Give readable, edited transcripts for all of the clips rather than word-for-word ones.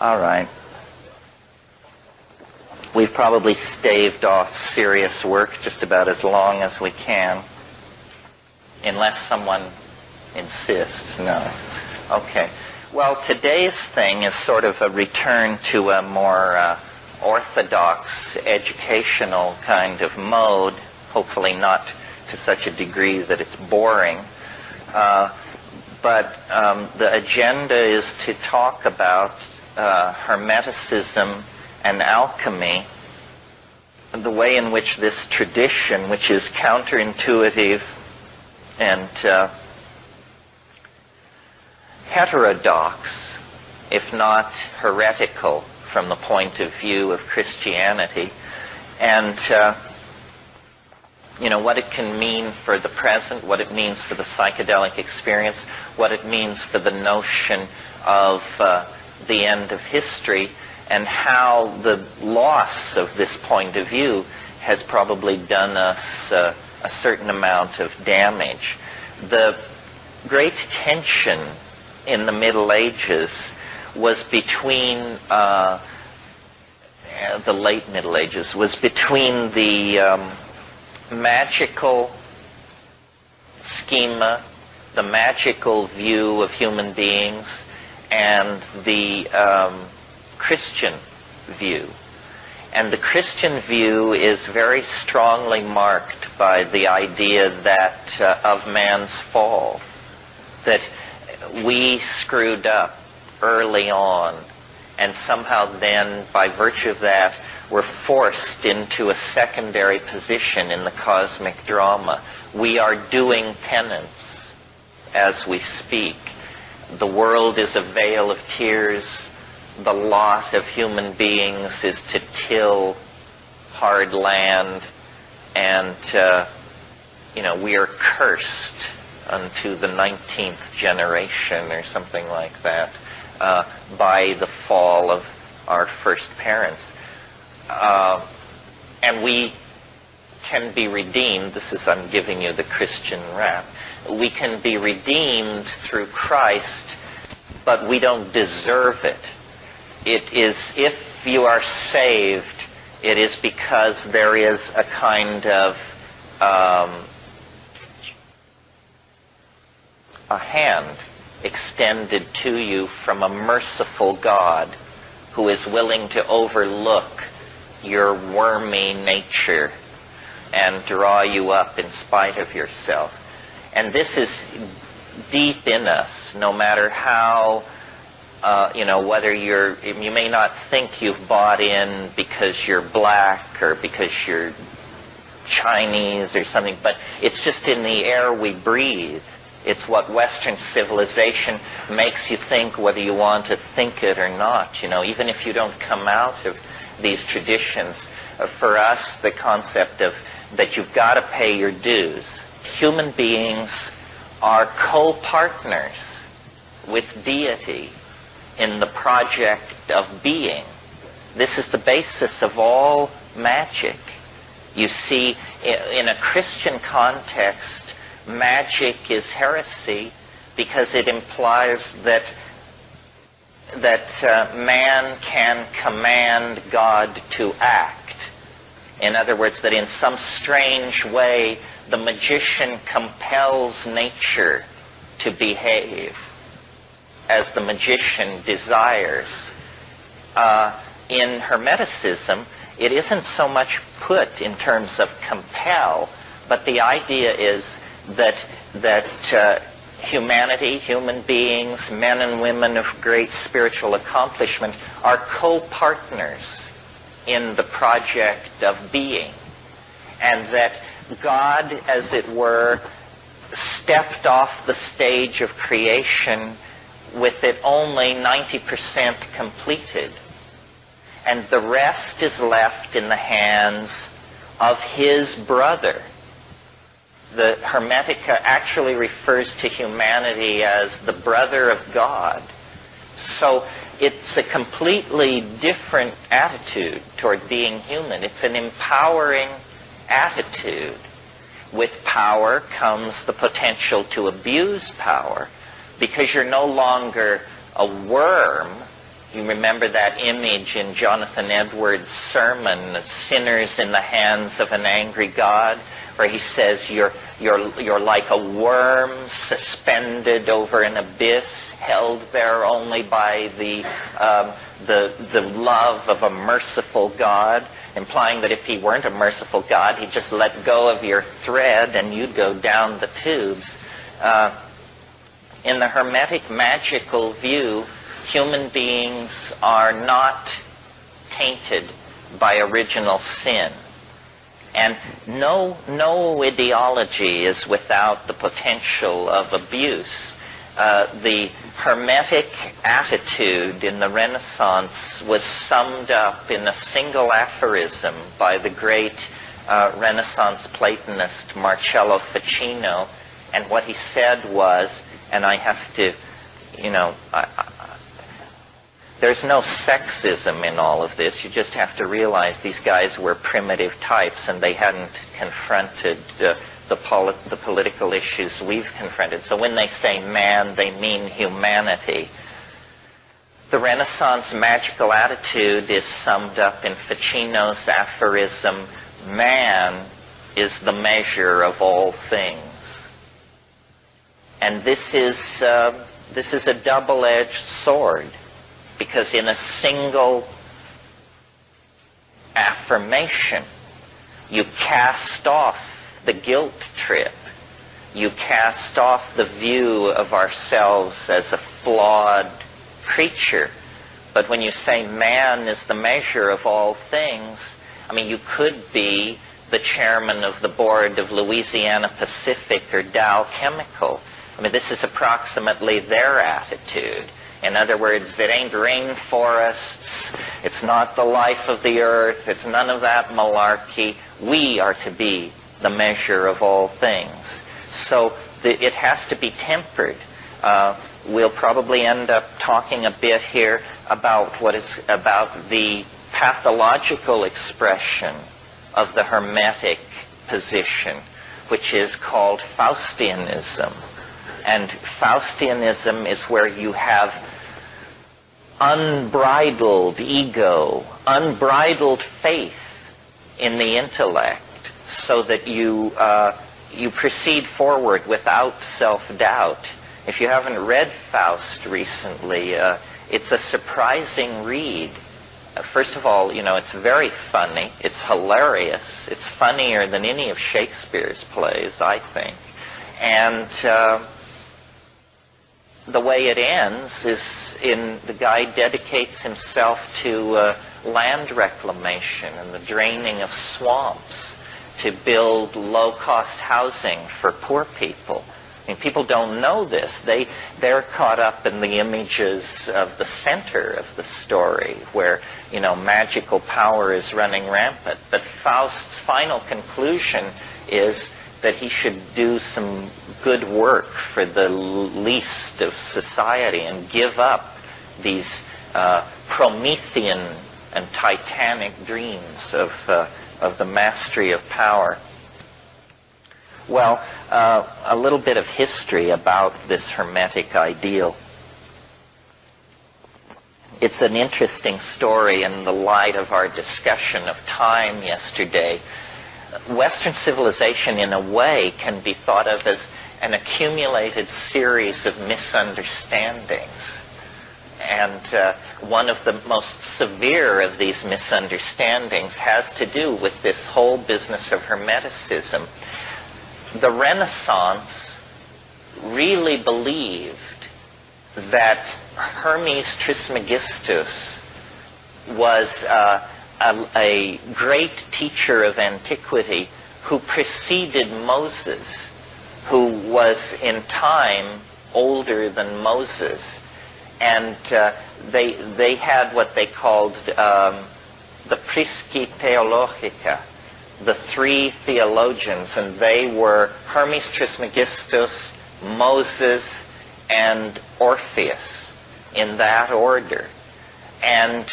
All right. We've probably staved off serious work just about as long as we can, unless someone insists. No. Okay. Well, today's thing is sort of a return to a more orthodox educational kind of mode, hopefully not to such a degree that it's boring. But the agenda is to talk about Hermeticism and alchemy, and the way in which this tradition, which is counterintuitive and heterodox, if not heretical from the point of view of Christianity, and what it can mean for the present, what it means for the psychedelic experience, what it means for the notion of the end of history, and how the loss of this point of view has probably done us a certain amount of damage. The great tension in the Middle Ages was between the late Middle Ages, was between the magical schema, the magical view of human beings, and the Christian view. And the Christian view is very strongly marked by the idea that of man's fall, that we screwed up early on, and somehow then, by virtue of that, we're forced into a secondary position in the cosmic drama. We are doing penance as we speak. The world is a vale of tears. The lot of human beings is to till hard land, and we are cursed unto the 19th generation or something like that by the fall of our first parents. And we can be redeemed. This is, I'm giving you the Christian rap. We can be redeemed through Christ, but we don't deserve it. It is, if you are saved, it is because there is a kind of a hand extended to you from a merciful God who is willing to overlook your wormy nature and draw you up in spite of yourself. And this is deep in us, no matter how, whether you may not think you've bought in because you're black or because you're Chinese or something, but it's just in the air we breathe. It's what Western civilization makes you think, whether you want to think it or not. Even if you don't come out of these traditions, for us, the concept of that you've got to pay your dues. Human beings are co-partners with deity in the project of being. This is the basis of all magic. You see, in a Christian context, magic is heresy because it implies that man can command God to act. In other words, that in some strange way, the magician compels nature to behave as the magician desires. In Hermeticism, it isn't so much put in terms of compel, but the idea is that humanity, human beings, men and women of great spiritual accomplishment are co-partners in the project of being, and that God, as it were, stepped off the stage of creation with it only 90% completed, and the rest is left in the hands of his brother. The Hermetica actually refers to humanity as the brother of God. So it's a completely different attitude toward being human. It's an empowering attitude. With power comes the potential to abuse power, because you're no longer a worm, You remember that image in Jonathan Edwards' sermon, Sinners in the Hands of an Angry God, where he says you're like a worm suspended over an abyss, held there only by the love of a merciful God, implying that if he weren't a merciful God, he'd just let go of your thread and you'd go down the tubes. In the Hermetic magical view, human beings are not tainted by original sin. And no ideology is without the potential of abuse. The Hermetic attitude in the Renaissance was summed up in a single aphorism by the great Renaissance Platonist Marcello Ficino. And what he said was, and I have to, there's no sexism in all of this. You just have to realize these guys were primitive types and they hadn't confronted the political issues we've confronted. So when they say man, they mean humanity. The Renaissance magical attitude is summed up in Ficino's aphorism, man is the measure of all things. And this is a double-edged sword. Because in a single affirmation, you cast off the guilt trip. You cast off the view of ourselves as a flawed creature. But when you say man is the measure of all things, you could be the chairman of the board of Louisiana Pacific or Dow Chemical. This is approximately their attitude. In other words, it ain't rainforests, it's not the life of the earth, it's none of that malarkey. We are to be the measure of all things. So it has to be tempered. We'll probably end up talking a bit here about the pathological expression of the Hermetic position, which is called Faustianism. And Faustianism is where you have unbridled ego, unbridled faith in the intellect, so that you proceed forward without self-doubt. If you haven't read Faust recently, it's a surprising read. First of all, it's very funny. It's hilarious. It's funnier than any of Shakespeare's plays, I think. And the way it ends is the guy dedicates himself to land reclamation and the draining of swamps to build low-cost housing for poor people. People don't know this. They're caught up in the images of the center of the story where, magical power is running rampant. But Faust's final conclusion is that he should do some good work for the least of society and give up these Promethean and Titanic dreams of the mastery of power. Well, a little bit of history about this Hermetic ideal. It's an interesting story in the light of our discussion of time yesterday. Western civilization, in a way, can be thought of as an accumulated series of misunderstandings. And one of the most severe of these misunderstandings has to do with this whole business of Hermeticism. The Renaissance really believed that Hermes Trismegistus was a great teacher of antiquity who preceded Moses, who was in time older than Moses. And they had what they called the Prisci Theologica, the three theologians, and they were Hermes Trismegistus, Moses, and Orpheus, in that order. And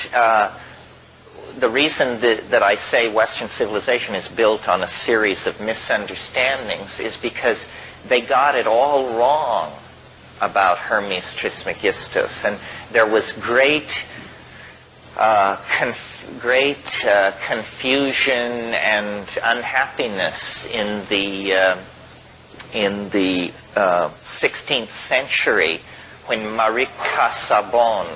the reason that I say Western civilization is built on a series of misunderstandings is because they got it all wrong about Hermes Trismegistus. And there was great great confusion and unhappiness in the 16th century when Marie Casaubon,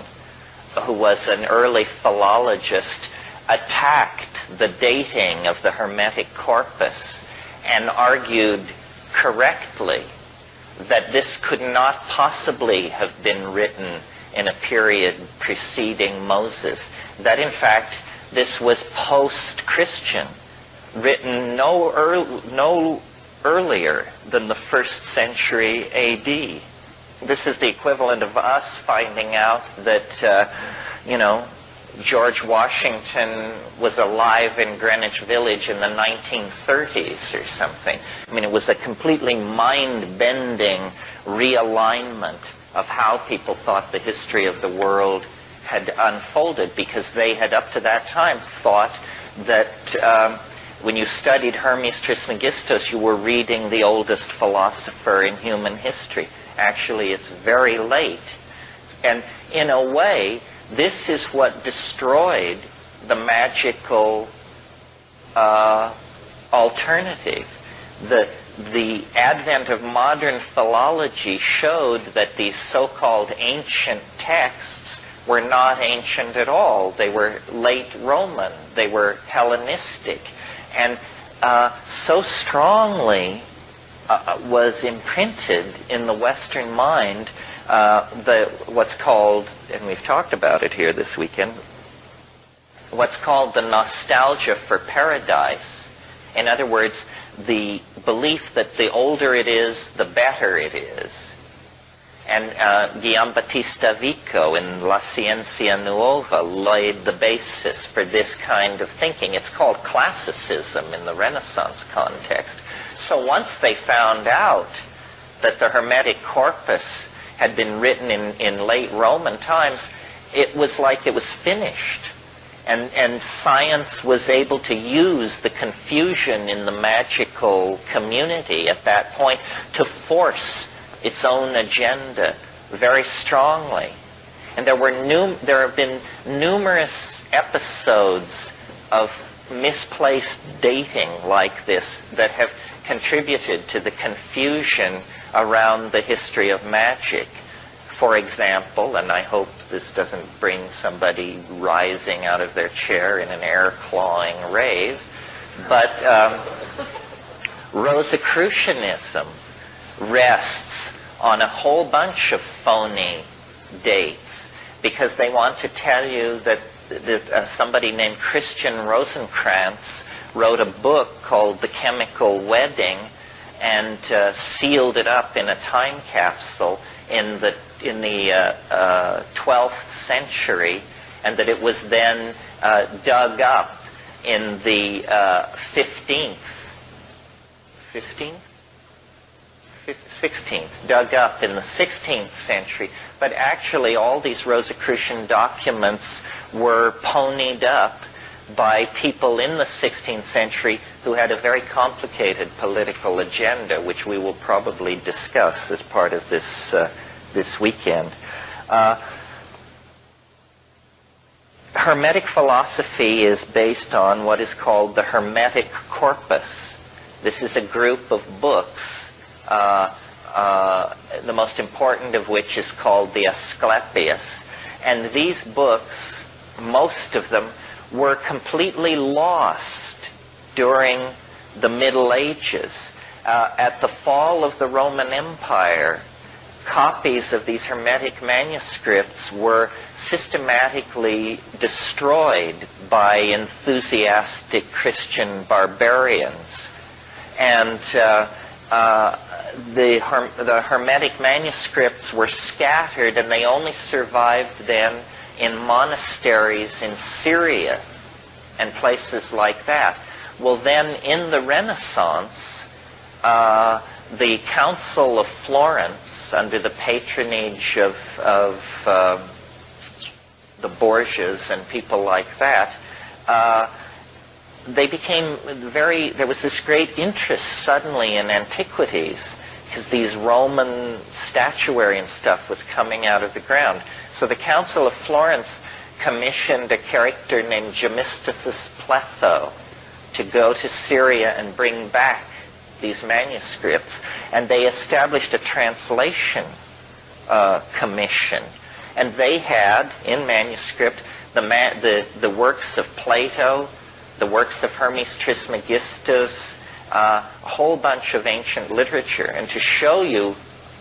who was an early philologist, attacked the dating of the Hermetic corpus and argued correctly that this could not possibly have been written in a period preceding Moses, that in fact this was post-Christian, written no earlier than the 1st century A.D. This is the equivalent of us finding out that, George Washington was alive in Greenwich Village in the 1930s or something. I mean, it was a completely mind-bending realignment of how people thought the history of the world had unfolded, because they had up to that time thought that when you studied Hermes Trismegistus, you were reading the oldest philosopher in human history. Actually, it's very late. And in a way, this is what destroyed the magical alternative. The advent of modern philology showed that these so-called ancient texts were not ancient at all. They were late Roman. They were Hellenistic. And so strongly was imprinted in the Western mind what's called, and we've talked about it here this weekend, what's called the nostalgia for paradise. In other words, the belief that the older it is, the better it is. And Giambattista Vico in La Scienza Nuova laid the basis for this kind of thinking. It's called classicism in the Renaissance context. So once they found out that the Hermetic corpus had been written in late Roman times, it was like it was finished. And science was able to use the confusion in the magical community at that point to force its own agenda very strongly. And there have been numerous episodes of misplaced dating like this that have contributed to the confusion around the history of magic. For example, and I hope this doesn't bring somebody rising out of their chair in an air-clawing rave, but Rosicrucianism rests on a whole bunch of phony dates, because they want to tell you that somebody named Christian Rosencrantz wrote a book called The Chemical Wedding and sealed it up in a time capsule in the 12th century, and that it was then dug up in the 16th, dug up in the 16th century. But actually all these Rosicrucian documents were ponied up by people in the 16th century who had a very complicated political agenda, which we will probably discuss as part of this weekend. Hermetic philosophy is based on what is called the Hermetic corpus. This is a group of books, the most important of which is called the Asclepius. And these books, most of them, were completely lost during the Middle Ages. At the fall of the Roman Empire, copies of these Hermetic manuscripts were systematically destroyed by enthusiastic Christian barbarians. And the Hermetic manuscripts were scattered, and they only survived then in monasteries in Syria and places like that. Well, then in the Renaissance, the Council of Florence, under the patronage of the Borgias and people like that, they became there was this great interest suddenly in antiquities, because these Roman statuary and stuff was coming out of the ground. So the Council of Florence commissioned a character named Gemisticus Pletho to go to Syria and bring back these manuscripts. And they established a translation commission. And they had, in manuscript, the works of Plato, the works of Hermes Trismegistus, a whole bunch of ancient literature. And to show you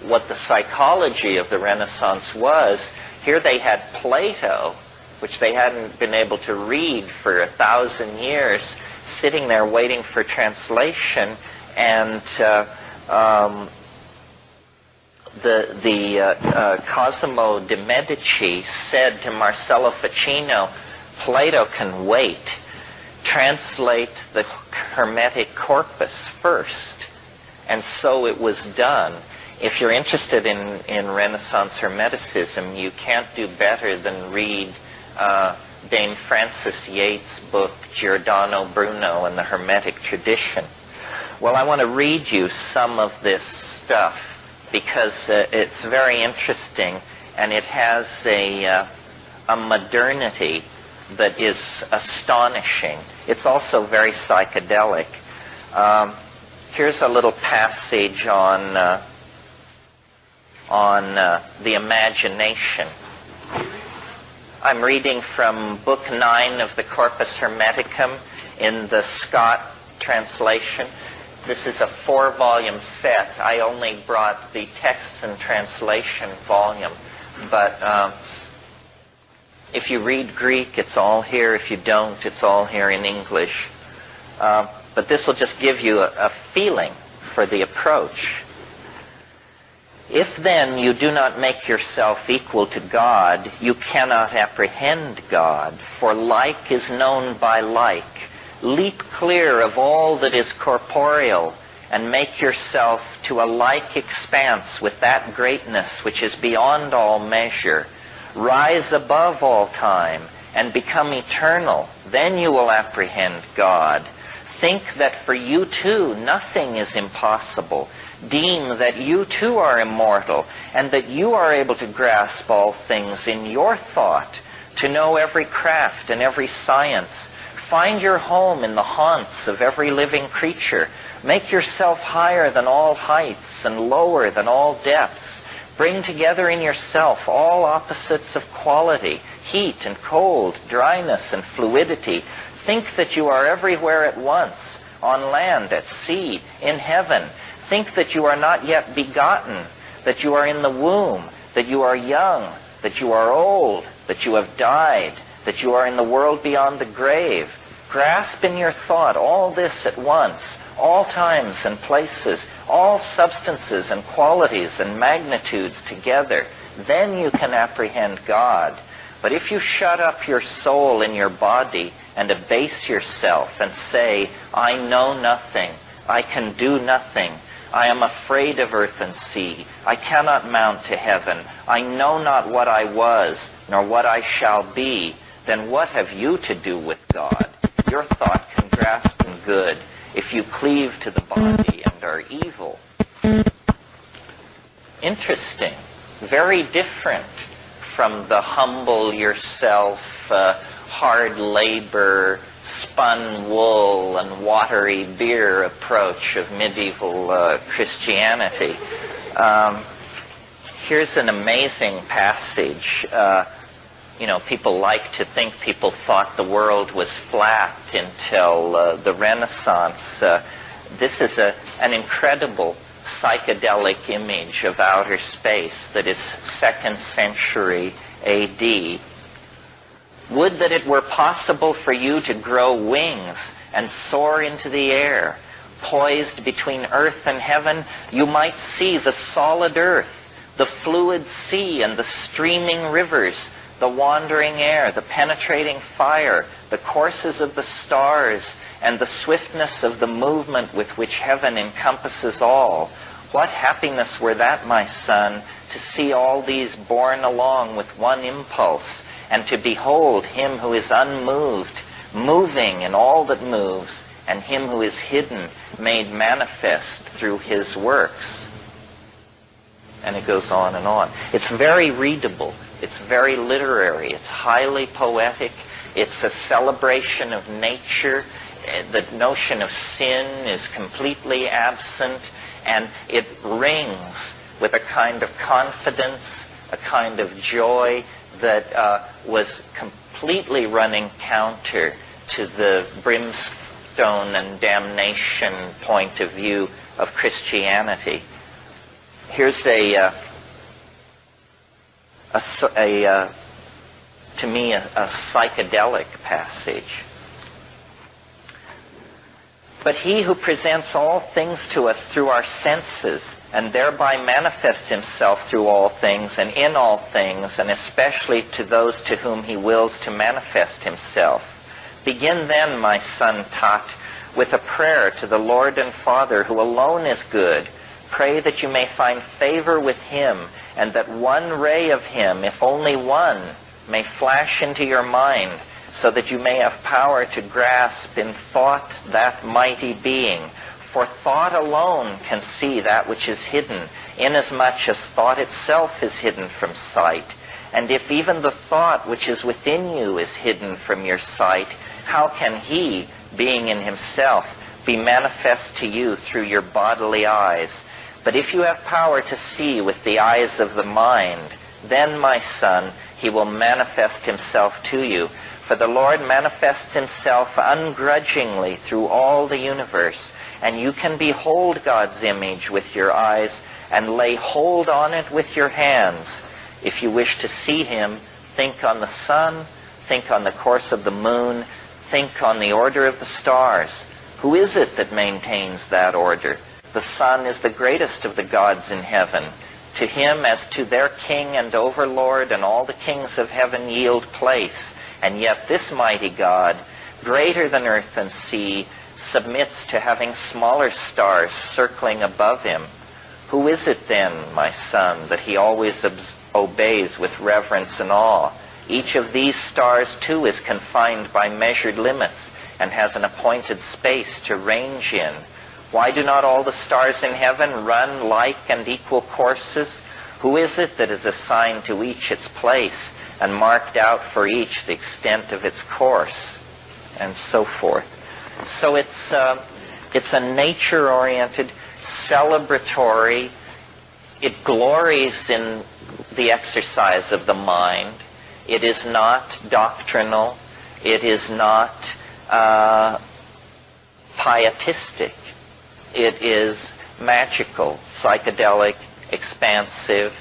what the psychology of the Renaissance was, here they had Plato, which they hadn't been able to read for 1,000 years, sitting there waiting for translation. And Cosimo de' Medici said to Marcello Ficino, Plato can wait. Translate the Hermetic corpus first. And so it was done. If you're interested in Renaissance Hermeticism, you can't do better than read Dame Frances Yates' book, Giordano Bruno and the Hermetic Tradition. Well, I want to read you some of this stuff because it's very interesting, and it has a modernity that is astonishing. It's also very psychedelic. Here's a little passage on the imagination. I'm reading from Book 9 of the Corpus Hermeticum in the Scott translation. This is a 4-volume set. I only brought the text and translation volume. But if you read Greek, it's all here. If you don't, it's all here in English. But this will just give you a feeling for the approach. If then you do not make yourself equal to God, you cannot apprehend God, for like is known by like. Leap clear of all that is corporeal, and make yourself to a like expanse with that greatness which is beyond all measure. Rise above all time, and become eternal. Then you will apprehend God. Think that for you too nothing is impossible. Deem that you too are immortal, and that you are able to grasp all things in your thought, to know every craft and every science. Find your home in the haunts of every living creature. Make yourself higher than all heights and lower than all depths. Bring together in yourself all opposites of quality, heat and cold, dryness and fluidity. Think that you are everywhere at once, on land, at sea, in heaven. Think that you are not yet begotten, that you are in the womb, that you are young, that you are old, that you have died, that you are in the world beyond the grave. Grasp in your thought all this at once, all times and places, all substances and qualities and magnitudes together. Then you can apprehend God. But if you shut up your soul in your body and abase yourself and say, I know nothing, I can do nothing, I am afraid of earth and sea, I cannot mount to heaven, I know not what I was, nor what I shall be, then what have you to do with God? Your thought can grasp in good if you cleave to the body and are evil. Interesting. Very different from the humble yourself, hard labor, spun wool and watery beer approach of medieval Christianity. Here's an amazing passage. People like to think people thought the world was flat until the Renaissance. This is an incredible psychedelic image of outer space that is 2nd century A.D. Would that it were possible for you to grow wings and soar into the air. Poised between earth and heaven, you might see the solid earth, the fluid sea and the streaming rivers, the wandering air, the penetrating fire, the courses of the stars, and the swiftness of the movement with which heaven encompasses all. What happiness were that, my son, to see all these borne along with one impulse, and to behold him who is unmoved, moving in all that moves, and him who is hidden, made manifest through his works. And it goes on and on. It's very readable, It's very literary. It's highly poetic. It's a celebration of nature. The notion of sin is completely absent, and it rings with a kind of confidence, a kind of joy that was completely running counter to the brimstone and damnation point of view of Christianity. Here's to me, a psychedelic passage. But he who presents all things to us through our senses, and thereby manifests himself through all things and in all things, and especially to those to whom he wills to manifest himself. Begin then, my son Tat, with a prayer to the Lord and Father, who alone is good. Pray that you may find favor with him, and that one ray of him, if only one, may flash into your mind, so that you may have power to grasp in thought that mighty being. For thought alone can see that which is hidden, inasmuch as thought itself is hidden from sight. And if even the thought which is within you is hidden from your sight, how can he, being in himself, be manifest to you through your bodily eyes? But if you have power to see with the eyes of the mind, then, my son, he will manifest himself to you. For the Lord manifests himself ungrudgingly through all the universe, and you can behold God's image with your eyes and lay hold on it with your hands. If you wish to see him, think on the sun, think on the course of the moon, think on the order of the stars. Who is it that maintains that order? The sun is the greatest of the gods in heaven. To him as to their king and overlord, and all the kings of heaven yield place. And yet this mighty God, greater than earth and sea, submits to having smaller stars circling above him. Who is it then, my son, that he always obeys with reverence and awe? Each of these stars, too, is confined by measured limits and has an appointed space to range in. Why do not all the stars in heaven run like and equal courses? Who is it that is assigned to each its place and marked out for each the extent of its course? And so forth. So it's a nature-oriented, celebratory. It glories in the exercise of the mind. It is not doctrinal. It is not pietistic. It is magical, psychedelic, expansive.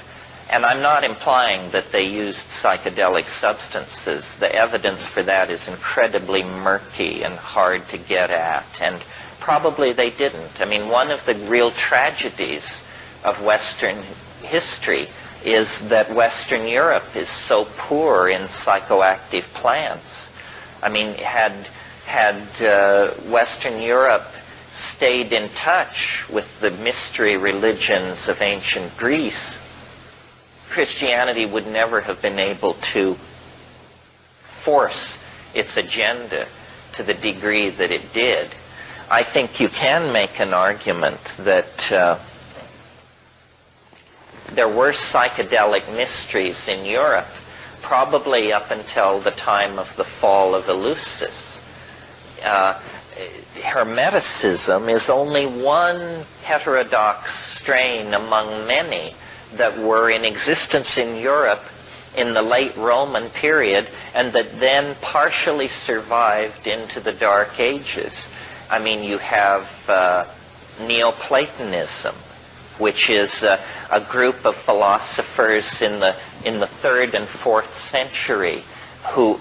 And I'm not implying that they used psychedelic substances. The evidence for that is incredibly murky and hard to get at, and probably they didn't. I mean, one of the real tragedies of Western history is that Western Europe is so poor in psychoactive plants. I mean, had Western Europe stayed in touch with the mystery religions of ancient Greece, Christianity would never have been able to force its agenda to the degree that it did. I think you can make an argument that there were psychedelic mysteries in Europe probably up until the time of the fall of Eleusis. Hermeticism is only one heterodox strain among many that were in existence in Europe in the late Roman period, and that then partially survived into the Dark Ages. I mean, you have Neoplatonism, which is a group of philosophers in the 3rd and 4th century, who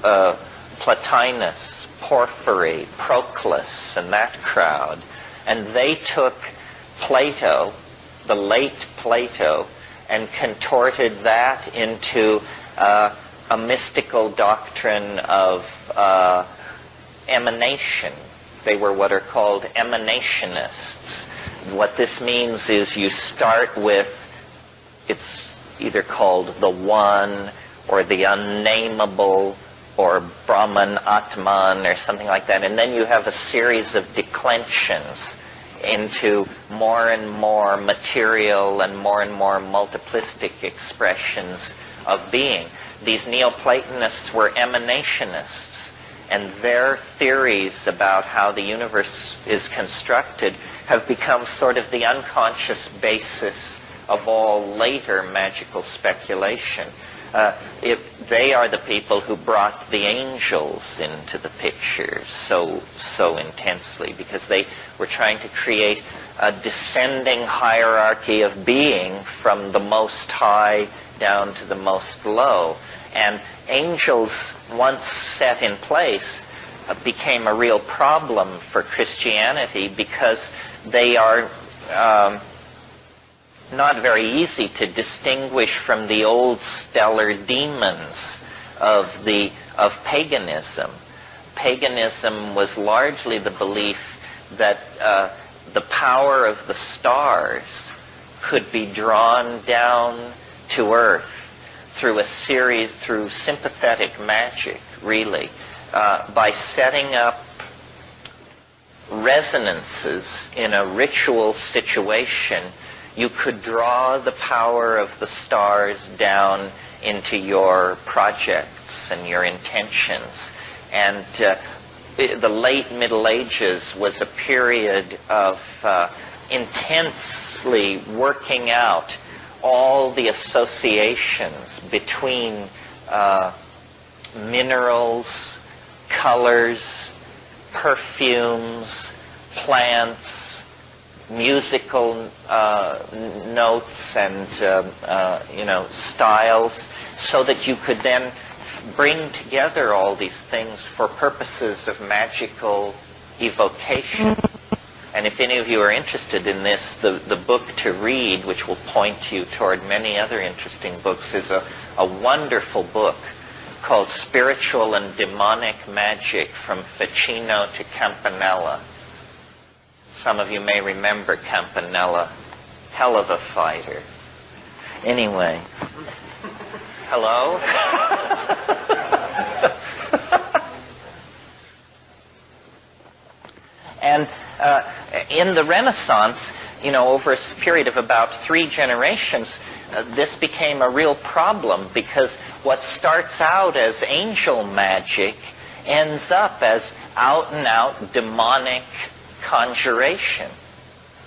Plotinus, Porphyry, Proclus, and that crowd, and they took Plato, the late Plato, and contorted that into a mystical doctrine of emanation. They were what are called emanationists. What this means is you start with, it's either called the One or the Unnameable or Brahman, Atman, or something like that, and then you have a series of declensions into more and more material and more multiplistic expressions of being. these Neoplatonists were emanationists, and their theories about how the universe is constructed have become sort of the unconscious basis of all later magical speculation. They are the people who brought the angels into the picture so intensely, because they were trying to create a descending hierarchy of being from the most high down to the most low. And angels, once set in place, became a real problem for Christianity, because they are not very easy to distinguish from the old stellar demons of paganism. Paganism was largely the belief that the power of the stars could be drawn down to earth through sympathetic magic, really, by setting up resonances in a ritual situation. You could draw the power of the stars down into your projects and your intentions. And the late Middle Ages was a period of intensely working out all the associations between minerals, colors, perfumes, plants, musical notes and styles, so that you could then bring together all these things for purposes of magical evocation. And if any of you are interested in this, the book to read, which will point you toward many other interesting books, is a wonderful book called Spiritual and Demonic Magic from Ficino to Campanella. Some of you may remember Campanella. Hell of a fighter. Anyway. Hello? And in the Renaissance, over a period of about 3 generations, this became a real problem, because what starts out as angel magic ends up as out-and-out demonic conjuration.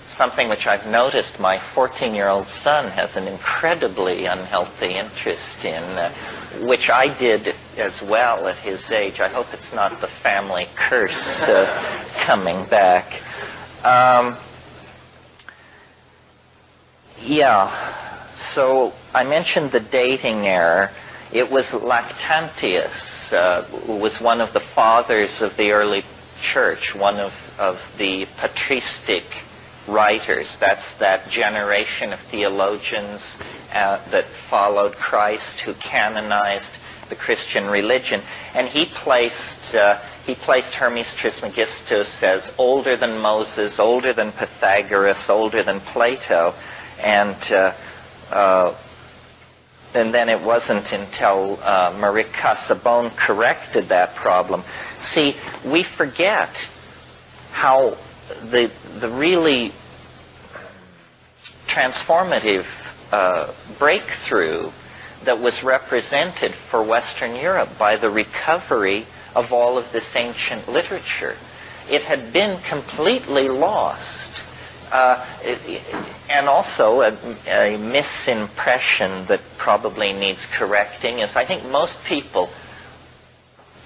Something which I've noticed my 14-year-old son has an incredibly unhealthy interest in, which I did as well at his age. I hope it's not the family curse coming back. So I mentioned the dating error. It was Lactantius, who was one of the fathers of the early church, one of the patristic writers. That's that generation of theologians that followed Christ, who canonized the Christian religion. And he placed Hermes Trismegistus as older than Moses, older than Pythagoras, older than Plato. And then it wasn't until Marie Casaubon corrected that problem. See, we forget how the really transformative breakthrough that was represented for Western Europe by the recovery of all of this ancient literature. It had been completely lost. And also a misimpression that probably needs correcting is, I think most people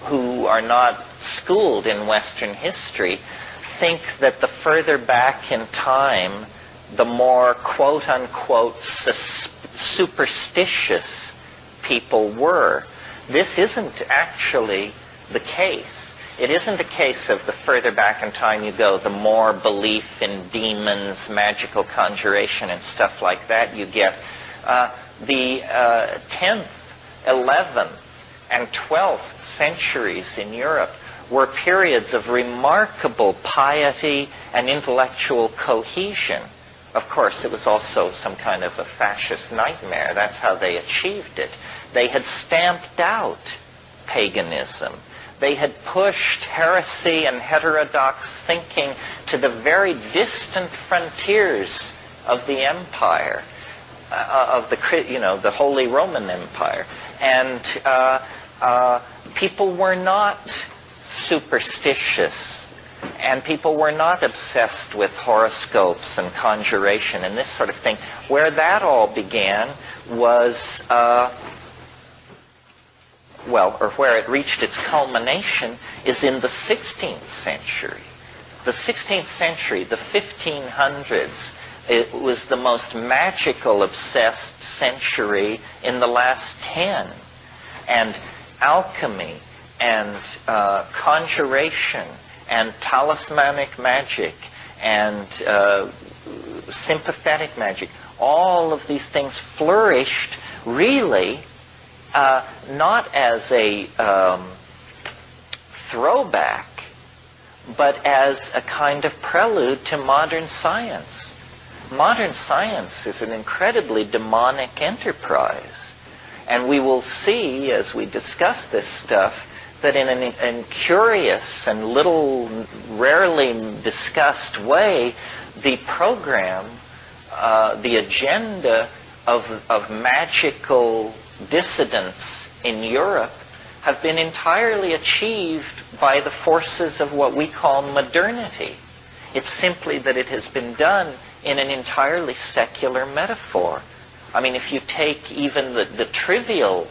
who are not schooled in Western history think that the further back in time, the more quote-unquote superstitious people were. This isn't actually the case. It isn't a case of the further back in time you go, the more belief in demons, magical conjuration, and stuff like that you get. The 10th, 11th, and 12th centuries in Europe were periods of remarkable piety and intellectual cohesion. Of course, it was also some kind of a fascist nightmare. That's how they achieved it. They had stamped out paganism. They had pushed heresy and heterodox thinking to the very distant frontiers of the empire, of the Holy Roman Empire. And people were not superstitious, and people were not obsessed with horoscopes and conjuration and this sort of thing. Where that all began was, where it reached its culmination is in the 16th century. The 16th century, the 1500s, it was the most magical, obsessed century in the last 10. And alchemy and conjuration and talismanic magic and sympathetic magic, all of these things flourished really not as a throwback, but as a kind of prelude to modern science. Modern science is an incredibly demonic enterprise. And we will see, as we discuss this stuff, that in a curious and rarely discussed way, the program, the agenda of magical dissidents in Europe have been entirely achieved by the forces of what we call modernity. It's simply that it has been done in an entirely secular metaphor. I mean, if you take even the trivial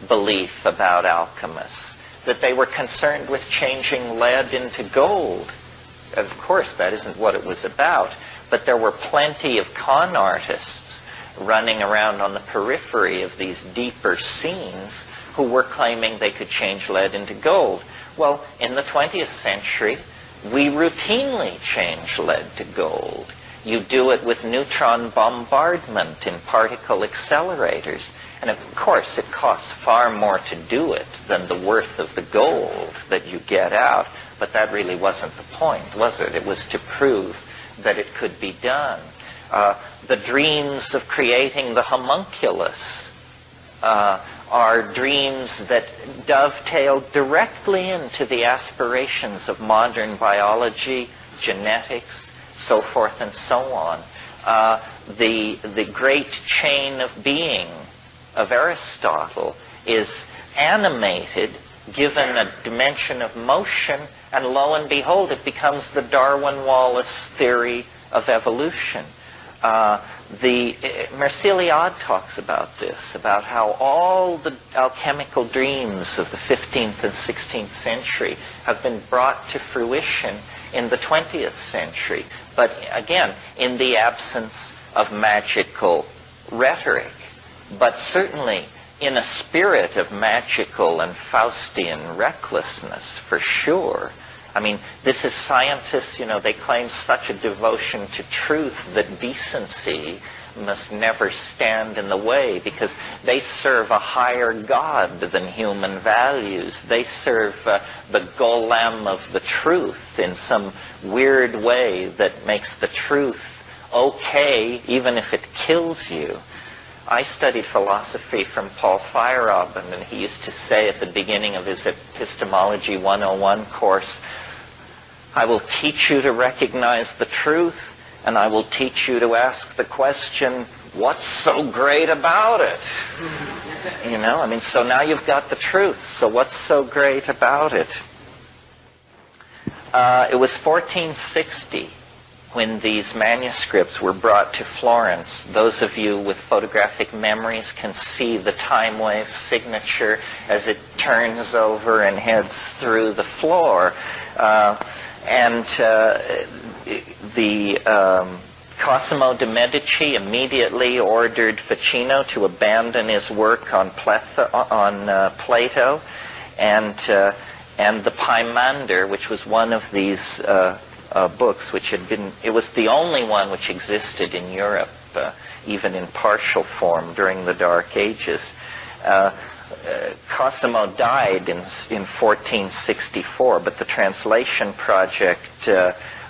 belief about alchemists, that they were concerned with changing lead into gold. Of course, that isn't what it was about, but there were plenty of con artists running around on the periphery of these deeper scenes who were claiming they could change lead into gold. Well, in the 20th century, we routinely change lead to gold. You do it with neutron bombardment in particle accelerators. And of course, it costs far more to do it than the worth of the gold that you get out. But that really wasn't the point, was it? It was to prove that it could be done. The dreams of creating the homunculus are dreams that dovetail directly into the aspirations of modern biology, genetics, so forth and so on. The great chain of being of Aristotle is animated, given a dimension of motion, and lo and behold, it becomes the Darwin-Wallace theory of evolution. Merciliade talks about this, about how all the alchemical dreams of the 15th and 16th century have been brought to fruition in the 20th century. But again, in the absence of magical rhetoric, but certainly in a spirit of magical and Faustian recklessness, for sure. I mean, this is scientists, they claim such a devotion to truth that decency must never stand in the way, because they serve a higher God than human values. They serve the golem of the truth in some weird way that makes the truth okay, even if it kills you. I studied philosophy from Paul Feyerabend, and he used to say at the beginning of his Epistemology 101 course, I will teach you to recognize the truth, and I will teach you to ask the question, what's so great about it? So now you've got the truth, so what's so great about it? It was 1460 when these manuscripts were brought to Florence. Those of you with photographic memories can see the time wave signature as it turns over and heads through the floor. Cosimo de' Medici immediately ordered Ficino to abandon his work on Plato, and the Pymander, which was one of these books, it was the only one which existed in Europe, even in partial form during the Dark Ages. Cosimo died in 1464, but the translation project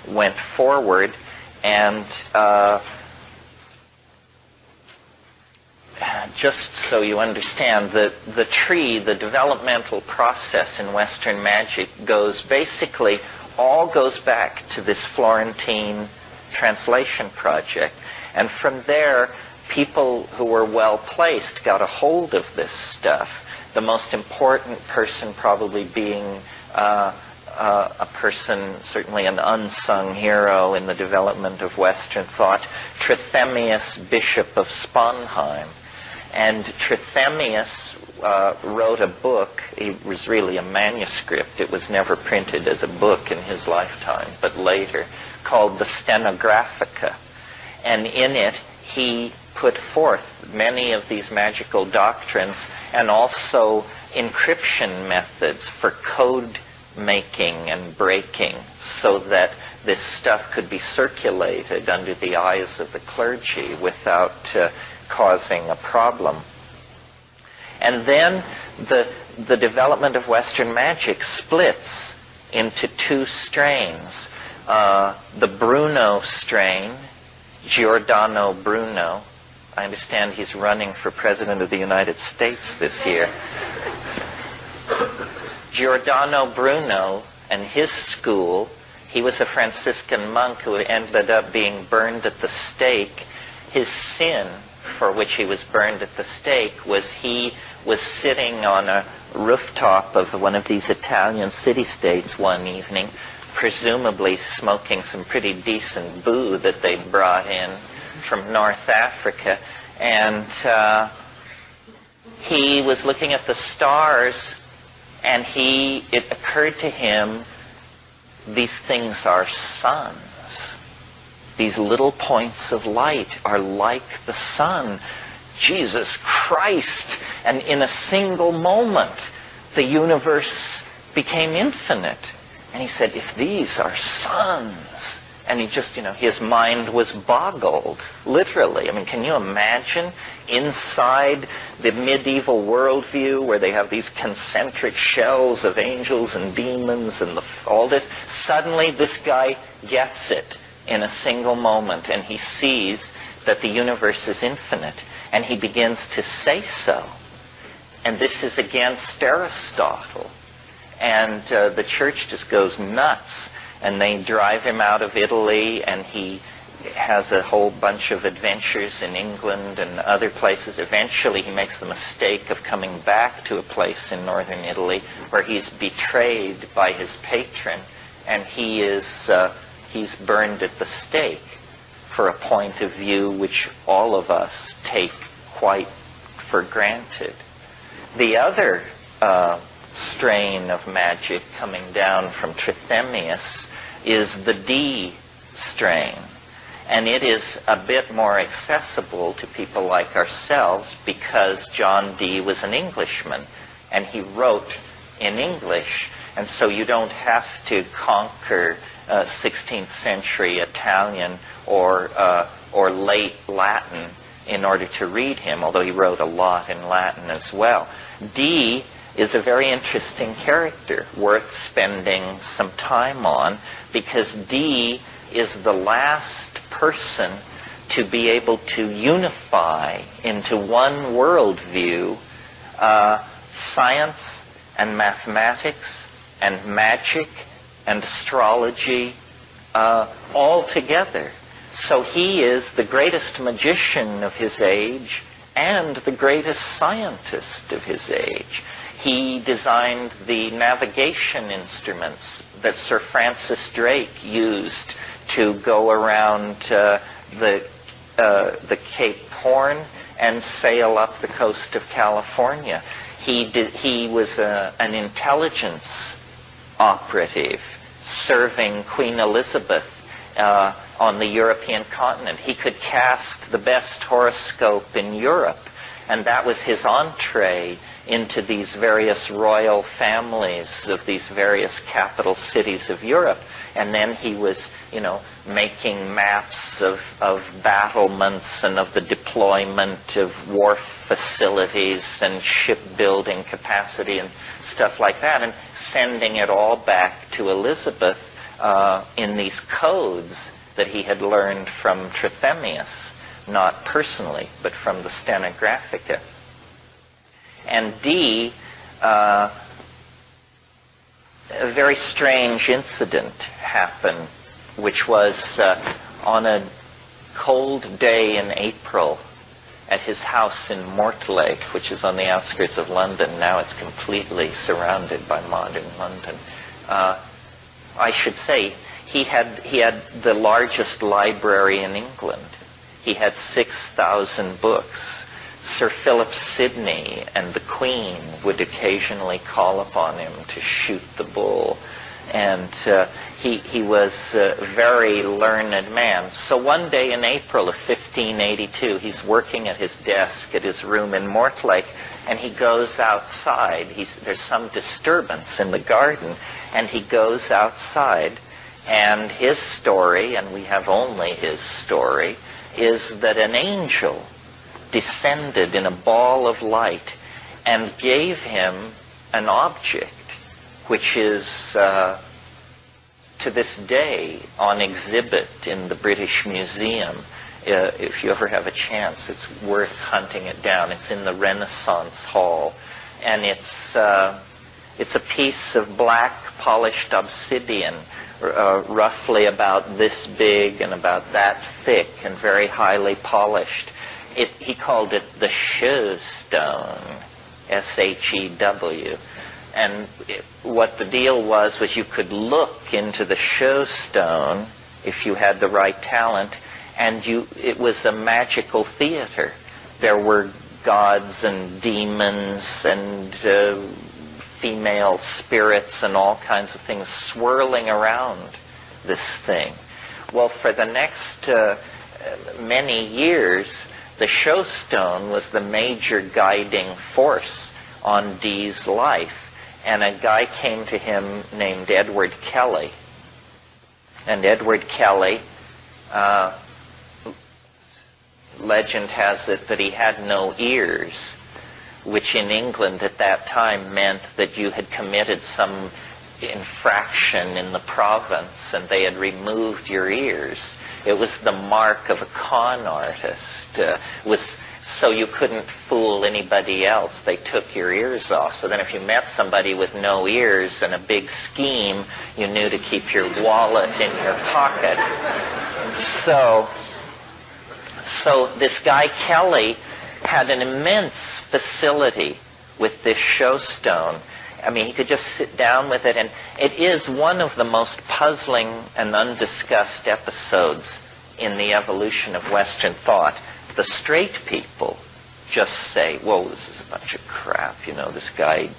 went forward, and just so you understand, the developmental process in Western magic goes back to this Florentine translation project. And from there, people who were well-placed got a hold of this stuff. The most important person probably being a person, certainly an unsung hero in the development of Western thought, Trithemius, Bishop of Sponheim. And Trithemius wrote a book. It was really a manuscript. It was never printed as a book in his lifetime, but later, called the Stenographica. And in it, he put forth many of these magical doctrines and also encryption methods for code making and breaking so that this stuff could be circulated under the eyes of the clergy without causing a problem. And then the development of Western magic splits into two strains. The Bruno strain, Giordano Bruno. I understand he's running for President of the United States this year. Giordano Bruno and his school, he was a Franciscan monk who ended up being burned at the stake. His sin for which he was burned at the stake was he was sitting on a rooftop of one of these Italian city-states one evening, presumably smoking some pretty decent boo that they brought in from North Africa, and he was looking at the stars, and it occurred to him, these things are suns. These little points of light are like the sun. Jesus Christ! And in a single moment, the universe became infinite. And he said, if these are suns, and he just, his mind was boggled, literally. I mean, can you imagine inside the medieval worldview where they have these concentric shells of angels and demons and all this? Suddenly this guy gets it in a single moment, and he sees that the universe is infinite, and he begins to say so. And this is against Aristotle. And the church just goes nuts, and they drive him out of Italy, and he has a whole bunch of adventures in England and other places. Eventually he makes the mistake of coming back to a place in northern Italy where he's betrayed by his patron, and he's burned at the stake for a point of view which all of us take quite for granted. The other strain of magic coming down from Trithemius is the D strain. And it is a bit more accessible to people like ourselves because John Dee was an Englishman, and he wrote in English. And so you don't have to conquer 16th century Italian or late Latin in order to read him, although he wrote a lot in Latin as well. Dee is a very interesting character, worth spending some time on, because Dee is the last person to be able to unify into one worldview science and mathematics and magic and astrology all together. So he is the greatest magician of his age and the greatest scientist of his age. He designed the navigation instruments that Sir Francis Drake used to go around the Cape Horn and sail up the coast of California. He was an intelligence operative serving Queen Elizabeth on the European continent. He could cast the best horoscope in Europe, and that was his entree into these various royal families of these various capital cities of Europe. And then he was, making maps of battlements and of the deployment of wharf facilities and shipbuilding capacity and stuff like that, and sending it all back to Elizabeth in these codes that he had learned from Trithemius, not personally, but from the Stenographica. And D, a very strange incident happened, which was on a cold day in April at his house in Mortlake, which is on the outskirts of London. Now it's completely surrounded by modern London. I should say he had the largest library in England. He had 6,000 books. Sir Philip Sidney and the Queen would occasionally call upon him to shoot the bull. And he was a very learned man. So one day in April of 1582, he's working at his desk at his room in Mortlake, and he goes outside. There's some disturbance in the garden, and he goes outside. And his story, and we have only his story, is that an angel descended in a ball of light and gave him an object which is to this day on exhibit in the British Museum. If you ever have a chance, it's worth hunting it down. It's in the Renaissance Hall, and it's a piece of black polished obsidian, roughly about this big and about that thick and very highly polished. He called it the Shew Stone, S-H-E-W. And what the deal was you could look into the Shew Stone if you had the right talent, and it was a magical theater. There were gods and demons and female spirits and all kinds of things swirling around this thing. Well, for the next many years, the Shew Stone was the major guiding force on Dee's life. And a guy came to him named Edward Kelly. And Edward Kelly, legend has it that he had no ears, which in England at that time meant that you had committed some infraction in the province and they had removed your ears. It was the mark of a con artist. So you couldn't fool anybody else. They took your ears off. So then if you met somebody with no ears and a big scheme, you knew to keep your wallet in your pocket. So this guy Kelly had an immense facility with this Shew Stone. I mean, he could just sit down with it, and it is one of the most puzzling and undiscussed episodes in the evolution of Western thought. The straight people just say, whoa, this is a bunch of crap, this guy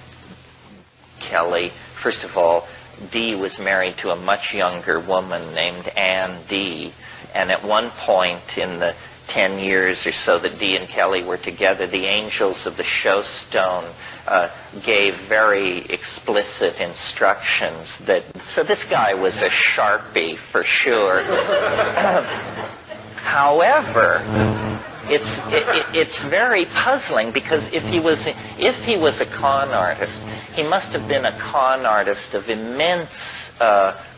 Kelly. First of all, Dee was married to a much younger woman named Anne Dee, and at one point in the 10 years or so that Dee and Kelly were together, the angels of the Shew Stone gave very explicit instructions so this guy was a Sharpie for sure. However, it's very puzzling, because if he was a con artist, he must have been a con artist of immense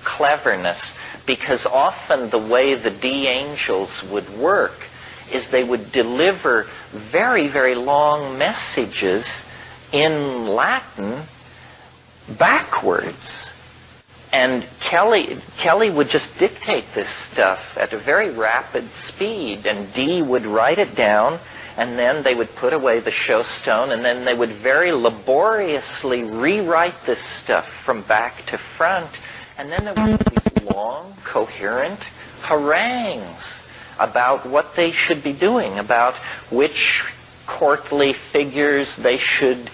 cleverness, because often the way the Dee angels would work is they would deliver very, very long messages in Latin backwards. And Kelly would just dictate this stuff at a very rapid speed, and Dee would write it down, and then they would put away the Shew Stone, and then they would very laboriously rewrite this stuff from back to front, and then there would be these long, coherent harangues about what they should be doing, about which courtly figures they should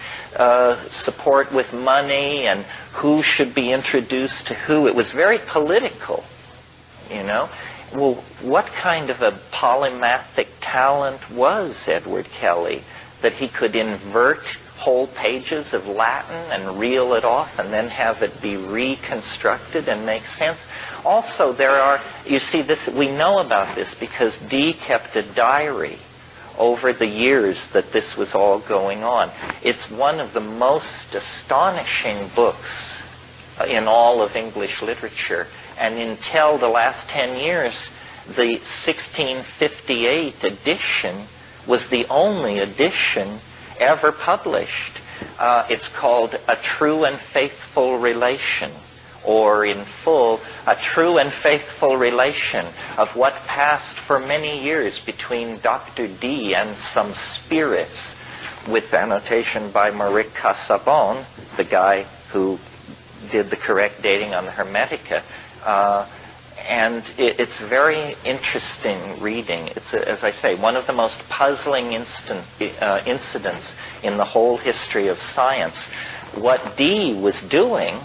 support with money, and who should be introduced to who. It was very political, Well, what kind of a polymathic talent was Edward Kelly that he could invert whole pages of Latin and reel it off and then have it be reconstructed and make sense? Also, we know about this because Dee kept a diary over the years that this was all going on. It's one of the most astonishing books in all of English literature. And until the last 10 years, the 1658 edition was the only edition ever published. It's called A True and Faithful Relation, or in full a true and faithful relation of what passed for many years between Dr. D and some spirits, with annotation by Maurice Casaubon, the guy who did the correct dating on the Hermetica. And it's very interesting reading. It's, as I say, one of the most puzzling incidents in the whole history of science. What Dee was doing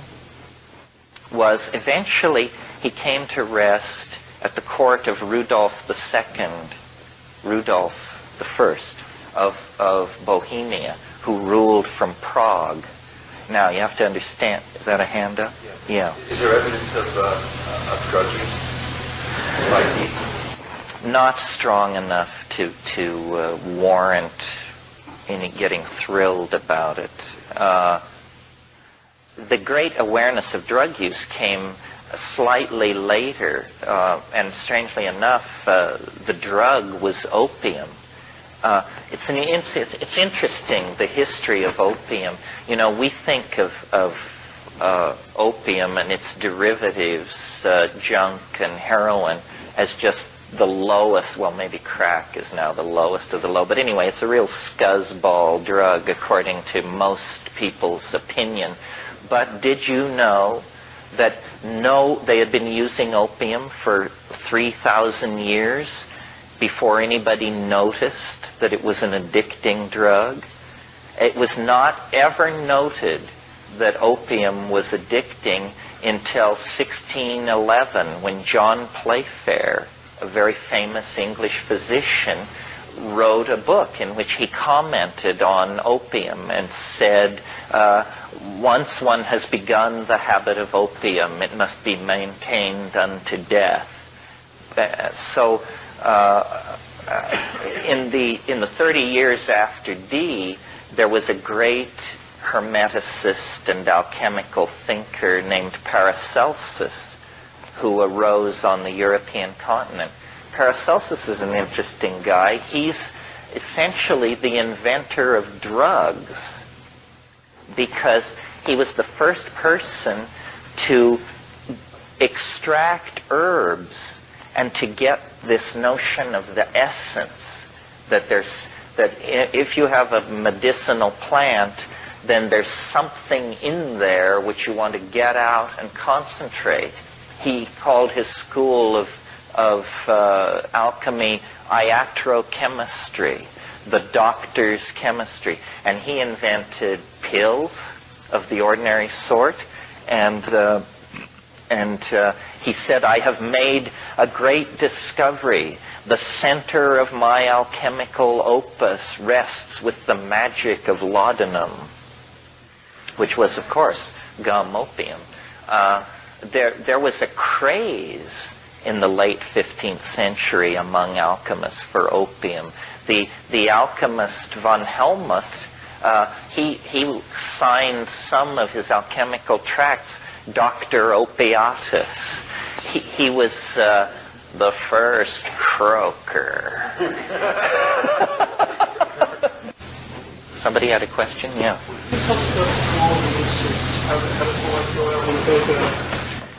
was eventually he came to rest at the court of Rudolf II, Rudolf I of Bohemia, who ruled from Prague. Now, you have to understand, is that a handout? Yeah. Is there evidence of drug use by Dee? Not strong enough to warrant any getting thrilled about it. The great awareness of drug use came slightly later, and strangely enough, the drug was opium. It's interesting, the history of opium. You know, we think of opium and its derivatives, junk and heroin, as just the lowest. Well, maybe crack is now the lowest of the low. But anyway, it's a real scuzzball drug, according to most people's opinion. But did you know that they had been using opium for 3,000 years before anybody noticed that it was an addicting drug? It was not ever noted that opium was addicting until 1611, when John Playfair, a very famous English physician, wrote a book in which he commented on opium and said, once one has begun the habit of opium, it must be maintained unto death. So in the 30 years after Dee, there was a great Hermeticist and alchemical thinker named Paracelsus who arose on the European continent. Paracelsus is an interesting guy. He's essentially the inventor of drugs because he was the first person to extract herbs and to get this notion of the essence, that if you have a medicinal plant, then there's something in there which you want to get out and concentrate. He called his school of alchemy iatrochemistry, the doctor's chemistry. And he invented pills of the ordinary sort. And he said, I have made a great discovery. The center of my alchemical opus rests with the magic of laudanum, which was, of course, gum opium. There was a craze in the late 15th century among alchemists for opium. The alchemist von Helmut, he signed some of his alchemical tracts Dr. Opiatus. He was the first croaker. Somebody had a question? Yeah.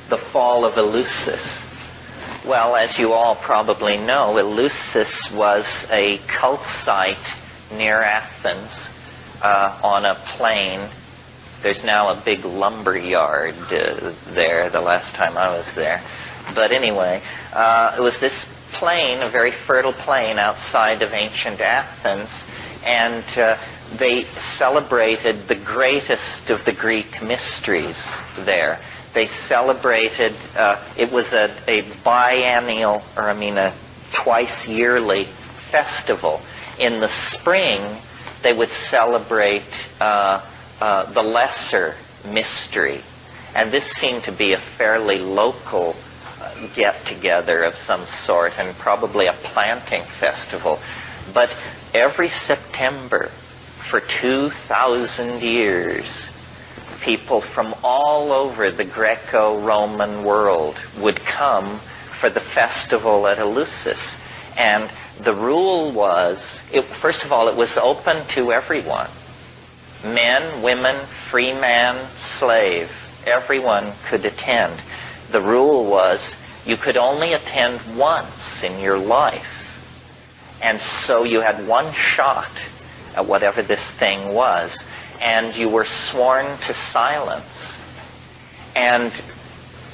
The fall of Eleusis. Well, as you all probably know, Eleusis was a cult site near Athens on a plain. There's now a big lumber yard there, the last time I was there. But anyway, it was this plain, a very fertile plain outside of ancient Athens, and they celebrated the greatest of the Greek mysteries there. They celebrated, it was a biennial, a twice yearly festival. In the spring, they would celebrate the lesser mystery. And this seemed to be a fairly local get-together of some sort, and probably a planting festival. But every September, for 2,000 years, people from all over the Greco-Roman world would come for the festival at Eleusis. And the rule was, first of all, it was open to everyone. Men, women, free man, slave. Everyone could attend. The rule was you could only attend once in your life. And so you had one shot at whatever this thing was, and you were sworn to silence. And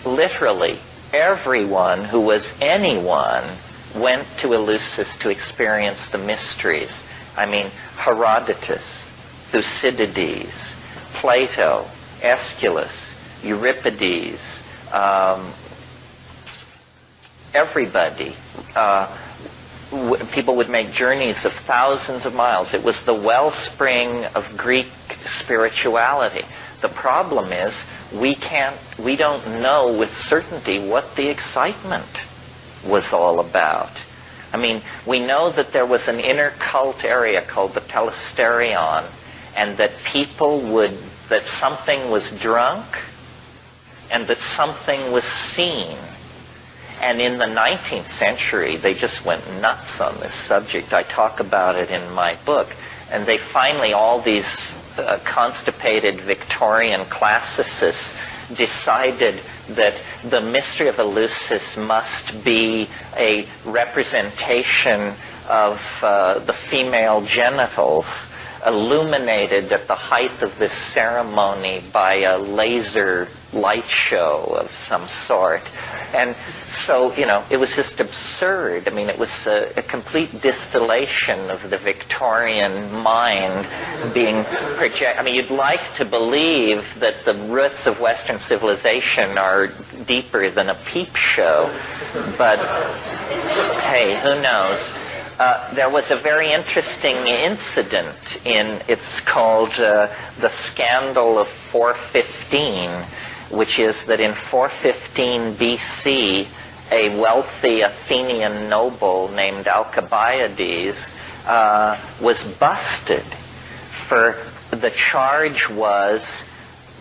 literally everyone who was anyone went to Eleusis to experience the mysteries. I mean, Herodotus, Thucydides, Plato, Aeschylus, Euripides, everybody. People would make journeys of thousands of miles. It was the wellspring of Greek spirituality. The problem is we don't know with certainty what the excitement was all about. I mean, we know that there was an inner cult area called the Telesterion, and that that something was drunk and that something was seen. And in the 19th century, they just went nuts on this subject. I talk about it in my book. And they finally, all these constipated Victorian classicists decided that the mystery of Eleusis must be a representation of the female genitals, illuminated at the height of this ceremony by a laser light show of some sort. And so, it was just absurd. I mean, it was a complete distillation of the Victorian mind being projected. I mean, you'd like to believe that the roots of Western civilization are deeper than a peep show, but hey, who knows? There was a very interesting incident it's called the Scandal of 415, which is that in 415 BC, a wealthy Athenian noble named Alcibiades was busted for the charge was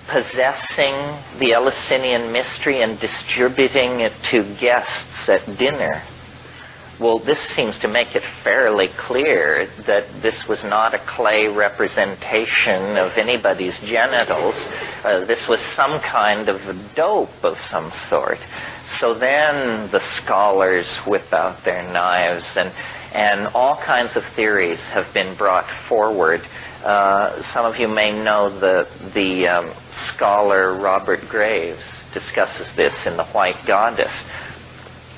possessing the Eleusinian mystery and distributing it to guests at dinner. Well, this seems to make it fairly clear that this was not a clay representation of anybody's genitals. This was some kind of a dope of some sort. So then the scholars whip out their knives, and all kinds of theories have been brought forward. Some of you may know the scholar Robert Graves discusses this in The White Goddess.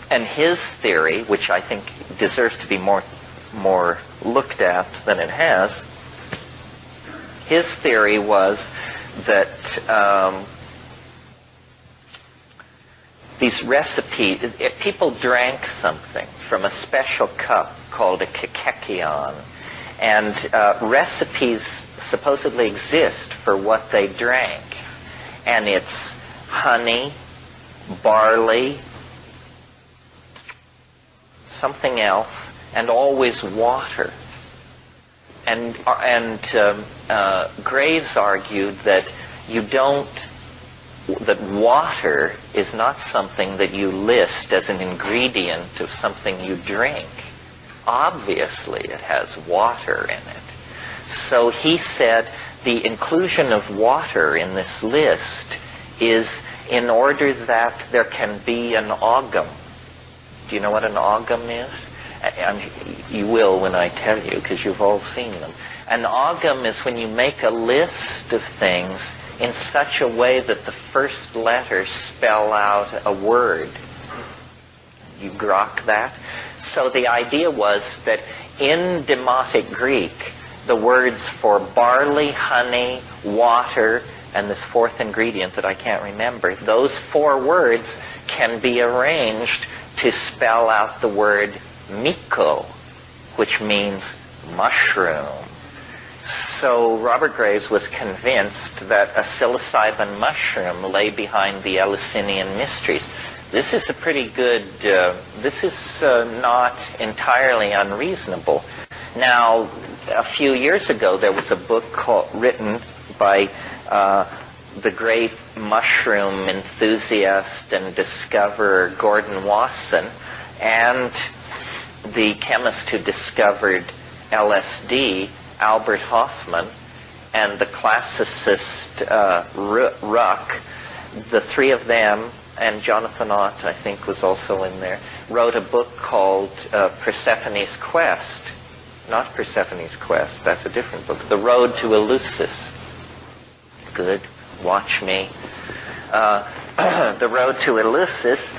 And his theory, which I think deserves to be more looked at than it has, his theory was that these recipes, people drank something from a special cup called a kakekion, and recipes supposedly exist for what they drank. And it's honey, barley, something else, and always water. And Graves argued that that water is not something that you list as an ingredient of something you drink. Obviously, it has water in it. So he said the inclusion of water in this list is in order that there can be an ogum. Do you know what an ogum is? You will when I tell you, because you've all seen them. An ogum is when you make a list of things in such a way that the first letters spell out a word. You grok that? So the idea was that in Demotic Greek, the words for barley, honey, water, and this fourth ingredient that I can't remember, those four words can be arranged to spell out the word miko, which means mushroom. So Robert Graves was convinced that a psilocybin mushroom lay behind the Eleusinian mysteries. This is a pretty good, this is not entirely unreasonable. Now, a few years ago, there was a book written by the great mushroom enthusiast and discoverer Gordon Wasson, and the chemist who discovered LSD, Albert Hofmann, and the classicist Ruck. the three of them, and Jonathan Ott, I think, was also in there, wrote a book called Persephone's Quest. Not Persephone's Quest, that's a different book. The Road to Eleusis. Good, watch me. The Road to Eleusis.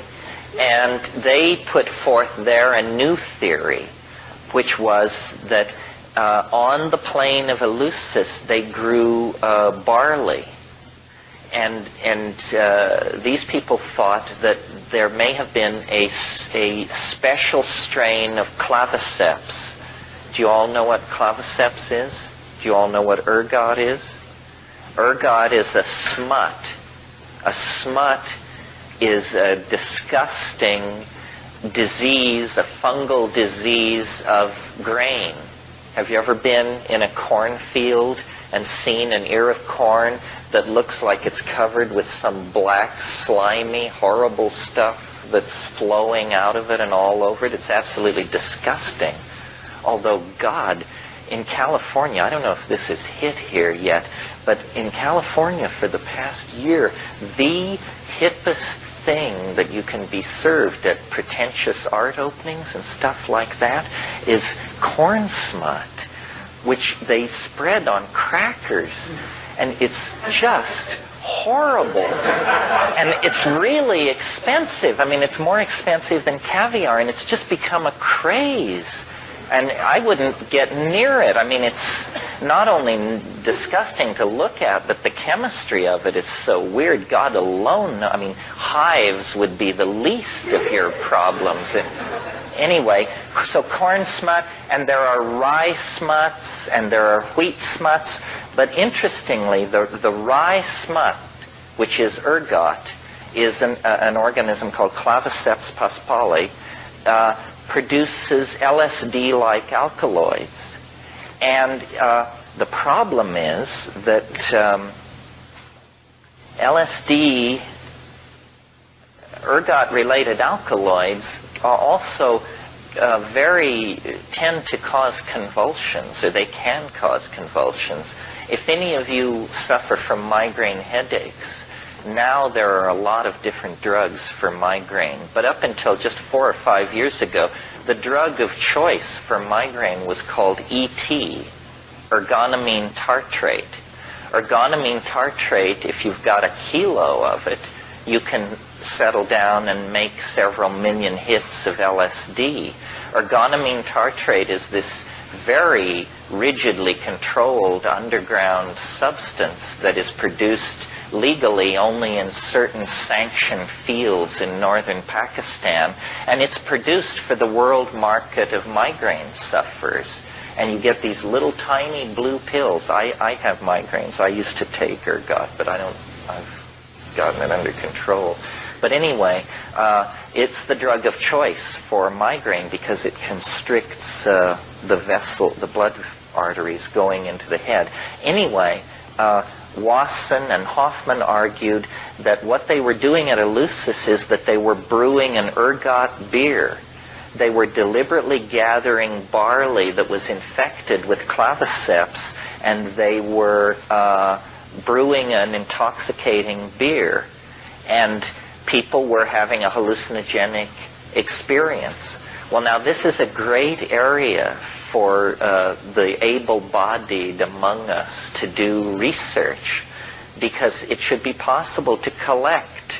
And they put forth there a new theory, which was that on the plain of Eleusis they grew barley. And these people thought that there may have been a special strain of claviceps. Do you all know what claviceps is? Do you all know what ergot is? Ergot is a smut. A smut is a disgusting disease, a fungal disease of grain. Have you ever been in a cornfield and seen an ear of corn that looks like it's covered with some black, slimy, horrible stuff that's flowing out of it and all over it? It's absolutely disgusting. Although God, in California, I don't know if this is hit here yet, but in California for the past year, the hippest thing that you can be served at pretentious art openings and stuff like that is corn smut, which they spread on crackers. And it's just horrible. And it's really expensive. I mean, it's more expensive than caviar, and it's just become a craze. And I wouldn't get near it. I mean, it's not only disgusting to look at, but the chemistry of it is so weird. God alone, I mean, hives would be the least of your problems. Anyway, so corn smut, and there are rye smuts, and there are wheat smuts. But interestingly, the rye smut, which is ergot, is an organism called Claviceps paspali, produces LSD-like alkaloids. And the problem is that LSD, ergot-related alkaloids, are also tend to cause convulsions, or they can cause convulsions. If any of you suffer from migraine headaches, now there are a lot of different drugs for migraine. But up until just 4 or 5 years ago, the drug of choice for migraine was called ET, ergonomine tartrate. Ergonomine tartrate, if you've got a kilo of it, you can settle down and make several million hits of LSD. Ergonomine tartrate is this very rigidly controlled underground substance that is produced legally only in certain sanctioned fields in northern Pakistan, and it's produced for the world market of migraine sufferers. And you get these little tiny blue pills. I have migraines. I used to take ergot, but I've gotten it under control. But anyway, it's the drug of choice for migraine because it constricts the blood arteries going into the head. Anyway, Wasson and Hoffman argued that what they were doing at Eleusis is that they were brewing an ergot beer. They were deliberately gathering barley that was infected with claviceps, and they were brewing an intoxicating beer. And people were having a hallucinogenic experience. Well, now this is a great area for the able-bodied among us to do research, because it should be possible to collect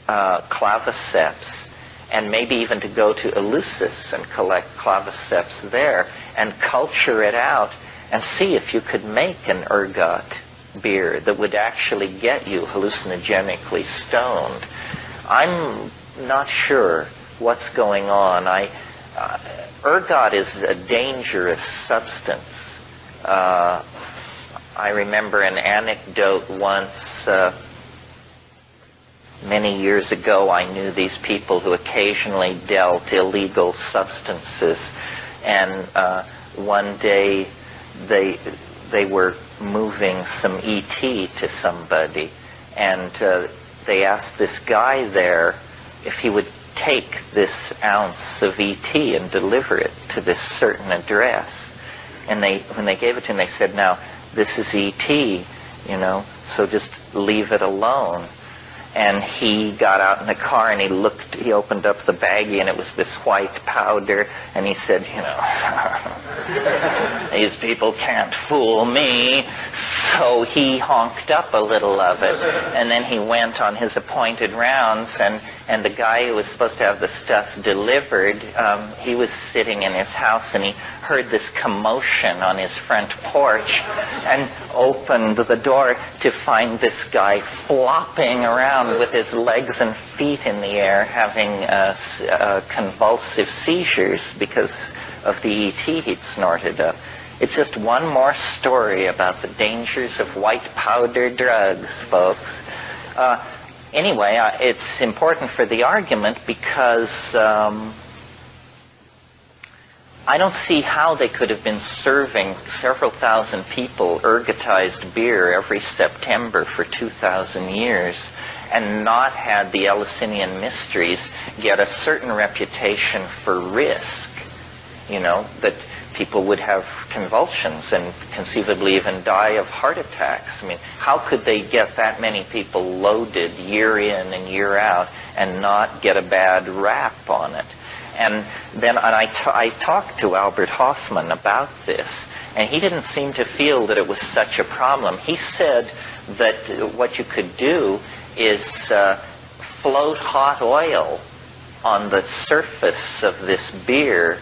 claviceps, and maybe even to go to Eleusis and collect claviceps there and culture it out and see if you could make an ergot beer that would actually get you hallucinogenically stoned. I'm not sure what's going on. Ergot is a dangerous substance. I remember an anecdote once. Many years ago, I knew these people who occasionally dealt illegal substances, and one day they were moving some ET to somebody, and they asked this guy there if he would take this ounce of ET and deliver it to this certain address. And when they gave it to him, they said, "Now, this is ET, so just leave it alone." And he got out in the car and he opened up the baggie and it was this white powder, and he said, these people can't fool me. So he honked up a little of it, and then he went on his appointed rounds, and the guy who was supposed to have the stuff delivered, he was sitting in his house and he heard this commotion on his front porch and opened the door to find this guy flopping around with his legs and feet in the air, having convulsive seizures because of the ET he'd snorted up. It's just one more story about the dangers of white powder drugs, folks. Anyway, it's important for the argument because I don't see how they could have been serving several thousand people ergotized beer every September for 2,000 years and not had the Eleusinian mysteries get a certain reputation for risk, that people would have convulsions and conceivably even die of heart attacks. I mean, how could they get that many people loaded year in and year out and not get a bad rap on it? And then I talked to Albert Hoffman about this, and he didn't seem to feel that it was such a problem. He said that what you could do is float hot oil on the surface of this beer,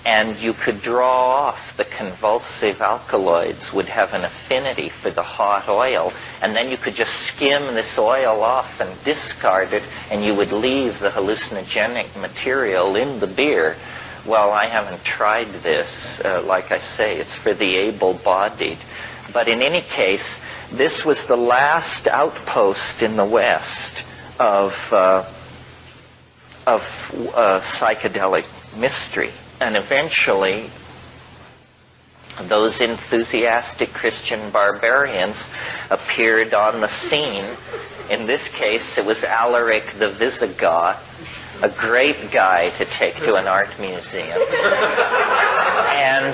and you could draw off the convulsive alkaloids would have an affinity for the hot oil, and then you could just skim this oil off and discard it, and you would leave the hallucinogenic material in the beer. Well, I haven't tried this. Like I say, it's for the able-bodied. But in any case, this was the last outpost in the West of psychedelic mystery. And eventually, those enthusiastic Christian barbarians appeared on the scene. In this case, it was Alaric the Visigoth, a great guy to take to an art museum. And,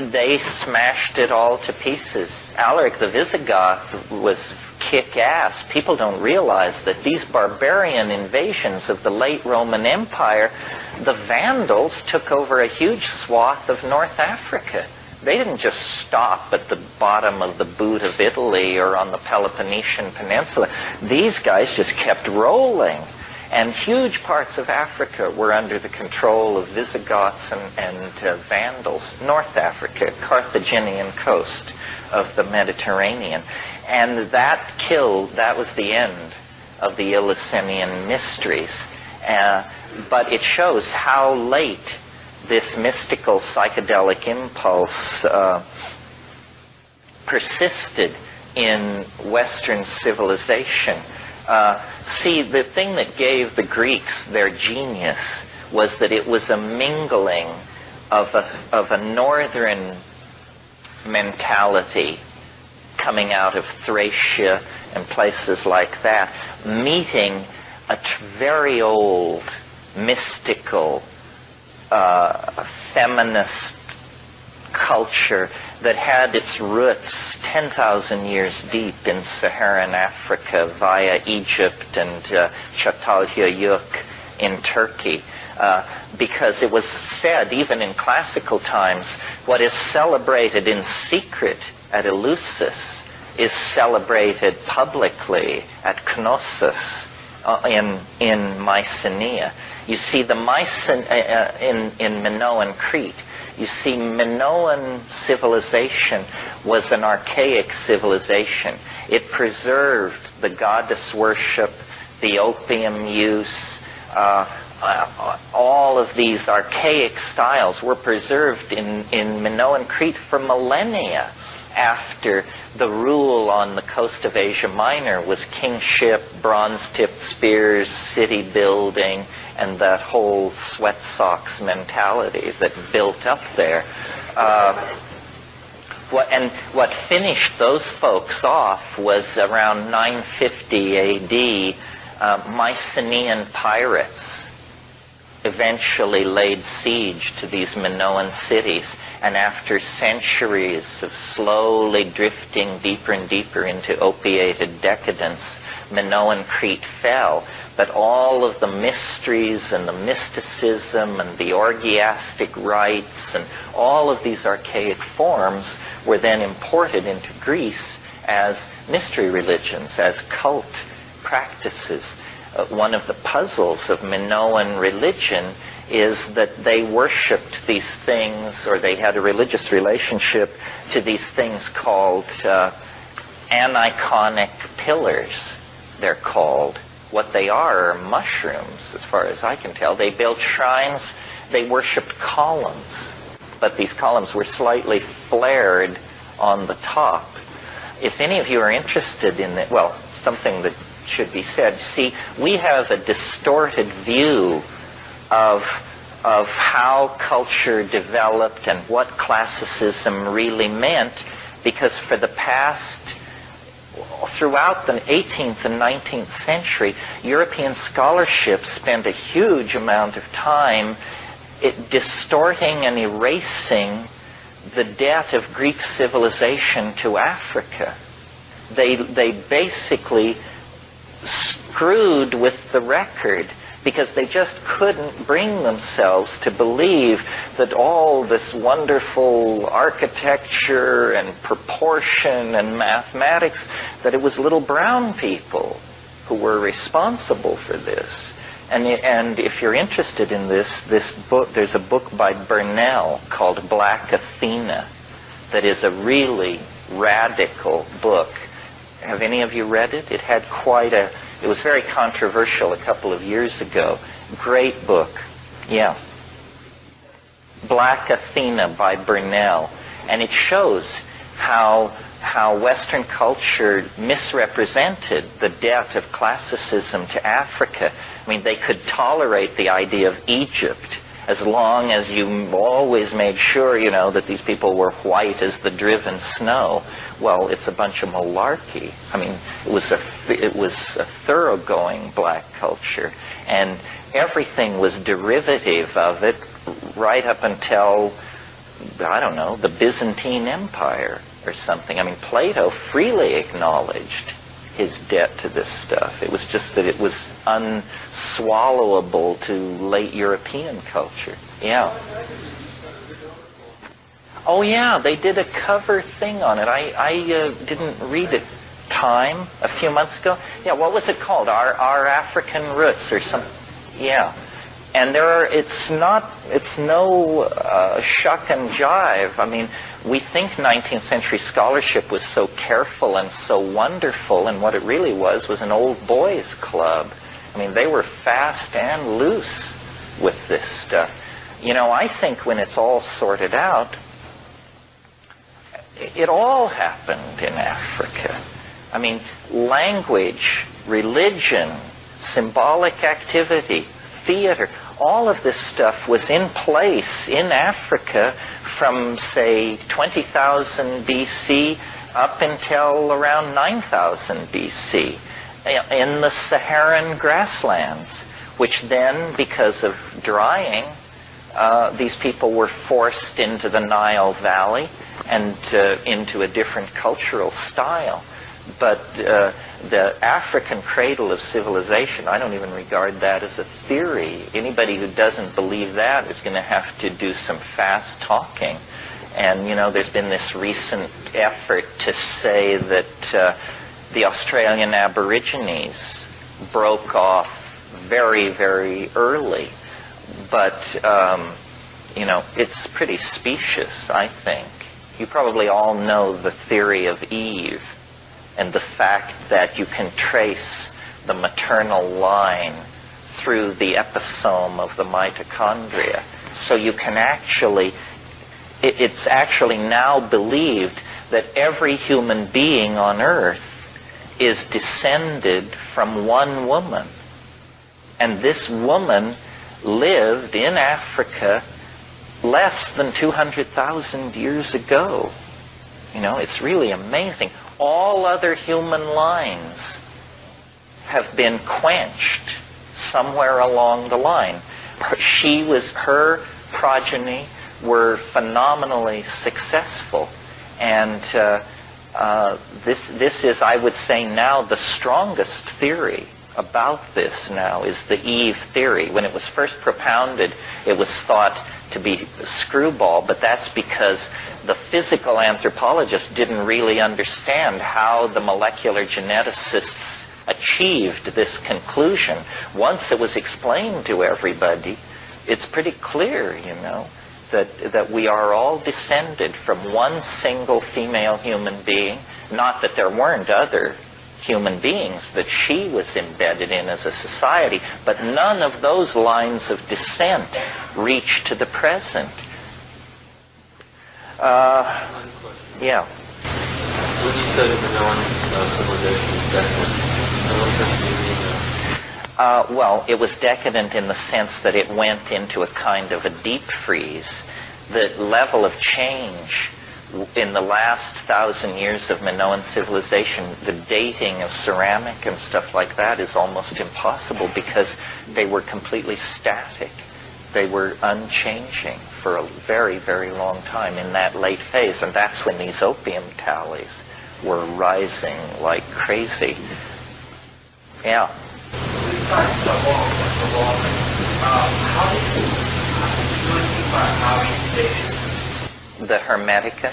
they smashed it all to pieces. Alaric the Visigoth was kick-ass. People don't realize that these barbarian invasions of the late Roman Empire, the Vandals took over a huge swath of North Africa. They didn't just stop at the bottom of the boot of Italy or on the Peloponnesian Peninsula. These guys just kept rolling. And huge parts of Africa were under the control of Visigoths and Vandals. North Africa, Carthaginian coast of the Mediterranean. And that was the end of the Eleusinian mysteries. But it shows how late this mystical psychedelic impulse persisted in Western civilization. See, the thing that gave the Greeks their genius was that it was a mingling of a northern mentality coming out of Thracia and places like that, meeting a very old, mystical, feminist culture that had its roots 10,000 years deep in Saharan Africa via Egypt and Çatalhöyük in Turkey. Because it was said, even in classical times, what is celebrated in secret at Eleusis is celebrated publicly at Knossos in Mycenae. You see, in Minoan Crete, you see, Minoan civilization was an archaic civilization. It preserved the goddess worship, the opium use, all of these archaic styles were preserved in Minoan Crete for millennia after the rule on the coast of Asia Minor was kingship, bronze-tipped spears, city building, and that whole sweat socks mentality that built up there. What finished those folks off was around 950 A.D., Mycenaean pirates eventually laid siege to these Minoan cities, and after centuries of slowly drifting deeper and deeper into opiated decadence, Minoan Crete fell. But all of the mysteries and the mysticism and the orgiastic rites and all of these archaic forms were then imported into Greece as mystery religions, as cult practices. One of the puzzles of Minoan religion is that they worshipped these things, or they had a religious relationship to these things called aniconic pillars, they're called. What they are mushrooms, as far as I can tell. They built shrines, they worshipped columns, but these columns were slightly flared on the top. If any of you are interested in it, well, something that should be said, see, we have a distorted view of how culture developed and what classicism really meant, because for the past, throughout the 18th and 19th century, European scholarship spent a huge amount of time distorting and erasing the debt of Greek civilization to Africa. They basically screwed with the record, because they just couldn't bring themselves to believe that all this wonderful architecture and proportion and mathematics, that it was little brown people who were responsible for this. And if you're interested in this book, there's a book by Burnell called Black Athena that is a really radical book. Have any of you read it? It had it was very controversial a couple of years ago. Great book. Yeah. Black Athena by Burnell. And it shows how Western culture misrepresented the debt of classicism to Africa. I mean, they could tolerate the idea of Egypt as long as you always made sure, that these people were white as the driven snow. Well, it's a bunch of malarkey. I mean, it was a thoroughgoing black culture, and everything was derivative of it right up until, I don't know, the Byzantine Empire or something. I mean, Plato freely acknowledged his debt to this stuff. It was just that it was unswallowable to late European culture. Yeah. Oh yeah, they did a cover thing on it. I didn't read it. Time a few months ago. Yeah, what was it called? Our African Roots or something. Yeah. And it's no shuck and jive. I mean, we think 19th century scholarship was so careful and so wonderful, and what it really was an old boys club. I mean, they were fast and loose with this stuff. I think when it's all sorted out, it all happened in Africa. I mean, language, religion, symbolic activity, theater, all of this stuff was in place in Africa from, say, 20,000 BC up until around 9,000 BC in the Saharan grasslands, which then, because of drying, these people were forced into the Nile Valley and into a different cultural style. But the African cradle of civilization, I don't even regard that as a theory. Anybody who doesn't believe that is going to have to do some fast talking. And, there's been this recent effort to say that the Australian Aborigines broke off very, very early. But, it's pretty specious, I think. You probably all know the theory of Eve, and the fact that you can trace the maternal line through the episome of the mitochondria. So you can it's actually now believed that every human being on Earth is descended from one woman. And this woman lived in Africa less than 200,000 years ago. It's really amazing. All other human lines have been quenched somewhere along the line. Her progeny were phenomenally successful, and This is, I would say now, the strongest theory about this now is the Eve theory. When it was first propounded, it was thought to be screwball, but that's because the physical anthropologists didn't really understand how the molecular geneticists achieved this conclusion. Once it was explained to everybody, it's pretty clear, that we are all descended from one single female human being. Not that there weren't other human beings that she was embedded in as a society, but none of those lines of descent reach to the present. Yeah. When you say Minoan civilization is decadent, what does that mean? Well, it was decadent in the sense that it went into a kind of a deep freeze. The level of change in the last 1,000 years of Minoan civilization, the dating of ceramic and stuff like that is almost impossible because they were completely static. They were unchanging for a very, very long time in that late phase. And that's when these opium tallies were rising like crazy. Yeah. Besides the wall, how did you do anything about how he stated The Hermetica?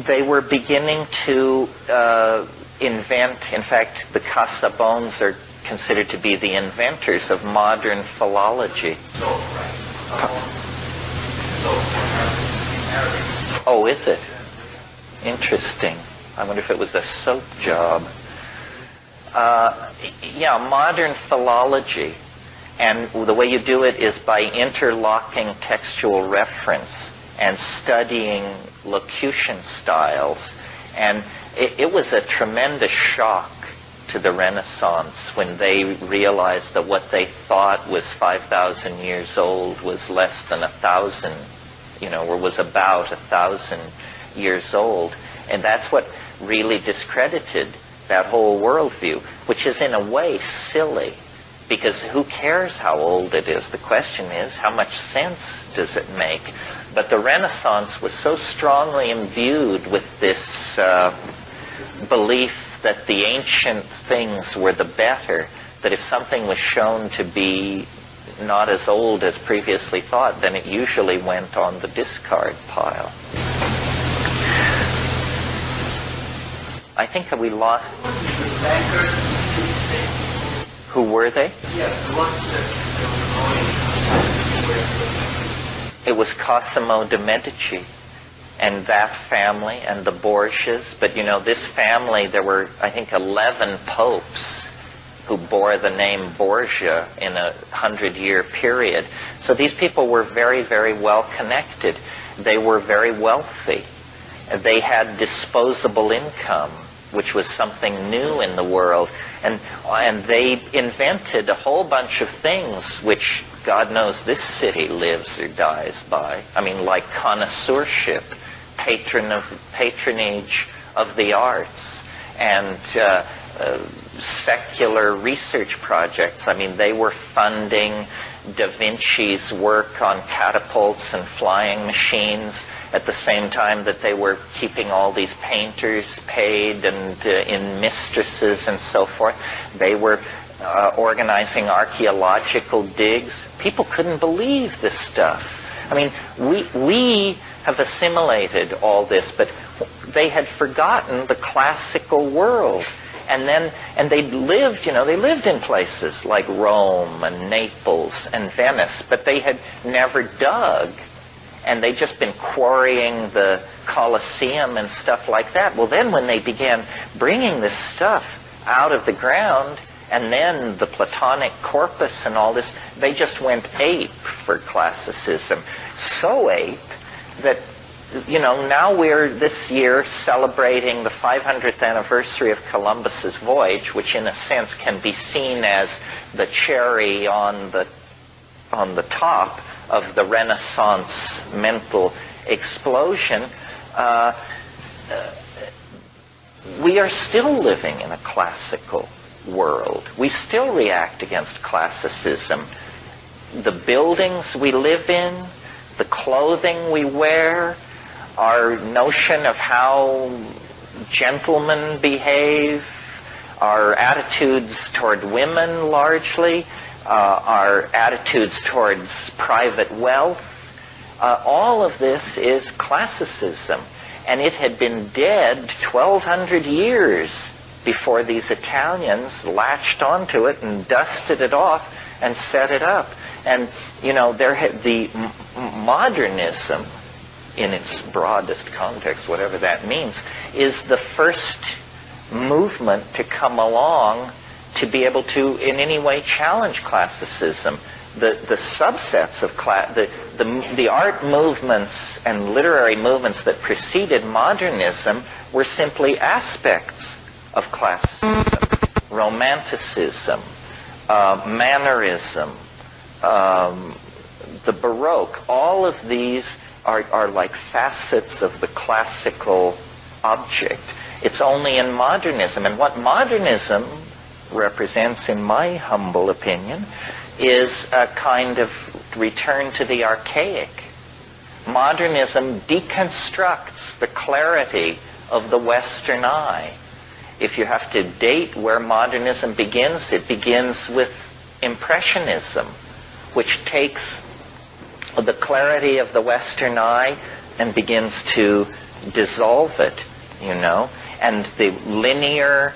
They were beginning to invent, in fact, the Casaubons are considered to be the inventors of modern philology. Oh, is it? Interesting. I wonder if it was a soap job. Yeah, modern philology. And the way you do it is by interlocking textual reference and studying locution styles. And it was a tremendous shock to the Renaissance when they realized that what they thought was 5,000 years old was less than 1,000, or was about 1,000 years old. And that's what really discredited that whole worldview, which is in a way silly, because who cares how old it is? The question is, how much sense does it make? But the Renaissance was so strongly imbued with this belief that the ancient things were the better, that if something was shown to be not as old as previously thought, then it usually went on the discard pile. I think we lost... Who were they? It was Cosimo de' Medici and that family and the Borgias. But this family, there were, I think, 11 popes who bore the name Borgia in a 100-year period. So these people were very, very well connected. They were very wealthy. They had disposable income, which was something new in the world. And they invented a whole bunch of things which God knows this city lives or dies by. I mean, like connoisseurship, patronage of the arts, and secular research projects. I mean, they were funding Da Vinci's work on catapults and flying machines at the same time that they were keeping all these painters paid and in mistresses and so forth. They were organizing archaeological digs. People couldn't believe this stuff. I mean, we have assimilated all this, but they had forgotten the classical world. And they lived, they lived in places like Rome and Naples and Venice, but they had never dug. And they'd just been quarrying the Colosseum and stuff like that. Well, then when they began bringing this stuff out of the ground, and then the Platonic corpus and all this, they just went ape for classicism. So ape that, now we're this year celebrating the 500th anniversary of Columbus's voyage, which in a sense can be seen as the cherry on the top of the Renaissance mental explosion. We are still living in a classical world. We still react against classicism. The buildings we live in, the clothing we wear, our notion of how gentlemen behave, our attitudes toward women largely, our attitudes towards private wealth, all of this is classicism. And it had been dead 1,200 years before these Italians latched onto it and dusted it off and set it up. And, the modernism, in its broadest context, whatever that means, is the first movement to come along to be able to in any way challenge classicism. The subsets of the art movements and literary movements that preceded modernism were simply aspects of classicism. Romanticism, mannerism, the Baroque, all of these are like facets of the classical object. It's only in modernism. And what modernism represents, in my humble opinion, is a kind of return to the archaic. Modernism deconstructs the clarity of the Western eye. If you have to date where modernism begins, it begins with Impressionism, which takes the clarity of the Western eye and begins to dissolve it, and the linear,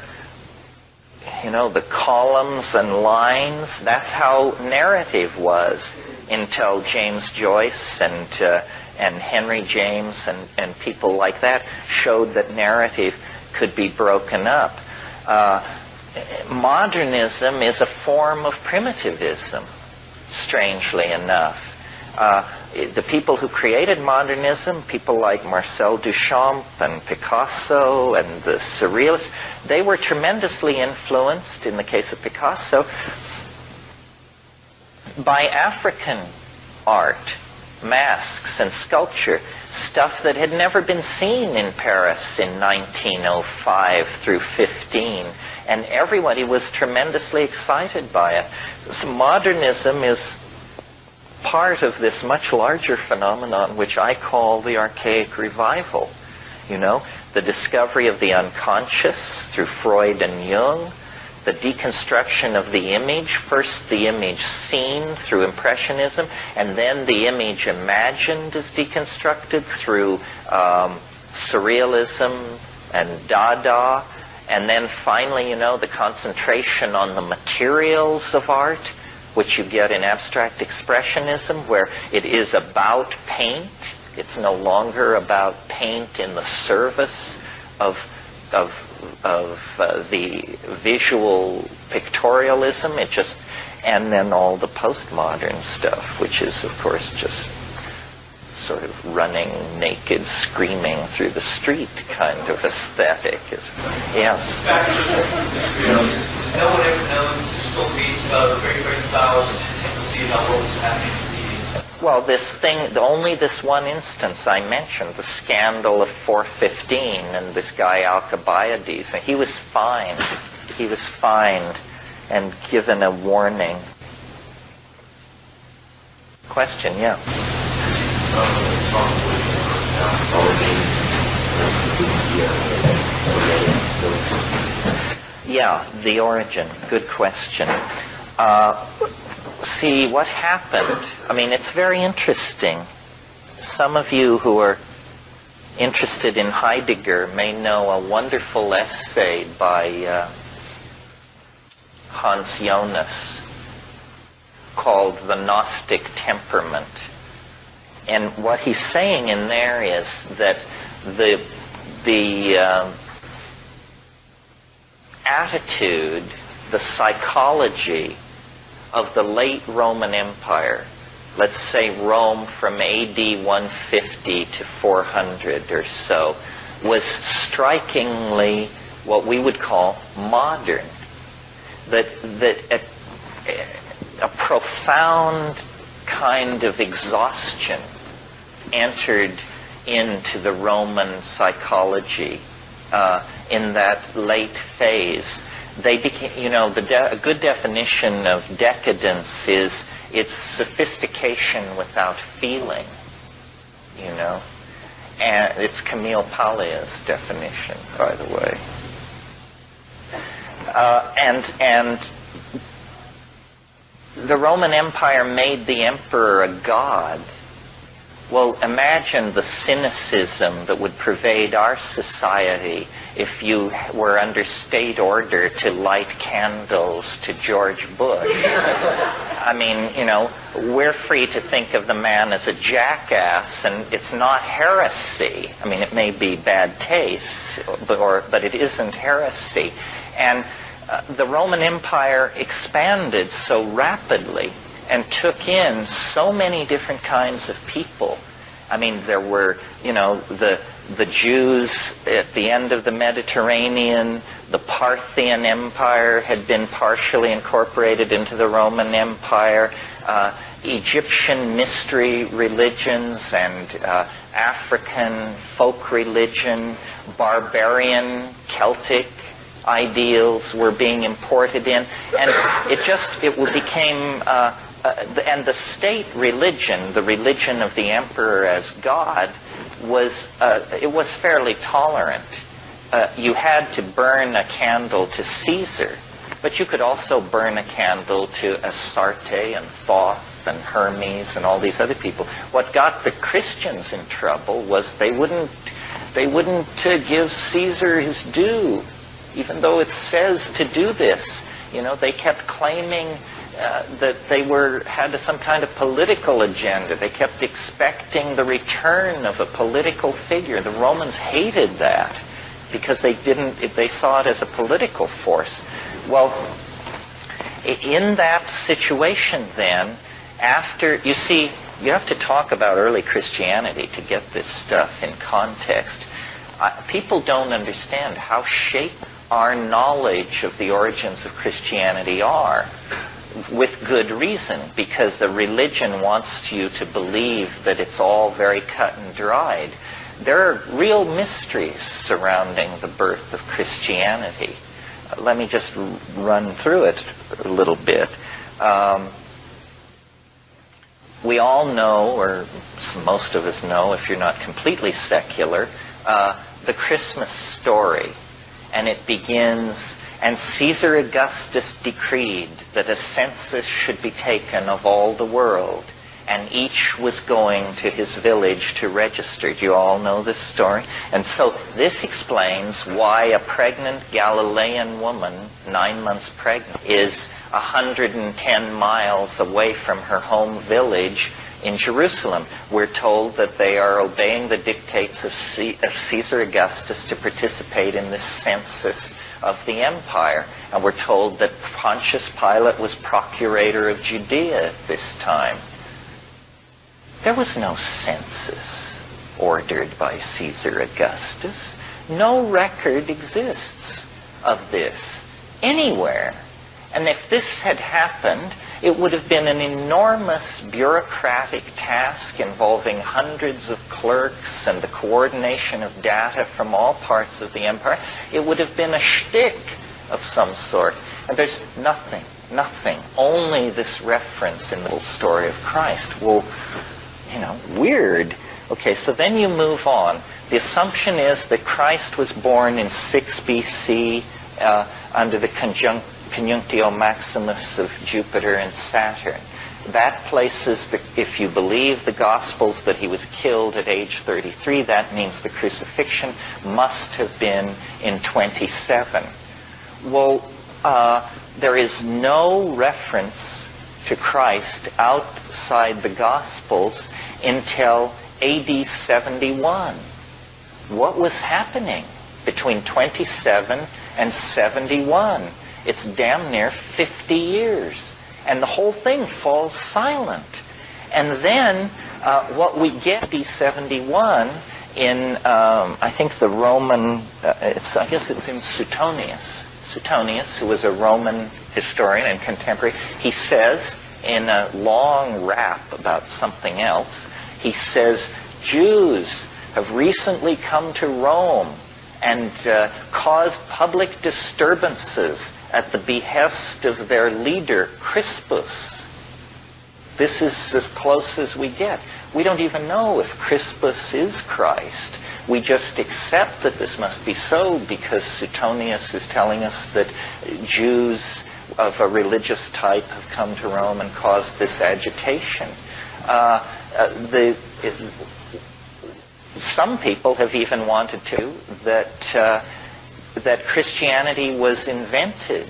the columns and lines, that's how narrative was until James Joyce and Henry James and people like that showed that narrative could be broken up. Modernism is a form of primitivism, strangely enough. The people who created modernism, people like Marcel Duchamp and Picasso and the Surrealists, they were tremendously influenced, in the case of Picasso, by African art, masks and sculpture, stuff that had never been seen in Paris in 1905 through 15. And everybody was tremendously excited by it. So modernism is part of this much larger phenomenon which I call the archaic revival. The discovery of the unconscious through Freud and Jung, the deconstruction of the image, first the image seen through Impressionism, and then the image imagined is deconstructed through Surrealism and Dada, and then finally, the concentration on the materials of art, which you get in abstract expressionism, where it is about paint. It's no longer about paint in the service of the visual pictorialism. And then all the postmodern stuff, which is, of course, just sort of running naked, screaming through the street kind of aesthetic. Yeah. No one ever knows the stories about very, very thousands of about what was happening in the media. Well, only this one instance I mentioned, the scandal of 415 and this guy Alcibiades, and he was fined. He was fined and given a warning. Question, yeah. Yeah, the origin. Good question. See, what happened, it's very interesting. Some of you who are interested in Heidegger may know a wonderful essay by Hans Jonas called The Gnostic Temperament. And what he's saying in there is that the attitude, the psychology of the late Roman Empire, let's say Rome from AD 150 to 400 or so, was strikingly what we would call modern. That a profound kind of exhaustion entered into the Roman psychology in that late phase. They became, a good definition of decadence is it's sophistication without feeling, And it's Camille Pallia's definition, by the way. And the Roman Empire made the emperor a god. Well, imagine the cynicism that would pervade our society if you were under state order to light candles to George Bush. I mean, you know, we're free to think of the man as a jackass, and it's not heresy. I mean, it may be bad taste, but it isn't heresy. And the Roman Empire expanded so rapidly and took in so many different kinds of people. I mean, there were, you know, the Jews at the end of the Mediterranean. The Parthian Empire had been partially incorporated into the Roman Empire. Egyptian mystery religions and African folk religion, barbarian Celtic ideals were being imported in, and it became and the state religion, the religion of the emperor as God, was fairly tolerant. You had to burn a candle to Caesar, but you could also burn a candle to Astarte and Thoth and Hermes and all these other people. What got the Christians in trouble was they wouldn't give Caesar his due, even though it says to do this. You know, they kept claiming that they had some kind of political agenda. They kept expecting the return of a political figure. The Romans hated that because they saw it as a political force. Well, in that situation then, you see, you have to talk about early Christianity to get this stuff in context. People don't understand how shaped our knowledge of the origins of Christianity are, with good reason, because the religion wants you to believe that it's all very cut and dried. There are real mysteries surrounding the birth of Christianity. Let me just run through it a little bit. We all know, or most of us know, if you're not completely secular, the Christmas story. And it begins, and Caesar Augustus decreed that a census should be taken of all the world, and each was going to his village to register. Do you all know this story? And so this explains why a pregnant Galilean woman, 9 months pregnant, is 110 miles away from her home village in Jerusalem. We're told that they are obeying the dictates of Caesar Augustus to participate in this census of the empire. And we're told that Pontius Pilate was procurator of Judea at this time. There was no census ordered by Caesar Augustus. No record exists of this anywhere. And if this had happened, it would have been an enormous bureaucratic task involving hundreds of clerks and the coordination of data from all parts of the empire. It would have been a shtick of some sort. And there's nothing, only this reference in the story of Christ. Well, you know, weird. Okay, so then you move on. The assumption is that Christ was born in 6 BC under the Conjunctio Maximus of Jupiter and Saturn. That places, if you believe the Gospels, that he was killed at age 33. That means the crucifixion must have been in 27. Well, there is no reference to Christ outside the Gospels until AD 71. What was happening between 27 and 71? It's damn near 50 years. And the whole thing falls silent. And then what we get AD 71 in, I think the Roman, I guess it's in Suetonius. Suetonius, who was a Roman historian and contemporary, he says in a long rap about something else, he says, Jews have recently come to Rome and caused public disturbances at the behest of their leader, Crispus. This is as close as we get. We don't even know if Crispus is Christ. We just accept that this must be so because Suetonius is telling us that Jews of a religious type have come to Rome and caused this agitation. Some people have even wanted to that Christianity was invented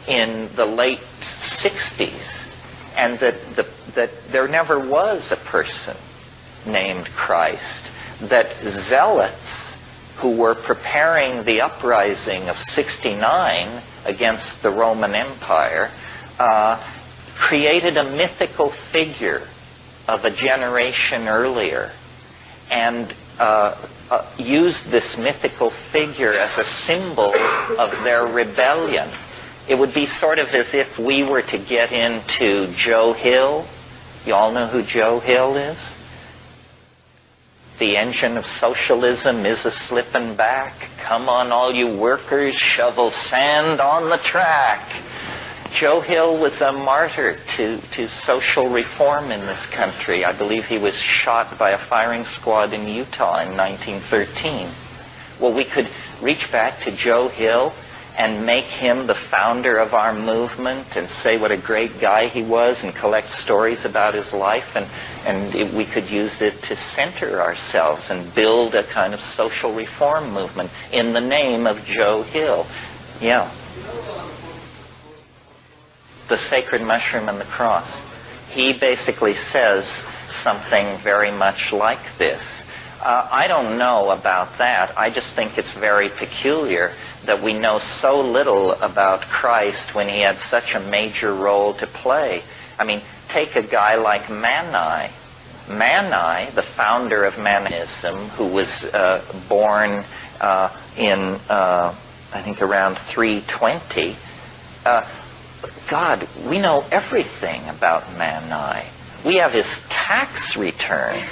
in the late 60s, and that there never was a person named Christ, that zealots who were preparing the uprising of 69 against the Roman Empire created a mythical figure of a generation earlier and used this mythical figure as a symbol of their rebellion. It would be sort of as if we were to get into Joe Hill. You all know who Joe Hill is? The engine of socialism is a-slippin' back. Come on, all you workers, shovel sand on the track. Joe Hill was a martyr to social reform in this country. I believe he was shot by a firing squad in Utah in 1913. Well, we could reach back to Joe Hill and make him the founder of our movement and say what a great guy he was and collect stories about his life, and we could use it to center ourselves and build a kind of social reform movement in the name of Joe Hill. Yeah. The sacred mushroom and the cross. He basically says something very much like this. I don't know about that. I just think it's very peculiar that we know so little about Christ when he had such a major role to play. I mean, take a guy like Mani. Mani, the founder of Manichaeism, who was born in, I think, around 320. God, we know everything about Mani. We have his tax returns.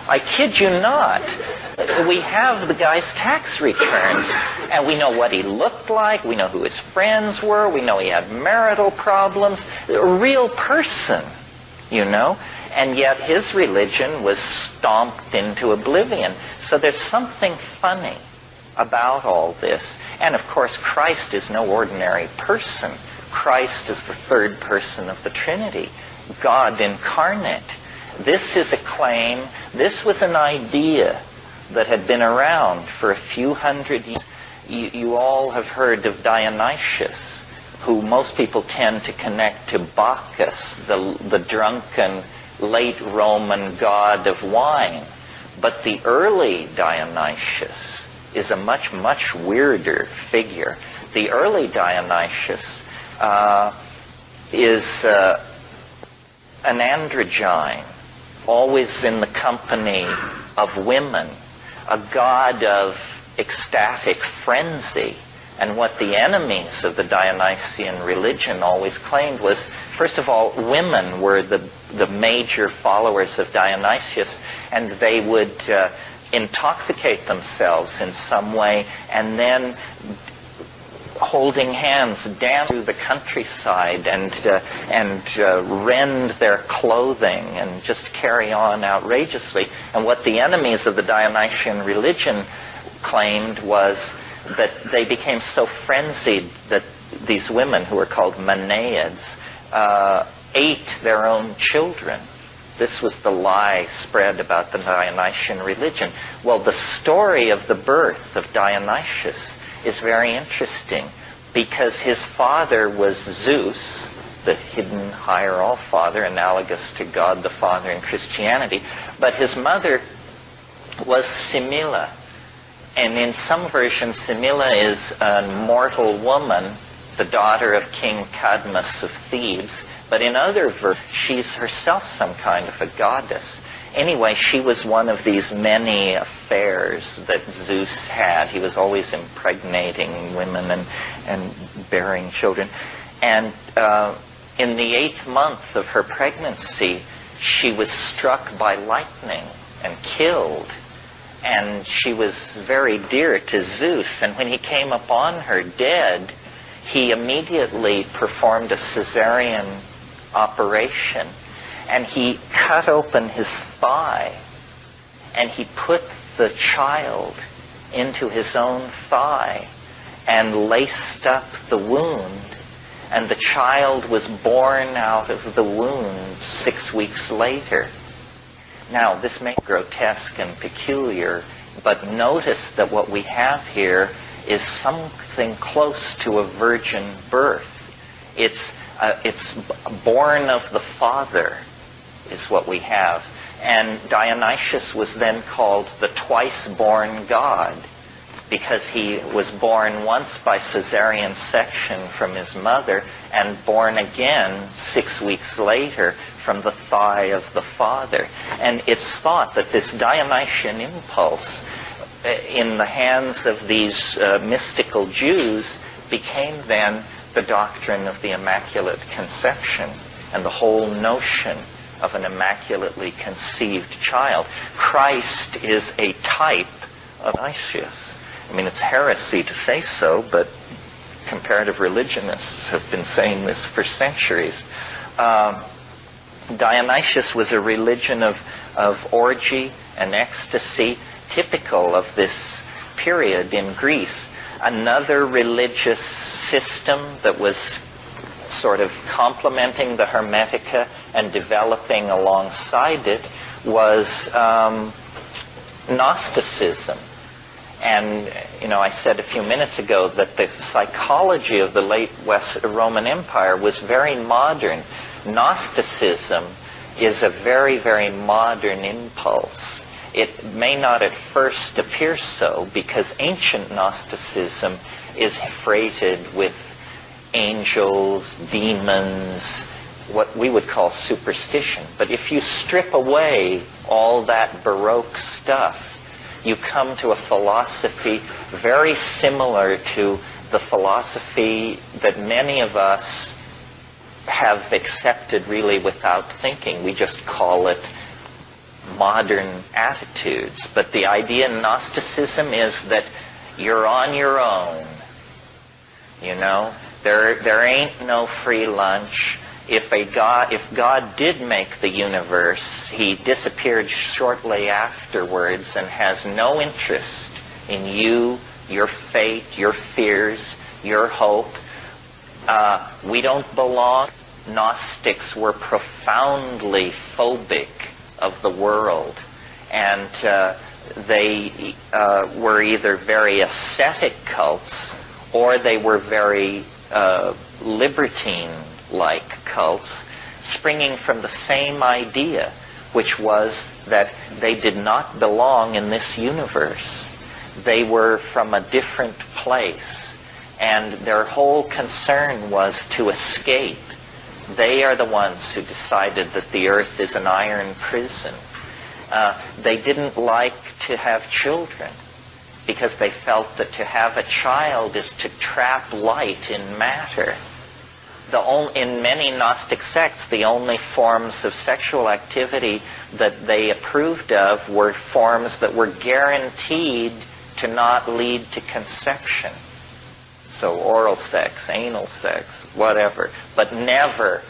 I kid you not. We have the guy's tax returns, and we know what he looked like. We know who his friends were. We know he had marital problems. A real person, you know. And yet his religion was stomped into oblivion. So there's something funny about all this. And of course, Christ is no ordinary person. Christ is the third person of the Trinity, God incarnate. This is a claim, this was an idea that had been around for a few hundred years. You all have heard of Dionysius, who most people tend to connect to Bacchus, the drunken late Roman god of wine. But the early Dionysius is a much, much weirder figure. The early Dionysius is an androgyne, always in the company of women, a god of ecstatic frenzy. And what the enemies of the Dionysian religion always claimed was, first of all, women were the major followers of Dionysius, and they would intoxicate themselves in some way and then holding hands dance through the countryside and rend their clothing and just carry on outrageously. And what the enemies of the Dionysian religion claimed was that they became so frenzied that these women, who were called Manaids, ate their own children. This was the lie spread about the Dionysian religion. Well, the story of the birth of Dionysius is very interesting, because his father was Zeus, the hidden higher all-father, analogous to God the Father in Christianity, but his mother was Semele. And in some versions, Semele is a mortal woman, the daughter of King Cadmus of Thebes, but in other versions, she's herself some kind of a goddess. Anyway, she was one of these many affairs that Zeus had. He was always impregnating women and bearing children. And in the 8th month of her pregnancy, she was struck by lightning and killed. And she was very dear to Zeus. And when he came upon her dead, he immediately performed a cesarean operation. And he cut open his thigh, and he put the child into his own thigh and laced up the wound, and the child was born out of the wound 6 weeks later. Now, this may be grotesque and peculiar, but notice that what we have here is something close to a virgin birth. It's born of the Father is what we have. And Dionysius was then called the twice-born God, because he was born once by caesarean section from his mother and born again 6 weeks later from the thigh of the Father. And it's thought that this Dionysian impulse in the hands of these mystical Jews became then the doctrine of the Immaculate Conception and the whole notion of an immaculately conceived child. Christ is a type of Dionysius. I mean, it's heresy to say so, but comparative religionists have been saying this for centuries. Dionysius was a religion of orgy and ecstasy, typical of this period in Greece. Another religious system that was sort of complementing the Hermetica and developing alongside it was Gnosticism. And, I said a few minutes ago that the psychology of the late Roman Empire was very modern. Gnosticism is a very, very modern impulse. It may not at first appear so, because ancient Gnosticism is freighted with angels, demons, what we would call superstition. But if you strip away all that Baroque stuff, you come to a philosophy very similar to the philosophy that many of us have accepted really without thinking. We just call it modern attitudes. But the idea in Gnosticism is that you're on your own. There ain't no free lunch. If God did make the universe, he disappeared shortly afterwards and has no interest in you, your fate, your fears, your hope. We don't belong. Gnostics were profoundly phobic of the world, and they were either very ascetic cults or they were very libertine-like cults, springing from the same idea, which was that they did not belong in this universe. They were from a different place, and their whole concern was to escape. They are the ones who decided that the earth is an iron prison. They didn't like to have children, because they felt that to have a child is to trap light in matter. In many Gnostic sects, the only forms of sexual activity that they approved of were forms that were guaranteed to not lead to conception. So oral sex, anal sex, whatever, but never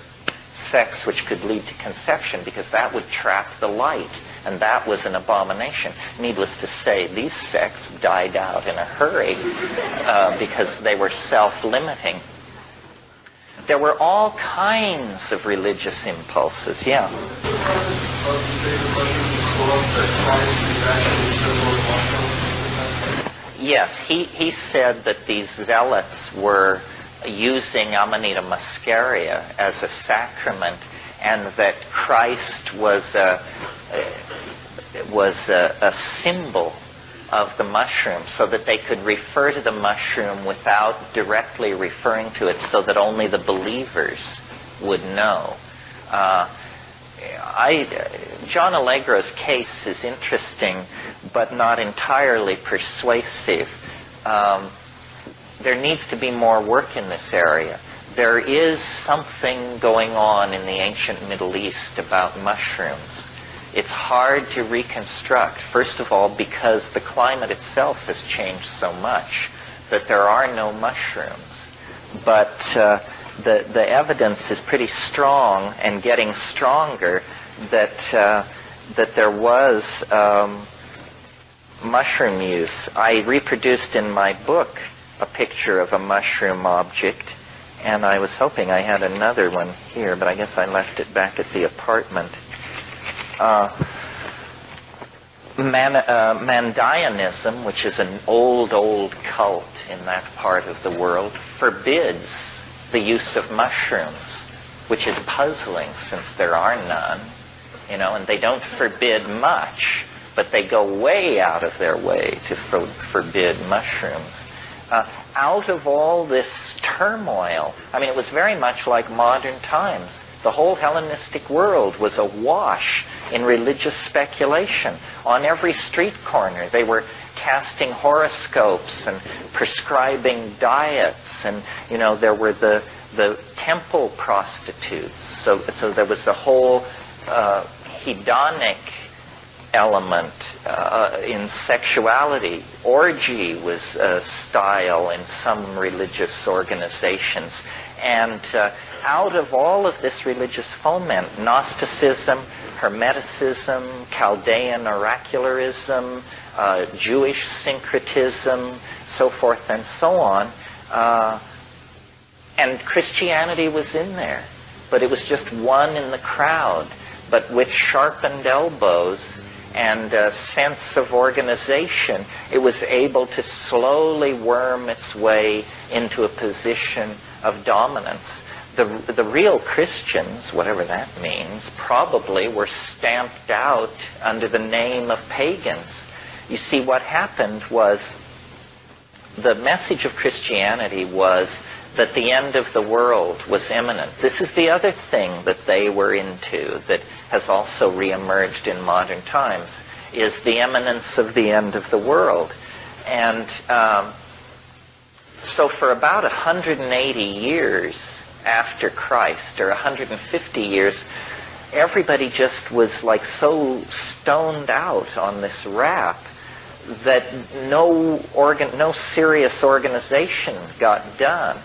sex which could lead to conception, because that would trap the light, and that was an abomination. Needless to say, these sects died out in a hurry because they were self-limiting. There were all kinds of religious impulses, yeah. Yes, he said that these zealots were using Amanita muscaria as a sacrament, and that Christ was a symbol of the mushroom, so that they could refer to the mushroom without directly referring to it, so that only the believers would know. John Allegro's case is interesting, but not entirely persuasive. There needs to be more work in this area. There is something going on in the ancient Middle East about mushrooms. It's hard to reconstruct, first of all, because the climate itself has changed so much that there are no mushrooms. But the evidence is pretty strong and getting stronger that there was mushroom use. I reproduced in my book a picture of a mushroom object, and I was hoping I had another one here, but I guess I left it back at the apartment. Mandaeanism, which is an old cult in that part of the world, forbids the use of mushrooms, which is puzzling since there are none, and they don't forbid much, but they go way out of their way to forbid mushrooms. Out of all this turmoil, it was very much like modern times. The whole Hellenistic world was awash in religious speculation. On every street corner, they were casting horoscopes and prescribing diets, and there were the temple prostitutes. So there was a whole hedonic element in sexuality. Orgy was a style in some religious organizations. And out of all of this religious foment, Gnosticism, Hermeticism, Chaldean oracularism, Jewish syncretism, so forth and so on, and Christianity was in there, but it was just one in the crowd. But with sharpened elbows and a sense of organization, it was able to slowly worm its way into a position of dominance. The real Christians, whatever that means, probably were stamped out under the name of pagans. You see, what happened was the message of Christianity was that the end of the world was imminent. This is the other thing that they were into that has also reemerged in modern times, is the imminence of the end of the world. And so for about 180 years after Christ, or 150 years, everybody just was like so stoned out on this rap that no serious organization got done.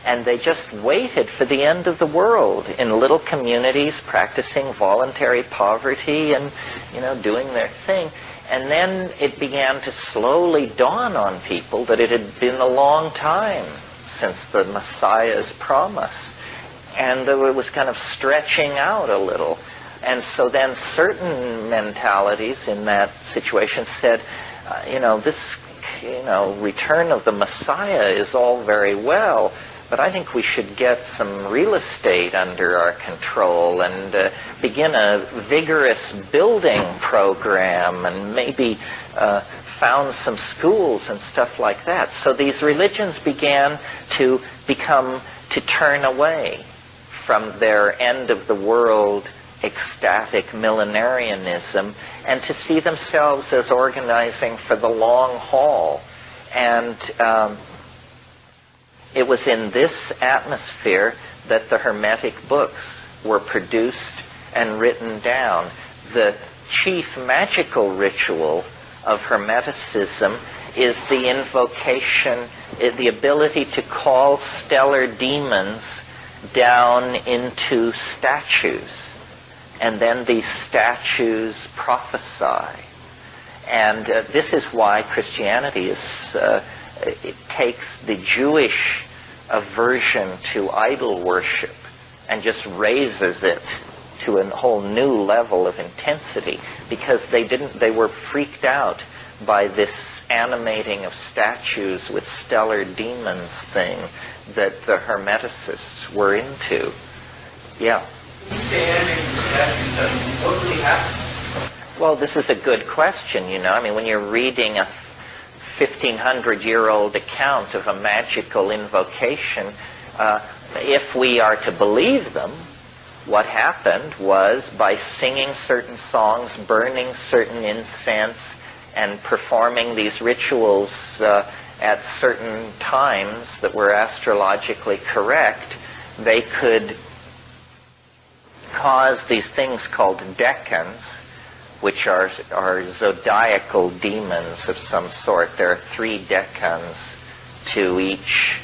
And they just waited for the end of the world in little communities, practicing voluntary poverty and, doing their thing. And then it began to slowly dawn on people that it had been a long time since the Messiah's promise. And it was kind of stretching out a little. And so then certain mentalities in that situation said, this, return of the Messiah is all very well, but I think we should get some real estate under our control and begin a vigorous building program and maybe found some schools and stuff like that. So these religions began to turn away from their end of the world ecstatic millenarianism and to see themselves as organizing for the long haul. And it was in this atmosphere that the Hermetic books were produced and written down. The chief magical ritual of Hermeticism is the invocation, the ability to call stellar demons down into statues. And then these statues prophesy. And this is why Christianity it takes the Jewish aversion to idol worship and just raises it to a whole new level of intensity, because they were freaked out by this animating of statues with stellar demons thing that the Hermeticists were into. Yeah. When you say animating statues, what really happened? Well, this is a good question, when you're reading a 1,500-year-old account of a magical invocation, if we are to believe them, what happened was, by singing certain songs, burning certain incense, and performing these rituals at certain times that were astrologically correct, they could cause these things called decans, which are zodiacal demons of some sort. There are 3 decans to each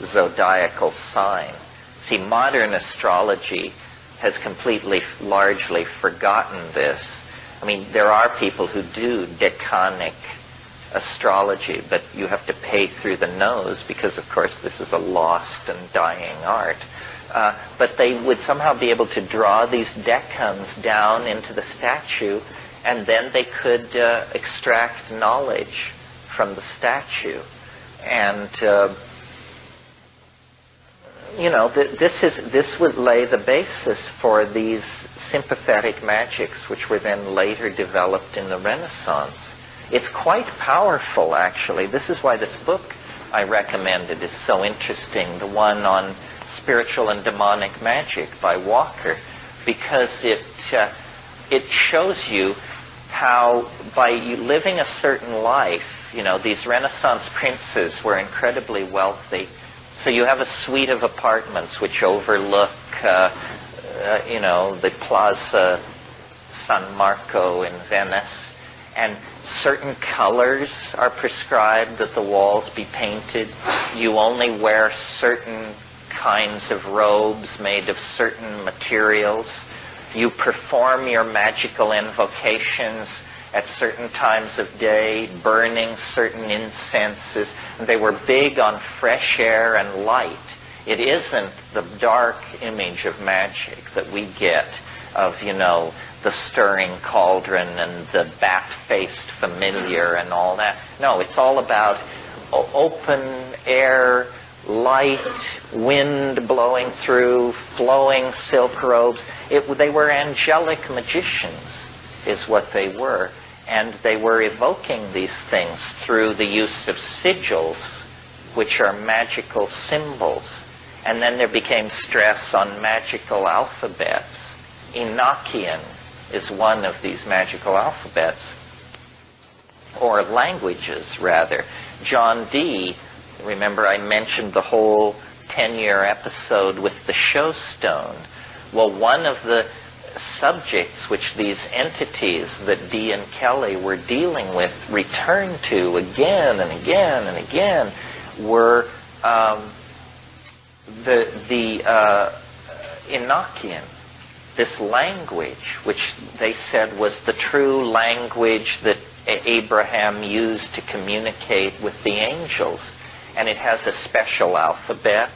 zodiacal sign. See, modern astrology has completely, largely forgotten this. I mean, there are people who do decanic astrology, but you have to pay through the nose because, of course, this is a lost and dying art. But they would somehow be able to draw these decans down into the statue, and then they could extract knowledge from the statue. And this would lay the basis for these sympathetic magics, which were then later developed in the Renaissance. It's quite powerful, actually. This is why this book I recommended is so interesting, the one on Spiritual and Demonic Magic by Walker, because it shows you how by you living a certain life, these Renaissance princes were incredibly wealthy. So you have a suite of apartments which overlook, the Plaza San Marco in Venice, and certain colors are prescribed that the walls be painted. You only wear certain kinds of robes made of certain materials. You perform your magical invocations at certain times of day, burning certain incenses. And they were big on fresh air and light. It isn't the dark image of magic that we get of, the stirring cauldron and the bat-faced familiar and all that. No, it's all about open air, light, wind blowing through, flowing silk robes. They were angelic magicians, is what they were. And they were evoking these things through the use of sigils, which are magical symbols. And then there became stress on magical alphabets. Enochian is one of these magical alphabets, or languages, rather. John Dee, remember I mentioned the whole 10-year episode with the showstone. Well, one of the subjects which these entities that Dee and Kelly were dealing with returned to again and again and again were the Enochian, this language, which they said was the true language that Abraham used to communicate with the angels. And it has a special alphabet,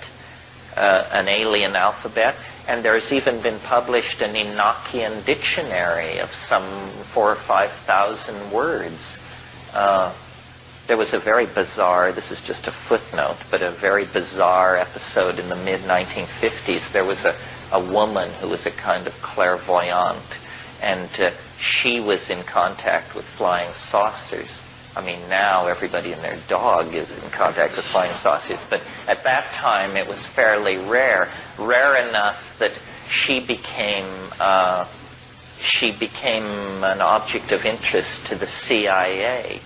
an alien alphabet, and there's even been published an Enochian dictionary of some 4,000 or 5,000 words. There was a very bizarre, this is just a footnote, but a very bizarre episode in the mid-1950s. There was a woman who was a kind of clairvoyant, and she was in contact with flying saucers. I mean, now everybody and their dog is in contact with flying saucers, but at that time it was fairly rare enough that she became an object of interest to the CIA.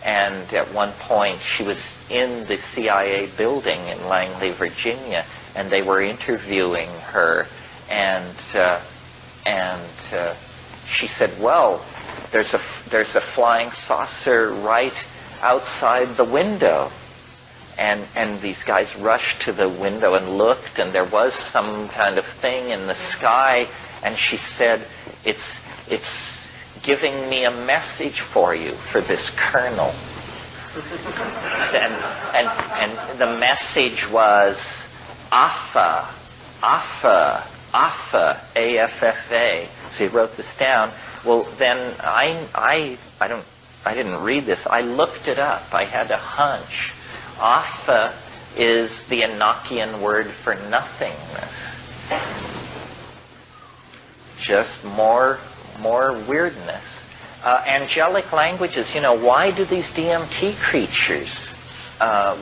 And at one point she was in the CIA building in Langley, Virginia, and they were interviewing her, and she said, well, there's a flying saucer right outside the window. And these guys rushed to the window and looked, and there was some kind of thing in the sky, and she said, it's giving me a message for you, for this colonel. and the message was Affa, Affa, Affa, A-F-F-A. So he wrote this down. Well, then I didn't read this. I looked it up. I had a hunch. Affa is the Enochian word for nothingness. Just more weirdness. Angelic languages, why do these DMT creatures,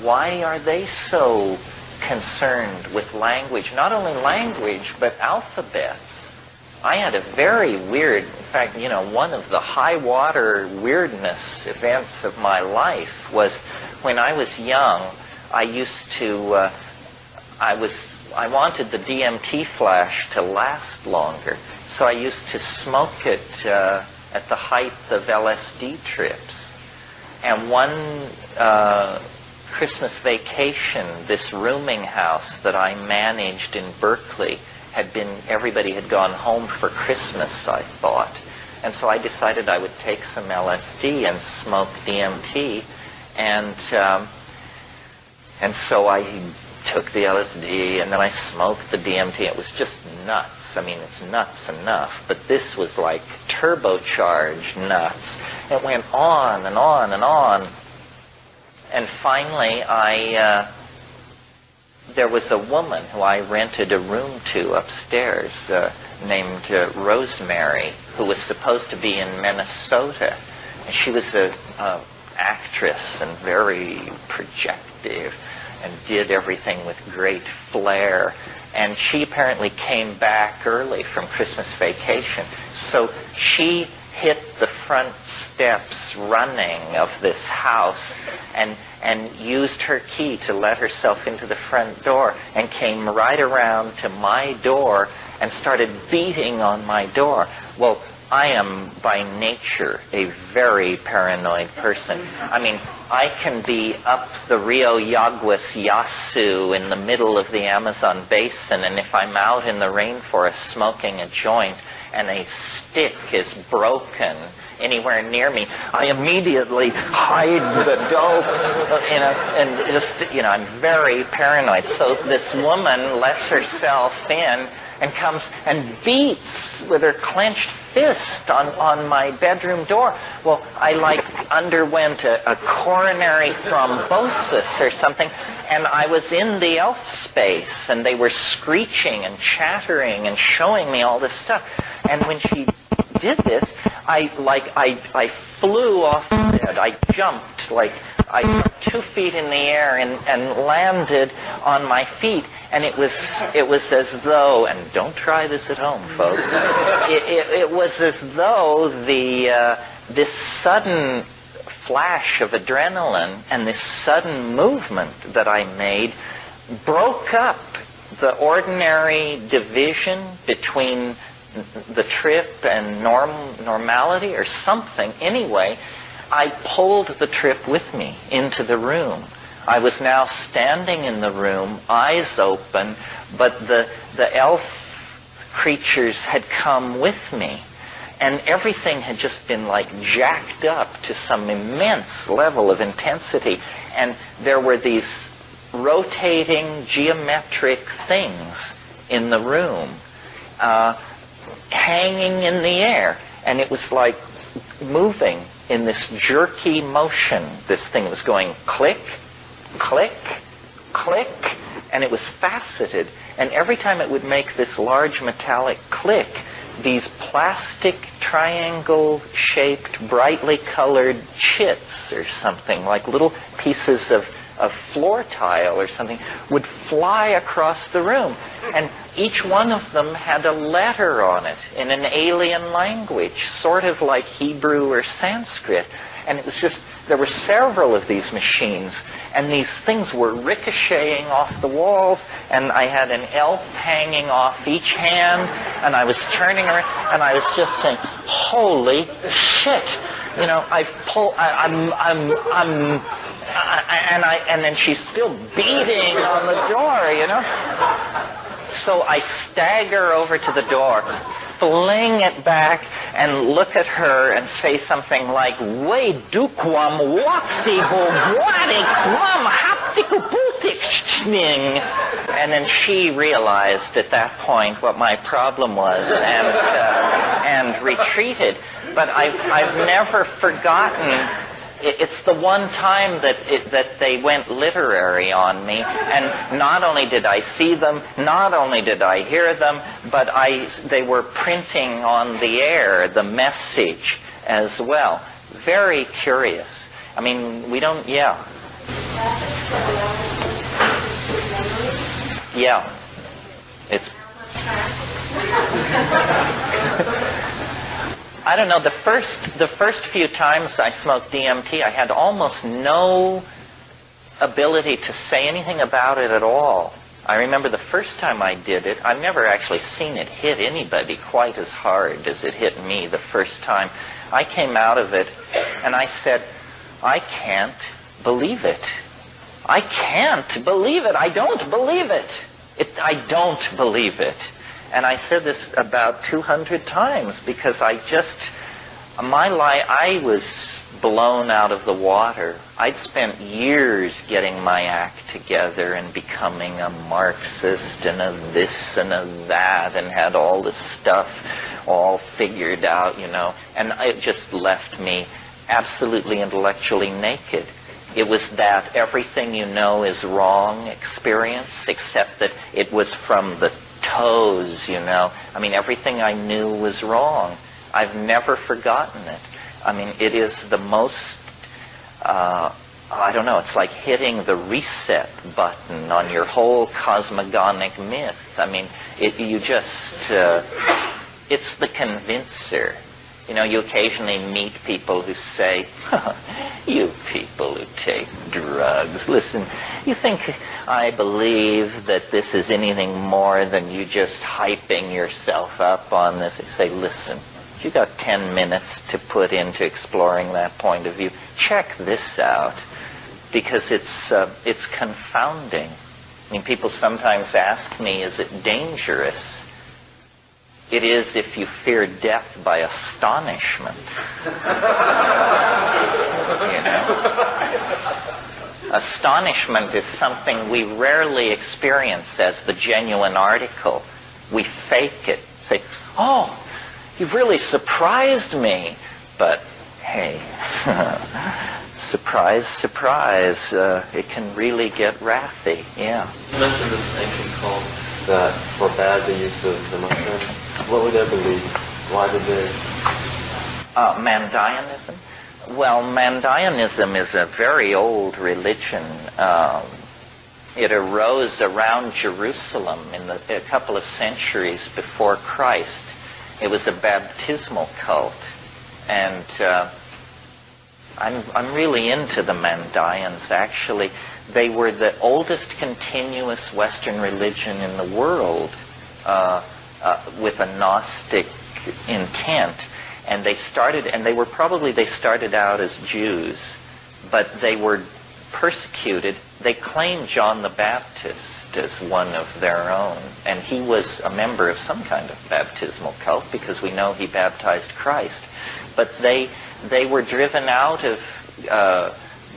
why are they so concerned with language? Not only language, but alphabets. I had a very weird, in fact, one of the high water weirdness events of my life was when I was young. I used to, I wanted the DMT flash to last longer, so I used to smoke it at the height of LSD trips. And one Christmas vacation, this rooming house that I managed in Berkeley, everybody had gone home for Christmas, I thought. And so I decided I would take some LSD and smoke DMT. And so I took the LSD and then I smoked the DMT. It was just nuts. I mean, it's nuts enough. But this was like turbocharged nuts. It went on and on and on. And finally, there was a woman who I rented a room to upstairs named Rosemary, who was supposed to be in Minnesota. And she was an actress and very projective and did everything with great flair. And she apparently came back early from Christmas vacation. So she hit the front steps running of this house and used her key to let herself into the front door and came right around to my door and started beating on my door. Well, I am by nature a very paranoid person. I mean, I can be up the Rio Yaguas Yasu in the middle of the Amazon basin, and if I'm out in the rainforest smoking a joint and a stick is broken anywhere near me, I immediately hide the dope, and just, I'm very paranoid. So this woman lets herself in and comes and beats with her clenched fist on my bedroom door. Well, I underwent a coronary thrombosis or something, and I was in the elf space, and they were screeching and chattering and showing me all this stuff. And when she did this, I flew off the bed. I jumped, I jumped 2 feet in the air and landed on my feet. And it was as though, and don't try this at home, folks, it was as though this sudden flash of adrenaline and this sudden movement that I made broke up the ordinary division between the trip and normality or something. Anyway, I pulled the trip with me into the room. I was now standing in the room, eyes open, but the elf creatures had come with me. And everything had just been jacked up to some immense level of intensity. And there were these rotating geometric things in the room, hanging in the air. And it was like moving in this jerky motion. This thing was going click, click, click, and it was faceted. And every time it would make this large metallic click, these plastic triangle-shaped, brightly colored chits or something, like little pieces of floor tile or something, would fly across the room. And each one of them had a letter on it in an alien language, sort of like Hebrew or Sanskrit. And it was just, there were several of these machines, and these things were ricocheting off the walls, and I had an elf hanging off each hand, and I was turning around, and I was just saying, holy shit! And then she's still beating on the door, So I stagger over to the door, fling it back, and look at her and say something like, "We dukwam waxi boguadikwam haptikuputik." And then she realized at that point what my problem was and retreated. But I've never forgotten. It's the one time that they went literary on me, and not only did I see them, not only did I hear them, but they were printing on the air the message as well. Very curious. I mean, we don't, yeah. Yeah. It's... I don't know, the first few times I smoked DMT, I had almost no ability to say anything about it at all. I remember the first time I did it, I've never actually seen it hit anybody quite as hard as it hit me the first time. I came out of it and I said, I can't believe it. I can't believe it. I don't believe it. I don't believe it. And I said this about 200 times because I was blown out of the water. I'd spent years getting my act together and becoming a Marxist and a this and a that, and had all this stuff all figured out, and it just left me absolutely intellectually naked. It was that everything you know is wrong experience, except that it was from the toes, I mean, everything I knew was wrong. I've never forgotten it. I mean, it is the most, I don't know, it's like hitting the reset button on your whole cosmogonic myth. I mean, it's the convincer. You occasionally meet people who say, you people who take drugs, listen, you think I believe that this is anything more than you just hyping yourself up on this? I say, listen, you got 10 minutes to put into exploring that point of view. Check this out, because it's confounding. I mean, people sometimes ask me, is it dangerous? It is if you fear death by astonishment. Astonishment is something we rarely experience as the genuine article. We fake it. Say, oh, you've really surprised me. But, hey, surprise, surprise, it can really get wrathy, yeah. You mentioned this ancient cult that forbade the use of the mushroom. What were their beliefs? Why did they? Mandaeanism? Well, Mandaeanism is a very old religion. It arose around Jerusalem in a couple of centuries before Christ. It was a baptismal cult. And I'm really into the Mandaeans, actually. They were the oldest continuous Western religion in the world with a Gnostic intent. And they started out as Jews, but they were persecuted. They claimed John the Baptist as one of their own, and he was a member of some kind of baptismal cult because we know he baptized Christ. But they were driven out of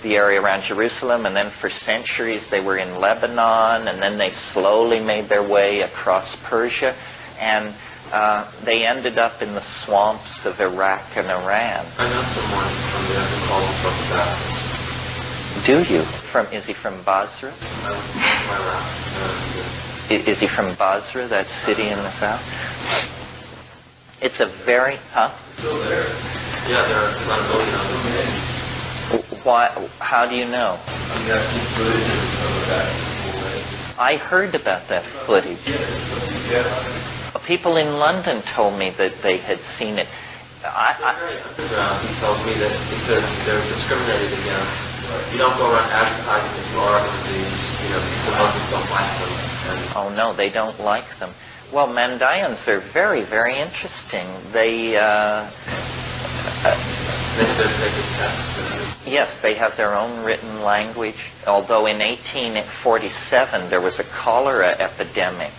the area around Jerusalem, and then for centuries they were in Lebanon, and then they slowly made their way across Persia, and they ended up in the swamps of Iraq and Iran. I know someone from there who calls himself a Baptist. Do you? Is he from Basra? Is he from Basra, that city in the south? It's a very, Still there. Yeah, there are about 1 million of them. Why? How do you know? You got some footage of that. I heard about that footage. People in London told me that they had seen it. He tells me that because they're discriminated against, you don't go around advertising that you are one of these, the Muslims don't like them. Oh no, they don't like them. Well, Mandaeans are very, very interesting. They have their sacred texts. Yes, they have their own written language. Although in 1847 there was a cholera epidemic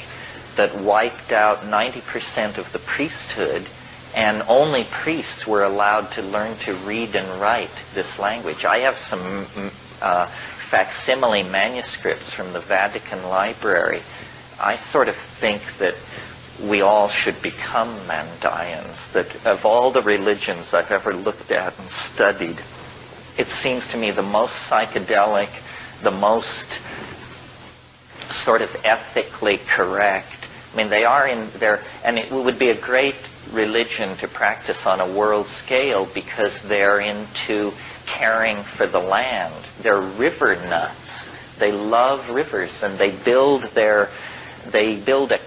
that wiped out 90% of the priesthood, and only priests were allowed to learn to read and write this language. I have some facsimile manuscripts from the Vatican Library. I sort of think that we all should become Mandaeans, that of all the religions I've ever looked at and studied, it seems to me the most psychedelic, the most sort of ethically correct. I mean, they are in there, and it would be a great religion to practice on a world scale because they're into caring for the land. They're river nuts. They love rivers, and they build a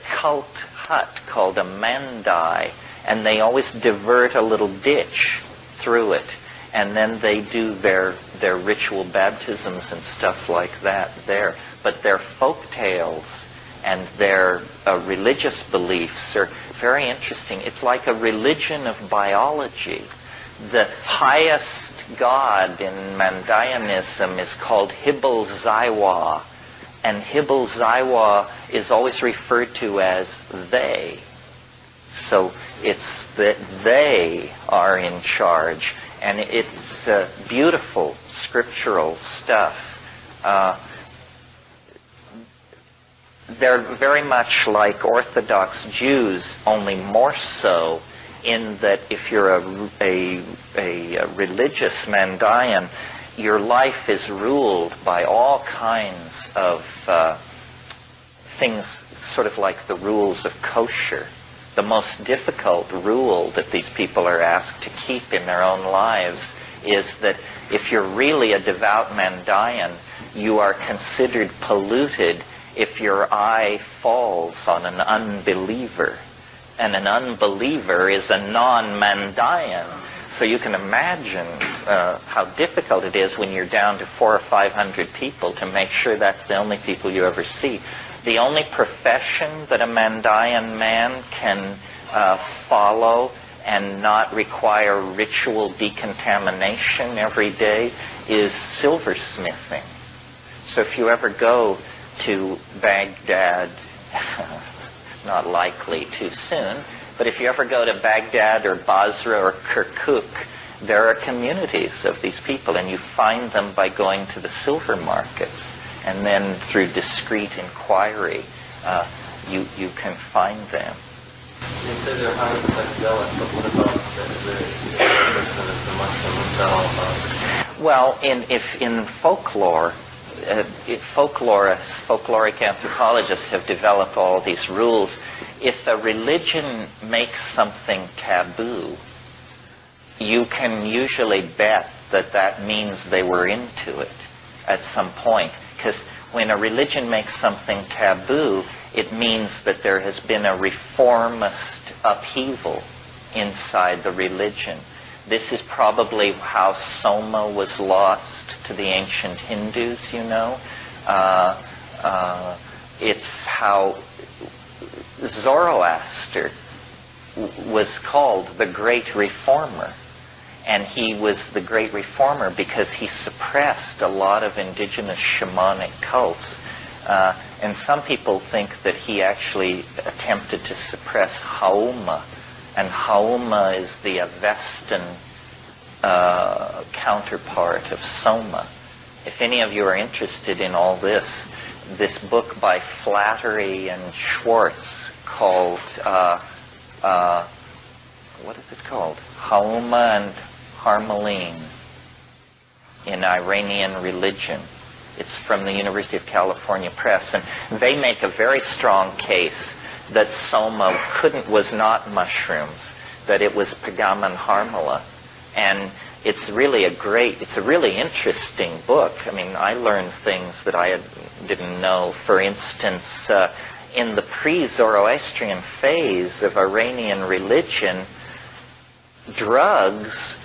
cult hut called a mandai, and they always divert a little ditch through it, and then they do their ritual baptisms and stuff like that there. But their folk tales and their religious beliefs are very interesting. It's like a religion of biology. The highest god in Mandaeanism is called Hibble Zaiwa. And Hibble Zaiwa is always referred to as they. So it's that they are in charge. And it's beautiful scriptural stuff. They're very much like Orthodox Jews, only more so in that if you're a religious Mandaean, your life is ruled by all kinds of things, sort of like the rules of kosher. The most difficult rule that these people are asked to keep in their own lives is that if you're really a devout Mandaean, you are considered polluted if your eye falls on an unbeliever. And an unbeliever is a non-Mandaean. So you can imagine how difficult it is when you're down to 400 or 500 people to make sure that's the only people you ever see. The only profession that a Mandaean man can follow and not require ritual decontamination every day is silversmithing. So if you ever go to Baghdad, not likely too soon, but if you ever go to Baghdad or Basra or Kirkuk, there are communities of these people, and you find them by going to the silver markets. And then through discreet inquiry, you can find them. You say they're highly psychedelic, but what about the mushroom itself? Well, in folklore, folkloric anthropologists have developed all these rules. If a religion makes something taboo, you can usually bet that that means they were into it at some point. Because when a religion makes something taboo, it means that there has been a reformist upheaval inside the religion. This is probably how Soma was lost to the ancient Hindus, you know. It's how Zoroaster was called the Great Reformer. And he was the Great Reformer because he suppressed a lot of indigenous shamanic cults. And some people think that he actually attempted to suppress Hauma. And Hauma is the Avestan counterpart of Soma. If any of you are interested in all this book by Flattery and Schwartz called, what is it called? Hauma and Harmeline in Iranian Religion. It's from the University of California Press, and they make a very strong case that Soma was not mushrooms, that it was Pagaman Harmala. And it's really it's a really interesting book. I mean, I learned things that I didn't know. For instance, in the pre-Zoroastrian phase of Iranian religion, drugs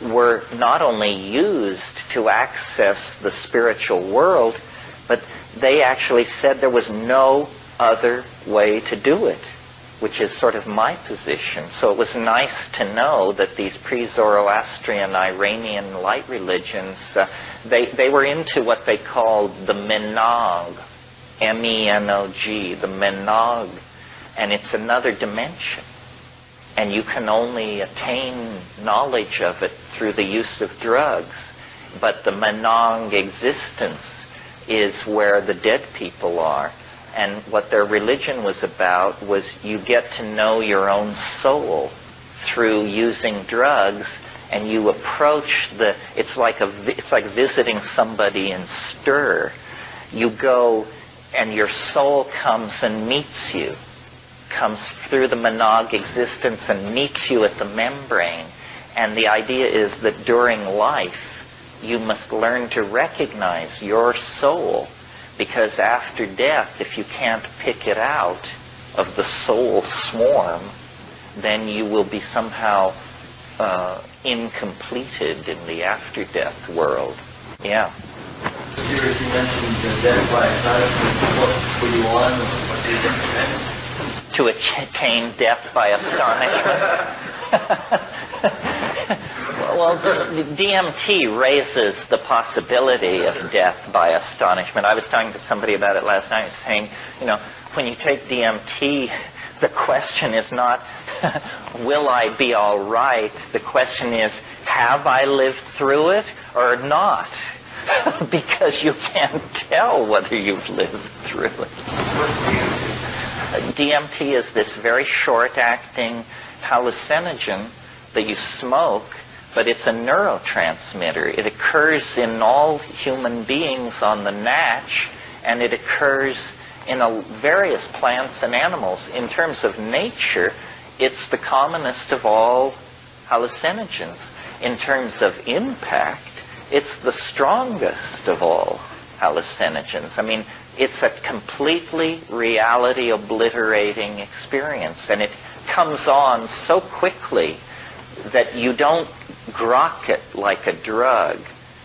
were not only used to access the spiritual world, but they actually said there was no other way to do it, which is sort of my position. So it was nice to know that these pre-Zoroastrian Iranian light religions, they were into what they called the Menog, M-E-N-O-G, the Menog, and it's another dimension. And you can only attain knowledge of it through the use of drugs. But the Menog existence is where the dead people are. And what their religion was about was you get to know your own soul through using drugs, and you approach it's like visiting somebody in stir. You go and your soul comes and meets you, comes through the Menog existence and meets you at the membrane. And the idea is that during life, you must learn to recognize your soul, because after death, if you can't pick it out of the soul swarm, then you will be somehow incompleted in the after-death world. Yeah. You mentioned death by astonishment. What were you on? What did you recommend? To attain death by astonishment. Well, DMT raises the possibility of death by astonishment. I was talking to somebody about it last night, saying, when you take DMT, the question is not, will I be all right? The question is, have I lived through it or not? Because you can't tell whether you've lived through it. DMT is this very short-acting hallucinogen that you smoke, but it's a neurotransmitter. It occurs in all human beings on the natch, and it occurs in various plants and animals. In terms of nature, it's the commonest of all hallucinogens. In terms of impact, it's the strongest of all hallucinogens. I mean, it's a completely reality-obliterating experience, and it comes on so quickly that you don't grok it like a drug.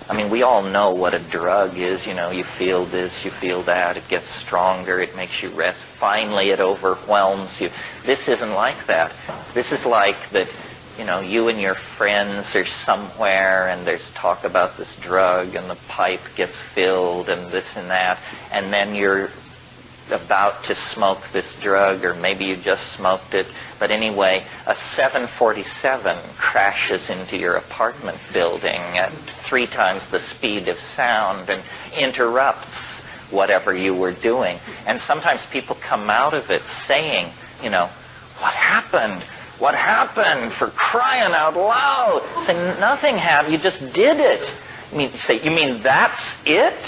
I mean, we all know what a drug is. You feel this, you feel that, it gets stronger, it makes you rest. Finally, it overwhelms you. This isn't like that. This is like that, you and your friends are somewhere and there's talk about this drug and the pipe gets filled and this and that, and then you're about to smoke this drug, or maybe you just smoked it. But anyway, a 747 crashes into your apartment building at 3 times the speed of sound and interrupts whatever you were doing. And sometimes people come out of it saying, what happened? What happened? For crying out loud. Say, nothing happened. You just did it. You mean that's it?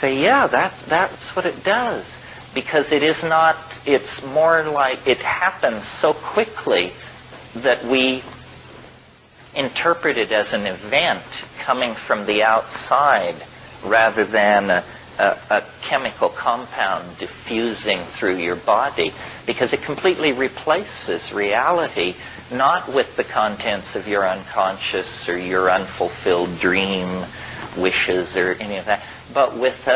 Say, yeah, that's what it does. Because it is not, it's more like it happens so quickly that we interpret it as an event coming from the outside rather than a chemical compound diffusing through your body, because it completely replaces reality, not with the contents of your unconscious or your unfulfilled dream wishes or any of that, but with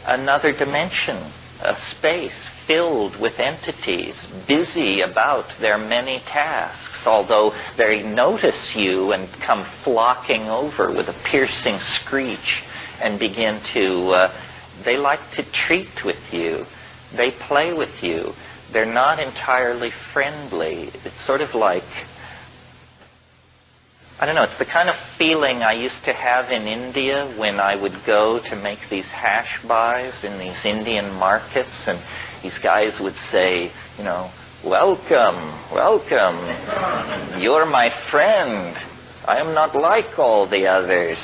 another dimension, a space filled with entities busy about their many tasks, although they notice you and come flocking over with a piercing screech and begin to, they like to treat with you. They play with you. They're not entirely friendly. It's sort of like, I don't know, it's the kind of feeling I used to have in India when I would go to make these hash buys in these Indian markets, and these guys would say, welcome, welcome, you're my friend. I am not like all the others.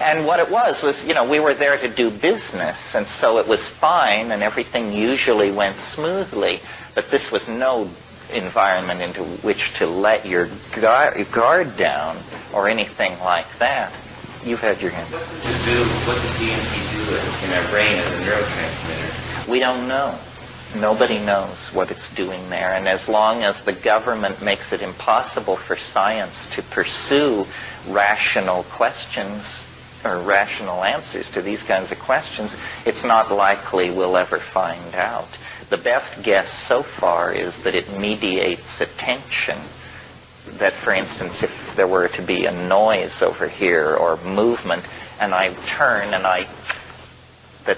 And what it was, we were there to do business, and so it was fine, and everything usually went smoothly, but this was no environment into which to let your guard down or anything like that. You've had your hand. What does DMT do in our brain as a neurotransmitter? We don't know. Nobody knows what it's doing there. And as long as the government makes it impossible for science to pursue rational questions or rational answers to these kinds of questions, it's not likely we'll ever find out. The best guess so far is that it mediates attention. That, for instance, if there were to be a noise over here or movement, and I turn and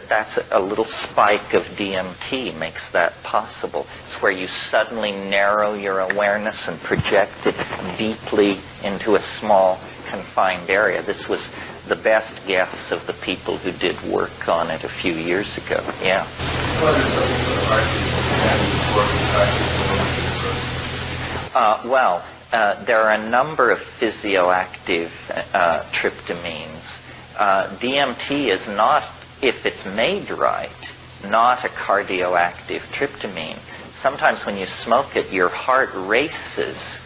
that's a little spike of DMT makes that possible. It's where you suddenly narrow your awareness and project it deeply into a small, confined area. This was the best guess of the people who did work on it a few years ago. Yeah. There are a number of physioactive tryptamines. DMT is not, if it's made right, not a cardioactive tryptamine. Sometimes when you smoke it, your heart races,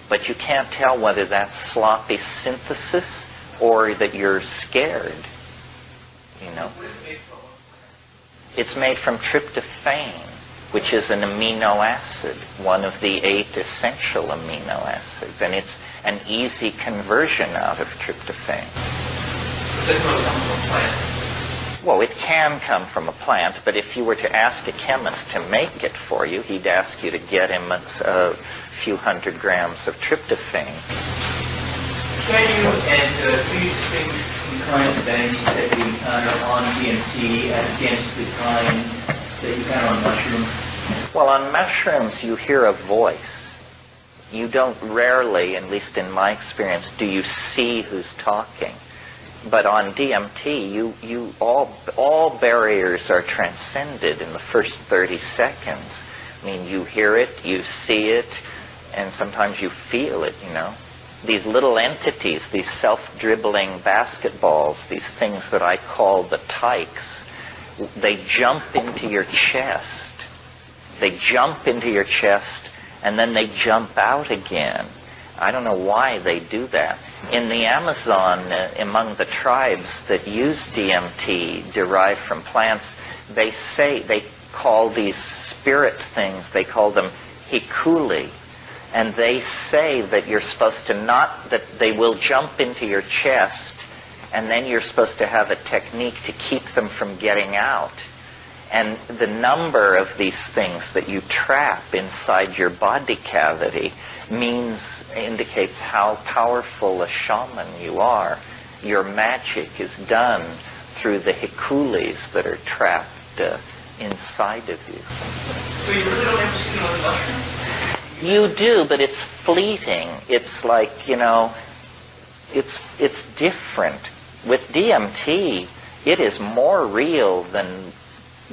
but you can't tell whether that's sloppy synthesis or that you're scared. It's made from tryptophan, which is an amino acid, one of the 8 essential amino acids, and it's an easy conversion out of tryptophan. Well, it can come from a plant, but if you were to ask a chemist to make it for you, he'd ask you to get him a few hundred grams of tryptophan. Can you, and do you distinguish between kinds of energies that you encounter on DMT against the kind that you encounter on mushrooms? Well, on mushrooms, you hear a voice. You don't rarely, at least in my experience, do you see who's talking. But on DMT, all barriers are transcended in the first 30 seconds. I mean, you hear it, you see it, and sometimes you feel it, you know. These little entities, these self-dribbling basketballs, these things that I call the tykes, they jump into your chest. They jump into your chest, and then they jump out again. I don't know why they do that. In the Amazon, among the tribes that use DMT derived from plants, they call these spirit things, they call them hikuli. And they say that you're supposed to that they will jump into your chest, and then you're supposed to have a technique to keep them from getting out. And the number of these things that you trap inside your body cavity indicates how powerful a shaman you are. Your magic is done through the hikulis that are trapped inside of you. So you really don't ever see them on the mushroom? You do, but it's fleeting. It's like, you know, it's different. With DMT, it is more real than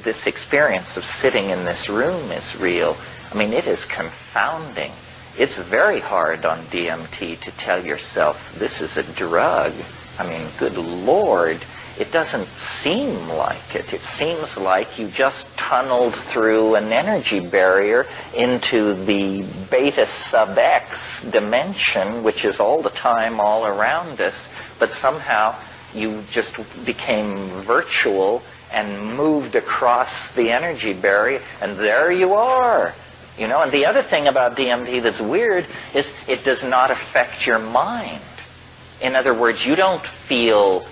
this experience of sitting in this room is real. I mean, it is confounding. It's very hard on DMT to tell yourself this is a drug. I mean, good Lord, it doesn't seem like it. It seems like you just tunneled through an energy barrier into the beta sub X dimension, which is all the time all around us, but somehow you just became virtual and moved across the energy barrier, and there you are. You know, and the other thing about DMT that's weird is it does not affect your mind. In other words, you don't feel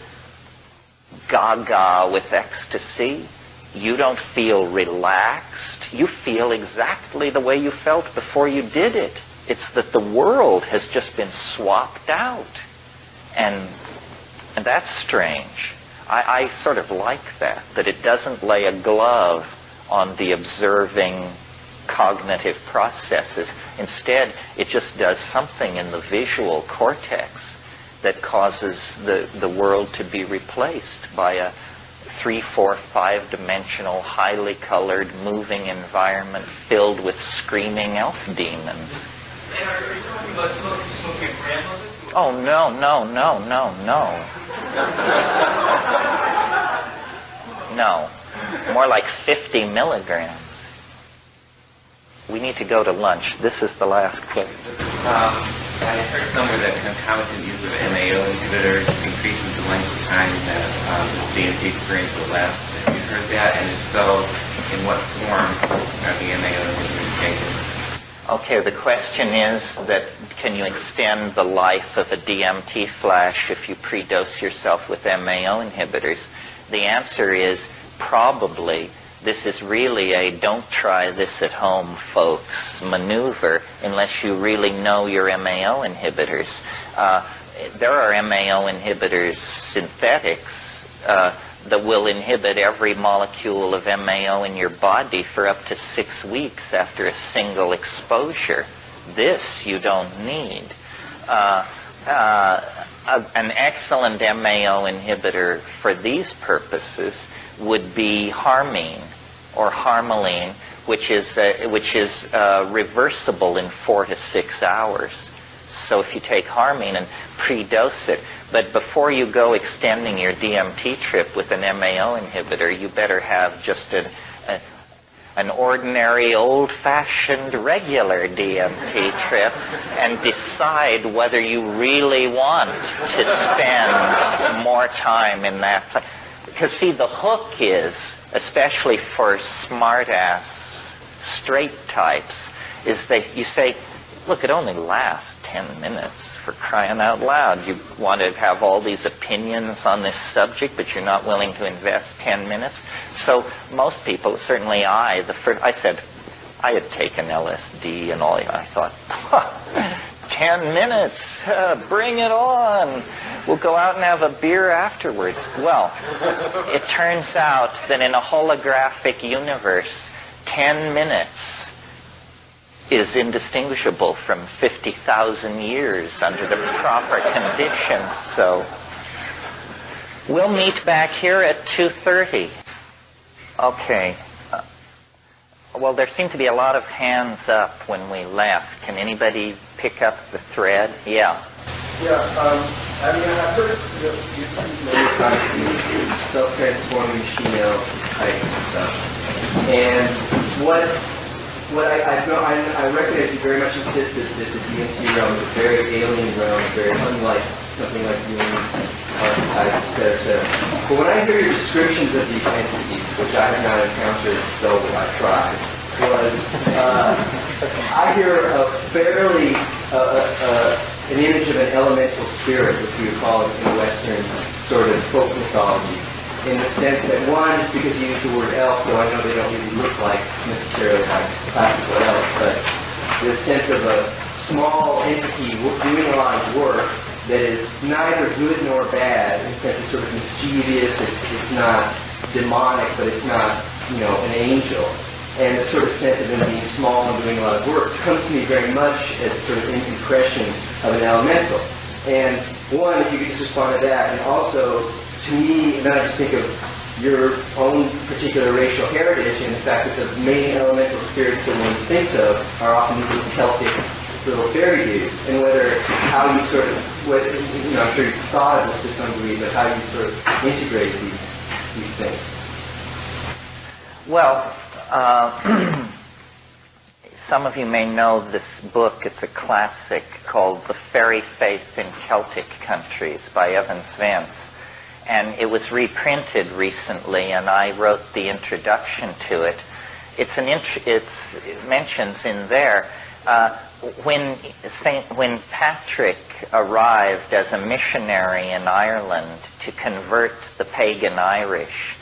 gaga with ecstasy. You don't feel relaxed. You feel exactly the way you felt before you did it. It's that the world has just been swapped out. And that's strange. I sort of like that it doesn't lay a glove on the observing cognitive processes. Instead, it just does something in the visual cortex that causes the world to be replaced by a 3, 4, 5-dimensional, highly colored, moving environment filled with screaming elf demons. And are you talking about smoking a gram of it? Oh, no. No. More like 50 milligrams. We need to go to lunch. This is the last question. I heard somewhere that concomitant use of MAO inhibitors increases the length of time that the DMT experience will last. Have you heard that? And if so, in what form are the MAO inhibitors taken? Okay, the question is that can you extend the life of a DMT flash if you predose yourself with MAO inhibitors? The answer is probably. This is really a don't try this at home, folks, maneuver unless you really know your MAO inhibitors. There are MAO inhibitors, synthetics, that will inhibit every molecule of MAO in your body for up to 6 weeks after a single exposure. This you don't need. An excellent MAO inhibitor for these purposes would be harmine or harmaline, which is reversible in 4 to 6 hours. So if you take harmine and predose it, but before you go extending your DMT trip with an MAO inhibitor, you better have just an ordinary, old-fashioned, regular DMT trip and decide whether you really want to spend more time in that place. Because, see, the hook is, especially for smart-ass straight types, is that you say, look, it only lasts 10 minutes, for crying out loud. You want to have all these opinions on this subject, but you're not willing to invest 10 minutes. So most people, certainly I said, I had taken LSD and all. I thought, 10 minutes, bring it on. We'll go out and have a beer afterwards. Well, it turns out that in a holographic universe, 10 minutes is indistinguishable from 50,000 years under the proper conditions. So we'll meet back here at 2:30. Okay. Well, there seemed to be a lot of hands up when we left. Can anybody pick up the thread? Yeah. Yeah, I mean, I've heard you speak many times to self-transforming machine type stuff. And I recognize you very much insisted that the DMT realm is a very alien realm, very unlike something like humans, archetypes, et cetera. But when I hear your descriptions of these entities, which I have not encountered, though I tried, I hear a fairly, an image of an elemental spirit, which we would call it in Western sort of folk mythology, in the sense that one, just because you use the word elf, though I know they don't really look like necessarily like classical elves, but the sense of a small entity doing a lot of work that is neither good nor bad, in the sense it's sort of mischievous, it's not demonic, but it's not, an angel. And the sort of sense of them being small and doing a lot of work comes to me very much as sort of an impression of an elemental. And one, if you could just respond to that, and also, to me, then I just think of your own particular racial heritage and the fact that the main elemental spirits that one thinks of are often these Celtic little fairy dudes, and how you sort of, I'm sure you've thought of this to some degree, but how you sort of integrate these things. Well, some of you may know this book. It's a classic called The Fairy Faith in Celtic Countries by Evans Vance. And it was reprinted recently, and I wrote the introduction to it. It mentions in there, when Patrick arrived as a missionary in Ireland to convert the pagan Irish,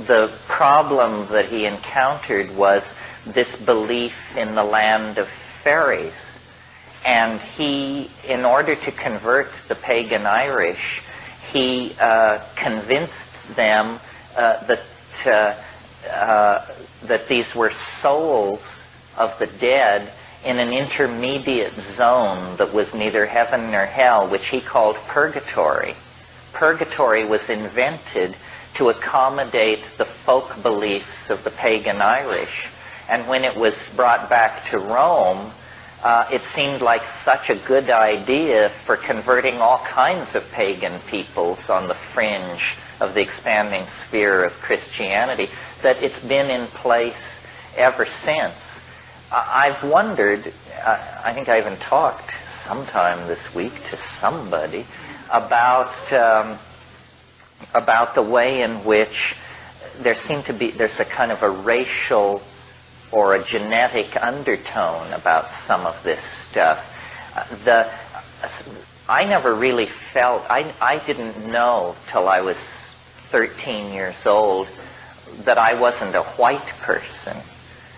the problem that he encountered was this belief in the land of fairies. And he, in order to convert the pagan Irish, he convinced them that these were souls of the dead in an intermediate zone that was neither heaven nor hell, which he called purgatory. Purgatory was invented to accommodate the folk beliefs of the pagan Irish. And when it was brought back to Rome, it seemed like such a good idea for converting all kinds of pagan peoples on the fringe of the expanding sphere of Christianity that it's been in place ever since. I've wondered, I think I even talked sometime this week to somebody about the way in which there's a kind of a racial or a genetic undertone about some of this stuff. I never really felt, I didn't know till I was 13 years old that I wasn't a white person,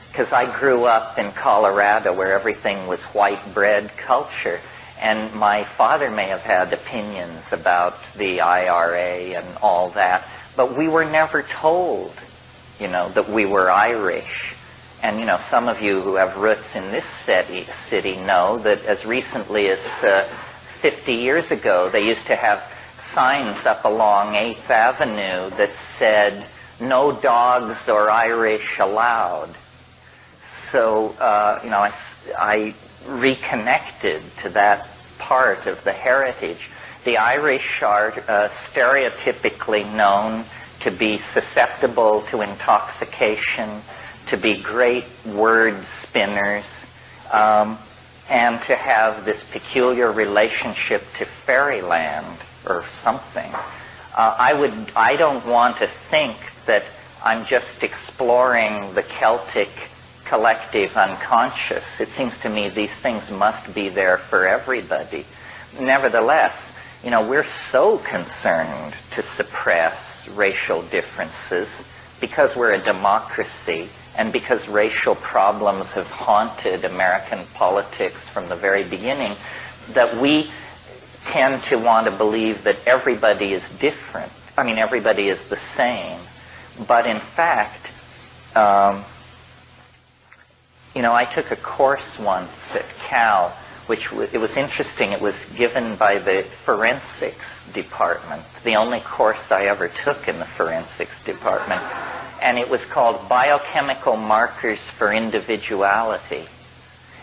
because I grew up in Colorado where everything was white bread culture, and my father may have had opinions about the IRA and all that, but we were never told, that we were Irish. And, some of you who have roots in this city know that as recently as 50 years ago, they used to have signs up along 8th Avenue that said, "No dogs or Irish allowed." So, I reconnected to that part of the heritage. The Irish are stereotypically known to be susceptible to intoxication, to be great word spinners, and to have this peculiar relationship to fairyland or something. I don't want to think that I'm just exploring the Celtic collective unconscious. It seems to me these things must be there for everybody. nevertheless, we're so concerned to suppress racial differences because we're a democracy and because racial problems have haunted American politics from the very beginning, that we tend to want to believe that everybody is different. I mean, everybody is the same. But in fact, I took a course once at Cal, it was interesting. It was given by the forensics department, the only course I ever took in the forensics department. And it was called Biochemical Markers for Individuality.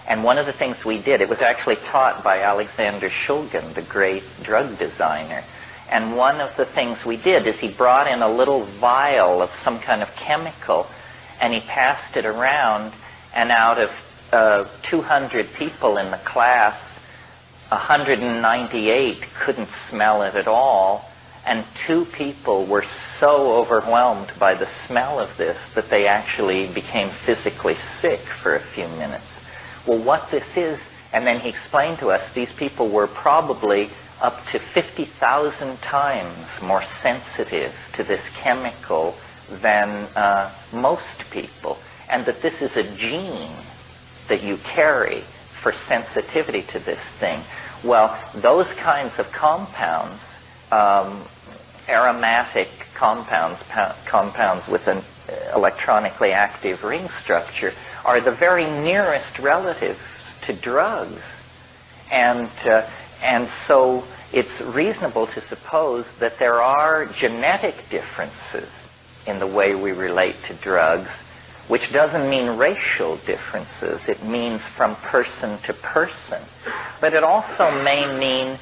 And one of the things we did, it was actually taught by Alexander Shulgin, the great drug designer. And one of the things we did is he brought in a little vial of some kind of chemical, and he passed it around, and out of 200 people in the class, 198 couldn't smell it at all, and 2 people were so overwhelmed by the smell of this that they actually became physically sick for a few minutes. Well, what this is, and then he explained to us, these people were probably up to 50,000 times more sensitive to this chemical than most people, and that this is a gene that you carry for sensitivity to this thing. Well, those kinds of compounds, aromatic compounds, compounds with an electronically active ring structure, are the very nearest relatives to drugs. And so it's reasonable to suppose that there are genetic differences in the way we relate to drugs, which doesn't mean racial differences. It means from person to person. But it also may mean,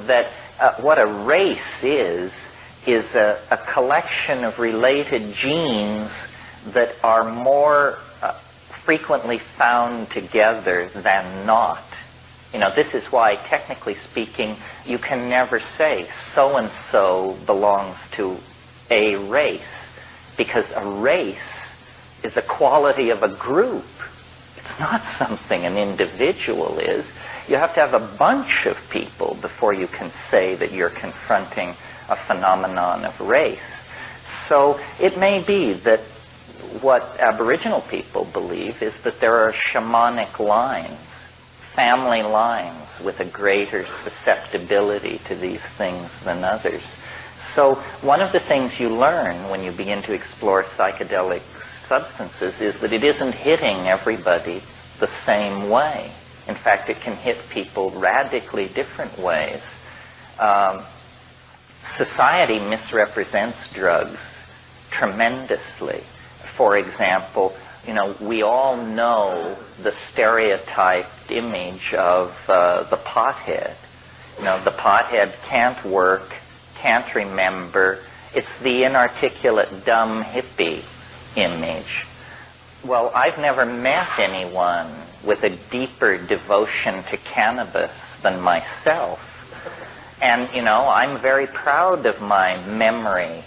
that what a race is a collection of related genes that are more frequently found together than not. This is why, technically speaking, you can never say so-and-so belongs to a race, because a race is a quality of a group. It's not something an individual is. You have to have a bunch of people before you can say that you're confronting a phenomenon of race. So it may be that what Aboriginal people believe is that there are shamanic lines, family lines, with a greater susceptibility to these things than others. So one of the things you learn when you begin to explore psychedelic substances is that it isn't hitting everybody the same way. In fact, it can hit people radically different ways. Society misrepresents drugs tremendously. For example, we all know the stereotyped image of the pothead. The pothead can't work, can't remember. It's the inarticulate, dumb hippie image. Well, I've never met anyone with a deeper devotion to cannabis than myself. And, I'm very proud of my memory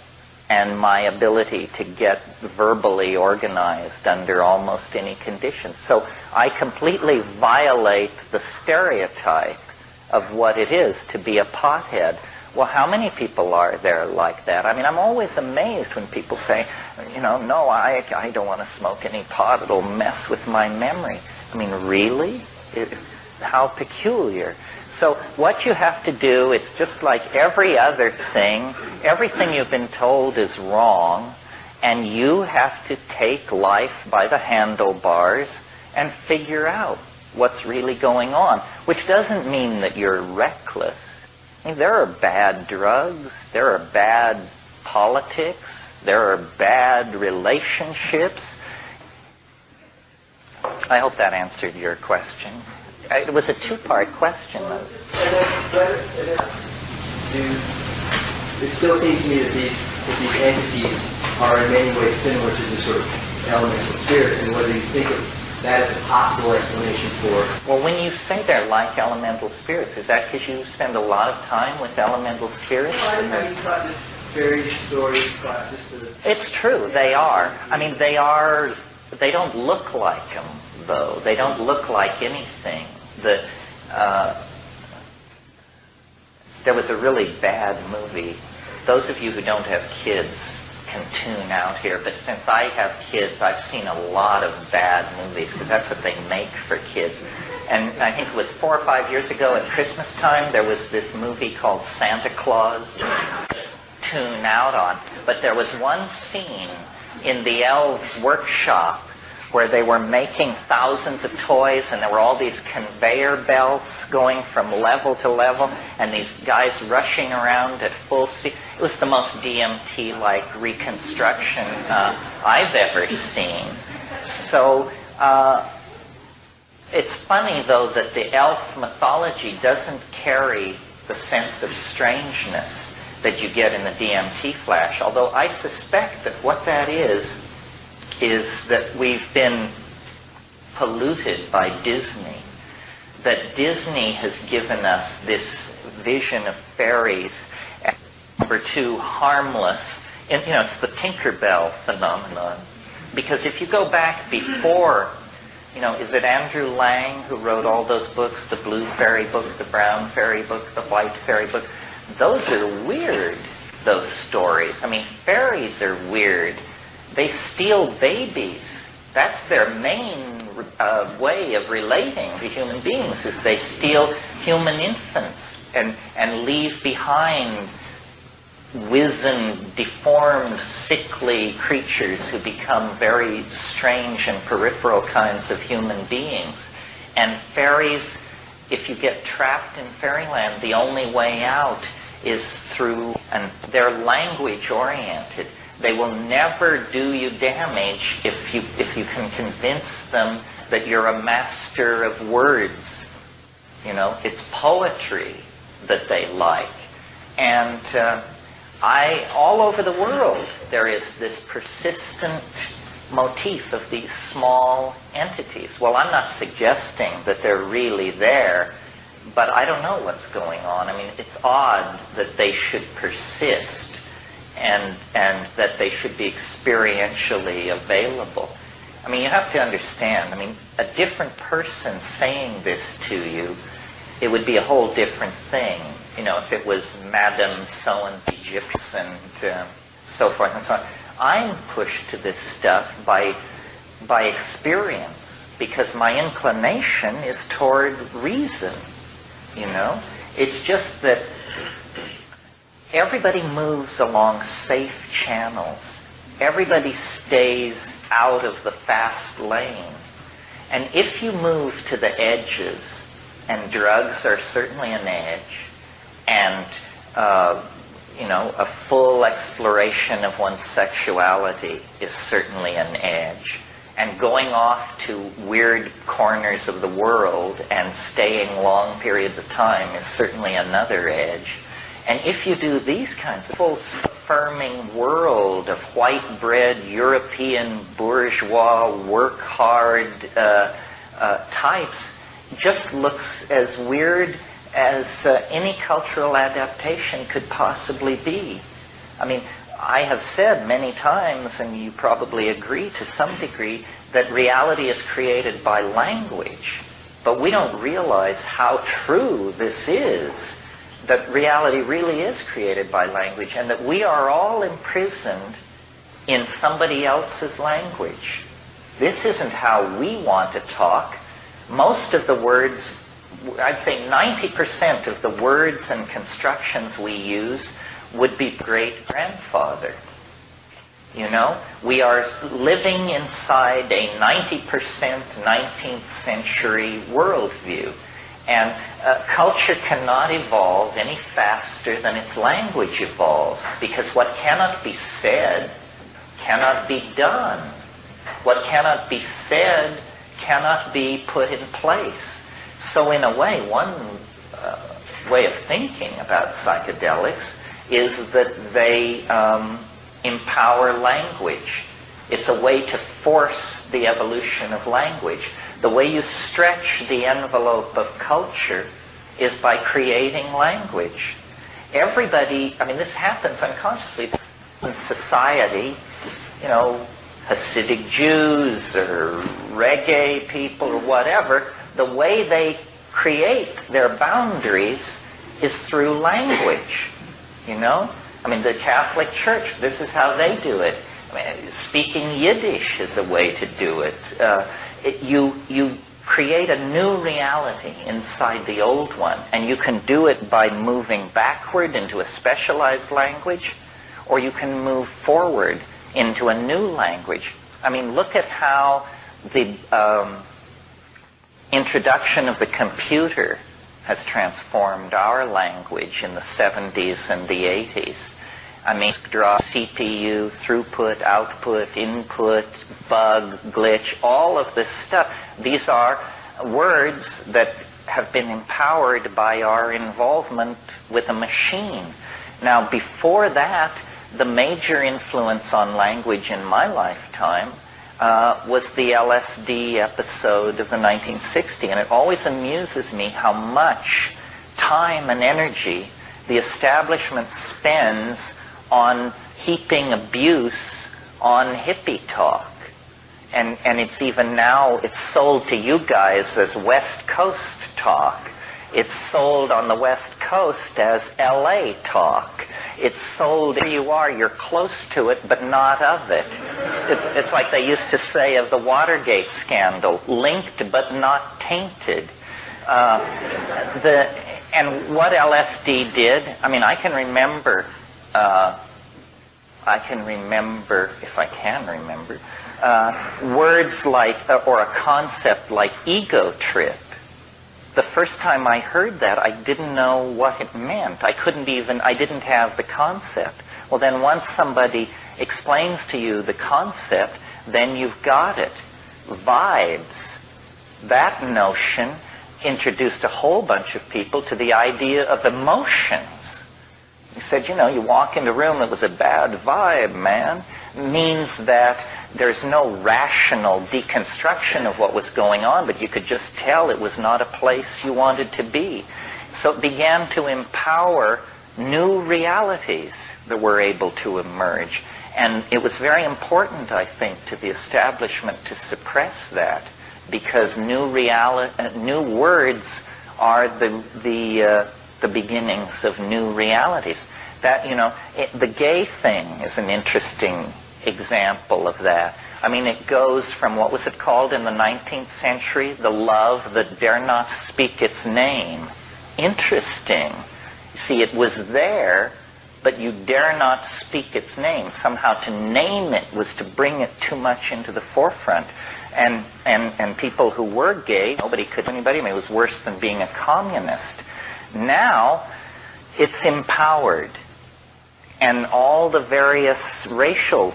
and my ability to get verbally organized under almost any conditions. So I completely violate the stereotype of what it is to be a pothead. Well, how many people are there like that? I mean, I'm always amazed when people say, no, I don't want to smoke any pot. It'll mess with my memory. I mean, really? How peculiar. So what you have to do, it's just like every other thing. Everything you've been told is wrong, and you have to take life by the handlebars and figure out what's really going on, which doesn't mean that you're reckless. I mean, there are bad drugs, there are bad politics, there are bad relationships. I hope that answered your question. It was a two-part question. It still seems to me that these entities are in many ways similar to the sort of elemental spirits, and whether you think of that as a possible explanation for... Well, when you say they're like elemental spirits, is that because you spend a lot of time with elemental spirits? I thought this very story just for the... It's true, they are. I mean, they don't look like them, though. They don't look like anything. There was a really bad movie. Those of you who don't have kids can tune out here, but since I have kids, I've seen a lot of bad movies, because that's what they make for kids. And I think it was 4 or 5 years ago at Christmas time, there was this movie called Santa Claus. Tune out on. But there was one scene in the elves' workshop where they were making thousands of toys, and there were all these conveyor belts going from level to level, and these guys rushing around at full speed. It was the most DMT-like reconstruction I've ever seen. So it's funny, though, that the elf mythology doesn't carry the sense of strangeness that you get in the DMT flash, although I suspect that what that is that we've been polluted by Disney, that Disney has given us this vision of fairies as number two, harmless, and it's the Tinkerbell phenomenon. Because if you go back before, is it Andrew Lang who wrote all those books, the blue fairy book, the brown fairy book, the white fairy book? Those are weird, those stories. I mean, fairies are weird. They steal babies. That's their main way of relating to human beings, is they steal human infants and leave behind wizened, deformed, sickly creatures who become very strange and peripheral kinds of human beings. And fairies, if you get trapped in fairyland, the only way out is through, and they're language-oriented. They will never do you damage if you can convince them that you're a master of words. It's poetry that they like. And all over the world, there is this persistent motif of these small entities. Well, I'm not suggesting that they're really there, but I don't know what's going on. I mean, it's odd that they should persist and that they should be experientially available. I mean, you have to understand, a different person saying this to you, it would be a whole different thing. If it was Madame so-and-so Egypt and so forth and so on. I'm pushed to this stuff by experience, because my inclination is toward reason. It's just that everybody moves along safe channels. Everybody stays out of the fast lane. And if you move to the edges, and drugs are certainly an edge, and a full exploration of one's sexuality is certainly an edge, and going off to weird corners of the world and staying long periods of time is certainly another edge. And if you do these kinds of full affirming world of white-bread European bourgeois work-hard types, just looks as weird as any cultural adaptation could possibly be. I have said many times, and you probably agree to some degree, that reality is created by language. But we don't realize how true this is, that reality really is created by language, and that we are all imprisoned in somebody else's language. This isn't how we want to talk. Most of the words, I'd say 90% of the words and constructions we use would be great-grandfather. We are living inside a 90% 19th century worldview. And culture cannot evolve any faster than its language evolves, because what cannot be said cannot be done. What cannot be said cannot be put in place. So in a way, one way of thinking about psychedelics is that they empower language. It's a way to force the evolution of language. The way you stretch the envelope of culture is by creating language. Everybody, this happens unconsciously in society, Hasidic Jews or reggae people or whatever, the way they create their boundaries is through language, you know? I mean, the Catholic Church, this is how they do it. I mean, speaking Yiddish is a way to do it. You create a new reality inside the old one, and you can do it by moving backward into a specialized language, or you can move forward into a new language. I mean, look at how the introduction of the computer has transformed our language in the 70s and the 80s. I mean, draw CPU, throughput, output, input, bug, glitch, all of this stuff. These are words that have been empowered by our involvement with a machine. Now, before that, the major influence on language in my lifetime was the LSD episode of the 1960s, and it always amuses me how much time and energy the establishment spends on heaping abuse on hippie talk. And it's even now, it's sold to you guys as West Coast talk. It's sold on the West Coast as LA talk. It's sold where you are, you're close to it, but not of it. It's like they used to say of the Watergate scandal, linked but not tainted. And what LSD did, I mean, I can remember, if I can remember, words like, or a concept like ego trip. The first time I heard that, I didn't know what it meant. I didn't have the concept. Well, then once somebody explains to you the concept, then you've got it. Vibes. That notion introduced a whole bunch of people to the idea of emotions. He said, you know, you walk in the room, it was a bad vibe, man. Means that there's no rational deconstruction of what was going on, but you could just tell it was not a place you wanted to be. So it began to empower new realities that were able to emerge. And it was very important, I think, to the establishment to suppress that, because new words are the beginnings of new realities. That, you know, the gay thing is an interesting example of that. I mean, it goes from, what was it called in the 19th century? The love that dare not speak its name. Interesting. You see, it was there, but you dare not speak its name. Somehow to name it was to bring it too much into the forefront. And people who were gay, nobody could anybody. I mean, it was worse than being a communist. Now, it's empowered. And all the various racial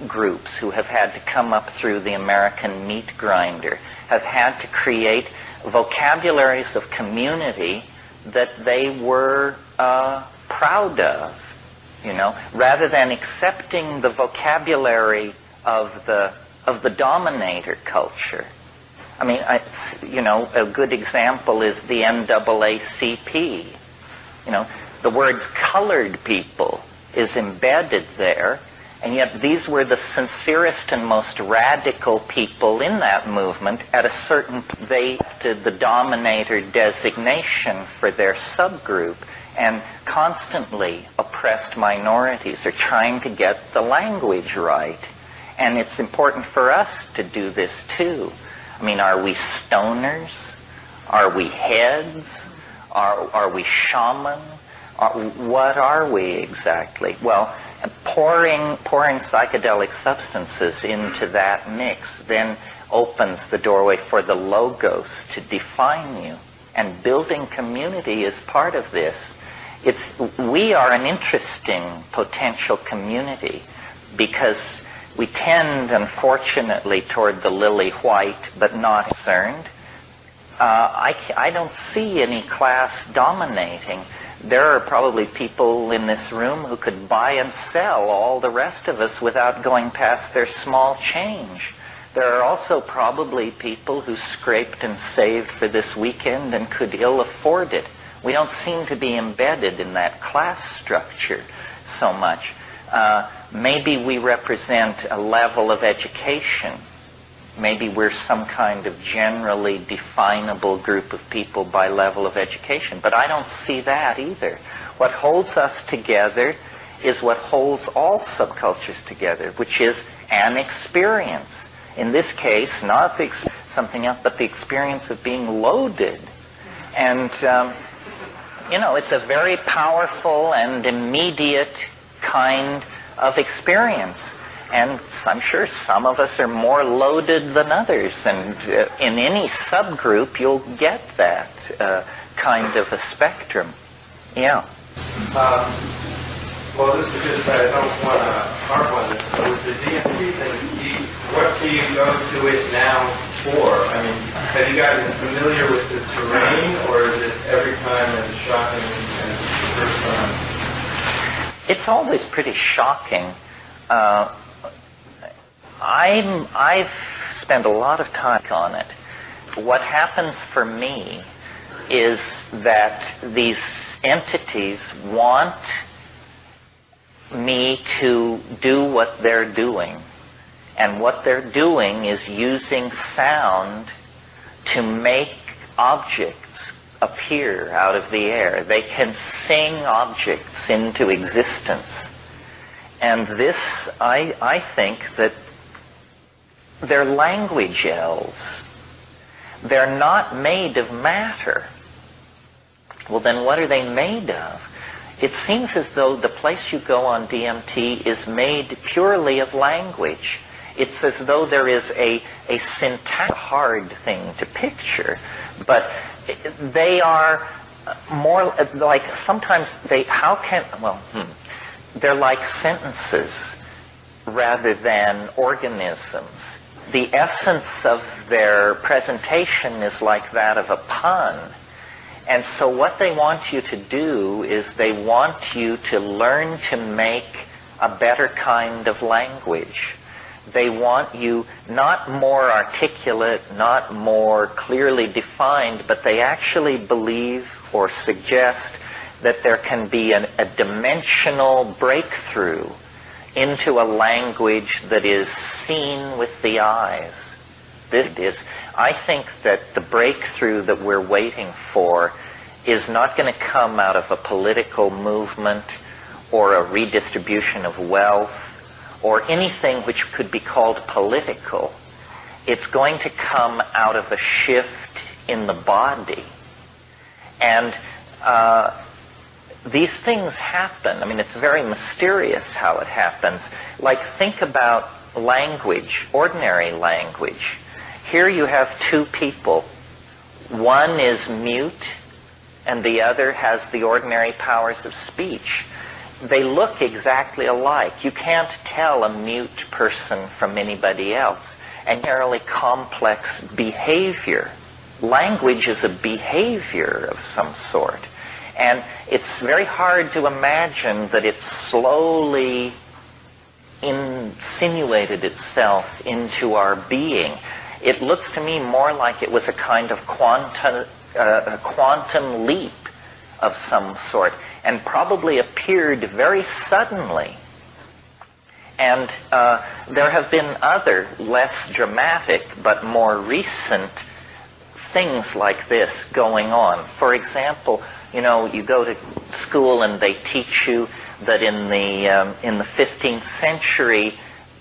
groups who have had to come up through the American meat grinder have had to create vocabularies of community that they were proud of, you know, rather than accepting the vocabulary of the dominator culture. I mean, you know, a good example is the NAACP. You know, the words colored people is embedded there, and yet these were the sincerest and most radical people in that movement. At a certain point, they did the dominator designation for their subgroup and constantly oppressed minorities are trying to get the language right. And it's important for us to do this too. I mean, are we stoners? Are we heads? Are we shaman? What are we exactly? Well, pouring psychedelic substances into that mix then opens the doorway for the logos to define you. And building community is part of this. We are an interesting potential community because we tend, unfortunately, toward the lily white, but not concerned. I don't see any class dominating. There are probably people in this room who could buy and sell all the rest of us without going past their small change. There are also probably people who scraped and saved for this weekend and could ill afford it. We don't seem to be embedded in that class structure so much. Maybe we represent a level of education maybe we're some kind of generally definable group of people by level of education. But I don't see that either. What holds us together is what holds all subcultures together, which is an experience. In this case, not something else, but the experience of being loaded. And, it's a very powerful and immediate kind of experience. And I'm sure some of us are more loaded than others. And in any subgroup, you'll get that kind of a spectrum. Yeah. Well, this is just, I don't want to harp on this, but with the DMT thing, what do you go to it now for? I mean, have you gotten familiar with the terrain, or is it every time as shocking as the first time? It's always pretty shocking. I've spent a lot of time on it. What happens for me is that these entities want me to do what they're doing. And what they're doing is using sound to make objects appear out of the air. They can sing objects into existence. And this, I think that they're language elves. They're not made of matter. Well, then what are they made of? It seems as though the place you go on DMT is made purely of language. It's as though there is a syntax, hard thing to picture, but they are more like, sometimes they're like sentences rather than organisms. The essence of their presentation is like that of a pun. And so what they want you to do is they want you to learn to make a better kind of language. They want you not more articulate, not more clearly defined, but they actually believe or suggest that there can be a dimensional breakthrough into a language that is seen with the eyes. I think that the breakthrough that we're waiting for is not going to come out of a political movement or a redistribution of wealth or anything which could be called political. It's going to come out of a shift in the body. And these things happen. I mean, it's very mysterious how it happens. Like, think about language, ordinary language. Here you have two people. One is mute, and the other has the ordinary powers of speech. They look exactly alike. You can't tell a mute person from anybody else. And generally complex behavior. Language is a behavior of some sort. And it's very hard to imagine that it slowly insinuated itself into our being. It looks to me more like it was a kind of quantum leap of some sort, and probably appeared very suddenly. And there have been other, less dramatic, but more recent things like this going on. For example, you go to school and they teach you that in the 15th century,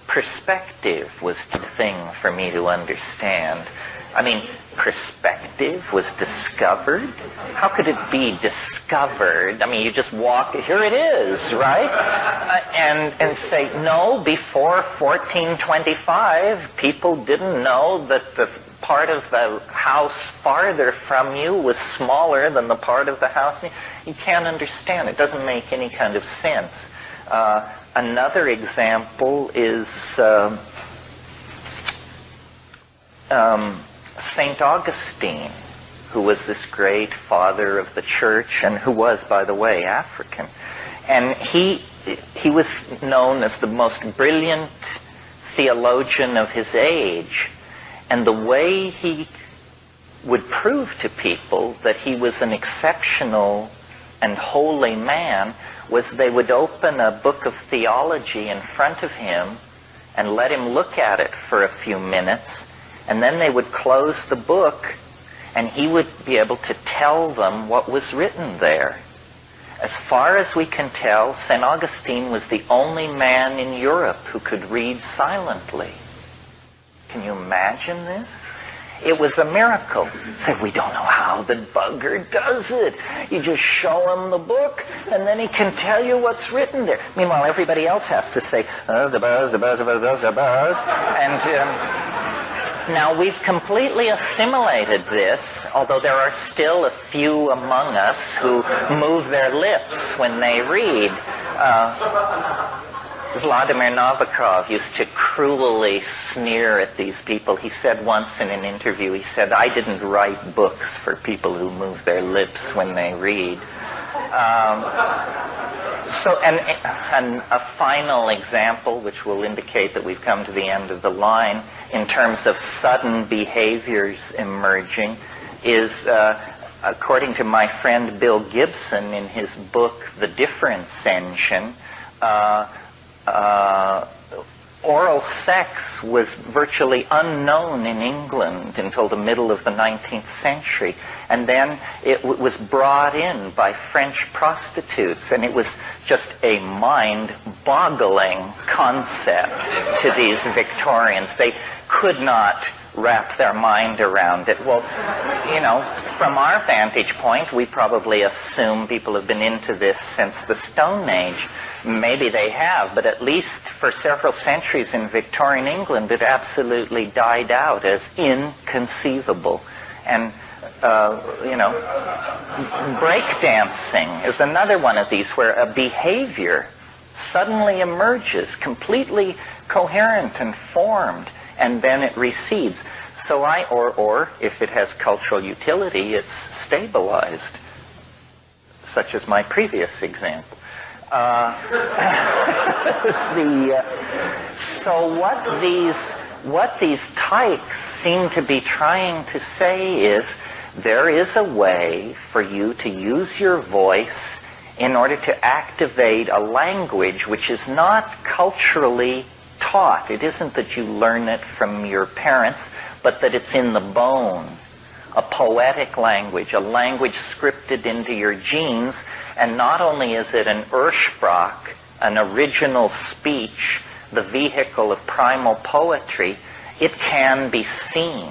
perspective was the thing for me to understand. I mean, perspective was discovered? How could it be discovered? I mean, you just walk, here it is, right? And say, no, before 1425, people didn't know that the part of the house farther from you was smaller than the part of the house. You can't understand. It doesn't make any kind of sense. Another example is St. Augustine, who was this great father of the church and who was, by the way, African. And he was known as the most brilliant theologian of his age. And the way he would prove to people that he was an exceptional and holy man was they would open a book of theology in front of him and let him look at it for a few minutes, And then they would close the book, and he would be able to tell them what was written there. As far as we can tell, St. Augustine was the only man in Europe who could read silently. Can you imagine this? It was a miracle. Say, we don't know how the bugger does it. You just show him the book, and then he can tell you what's written there. Meanwhile, everybody else has to say, and now we've completely assimilated this, although there are still a few among us who move their lips when they read. Vladimir Nabokov used to cruelly sneer at these people. He said once in an interview, he said, I didn't write books for people who move their lips when they read. And a final example, which will indicate that we've come to the end of the line, in terms of sudden behaviors emerging, is, according to my friend Bill Gibson in his book, The Difference Engine, oral sex was virtually unknown in England until the middle of the 19th century. And then it was brought in by French prostitutes, and it was just a mind-boggling concept to these Victorians. They could not wrap their mind around it. Well, you know, from our vantage point, we probably assume people have been into this since the Stone Age. Maybe they have, but at least for several centuries in Victorian England, it absolutely died out as inconceivable. And, breakdancing is another one of these where a behavior suddenly emerges, completely coherent and formed, and then it recedes. So or if it has cultural utility, it's stabilized, such as my previous example. So what these tykes seem to be trying to say is there is a way for you to use your voice in order to activate a language which is not culturally taught. It isn't that you learn it from your parents, but that it's in the bone. A poetic language, a language scripted into your genes, and not only is it an Ursprach, an original speech, the vehicle of primal poetry, it can be seen.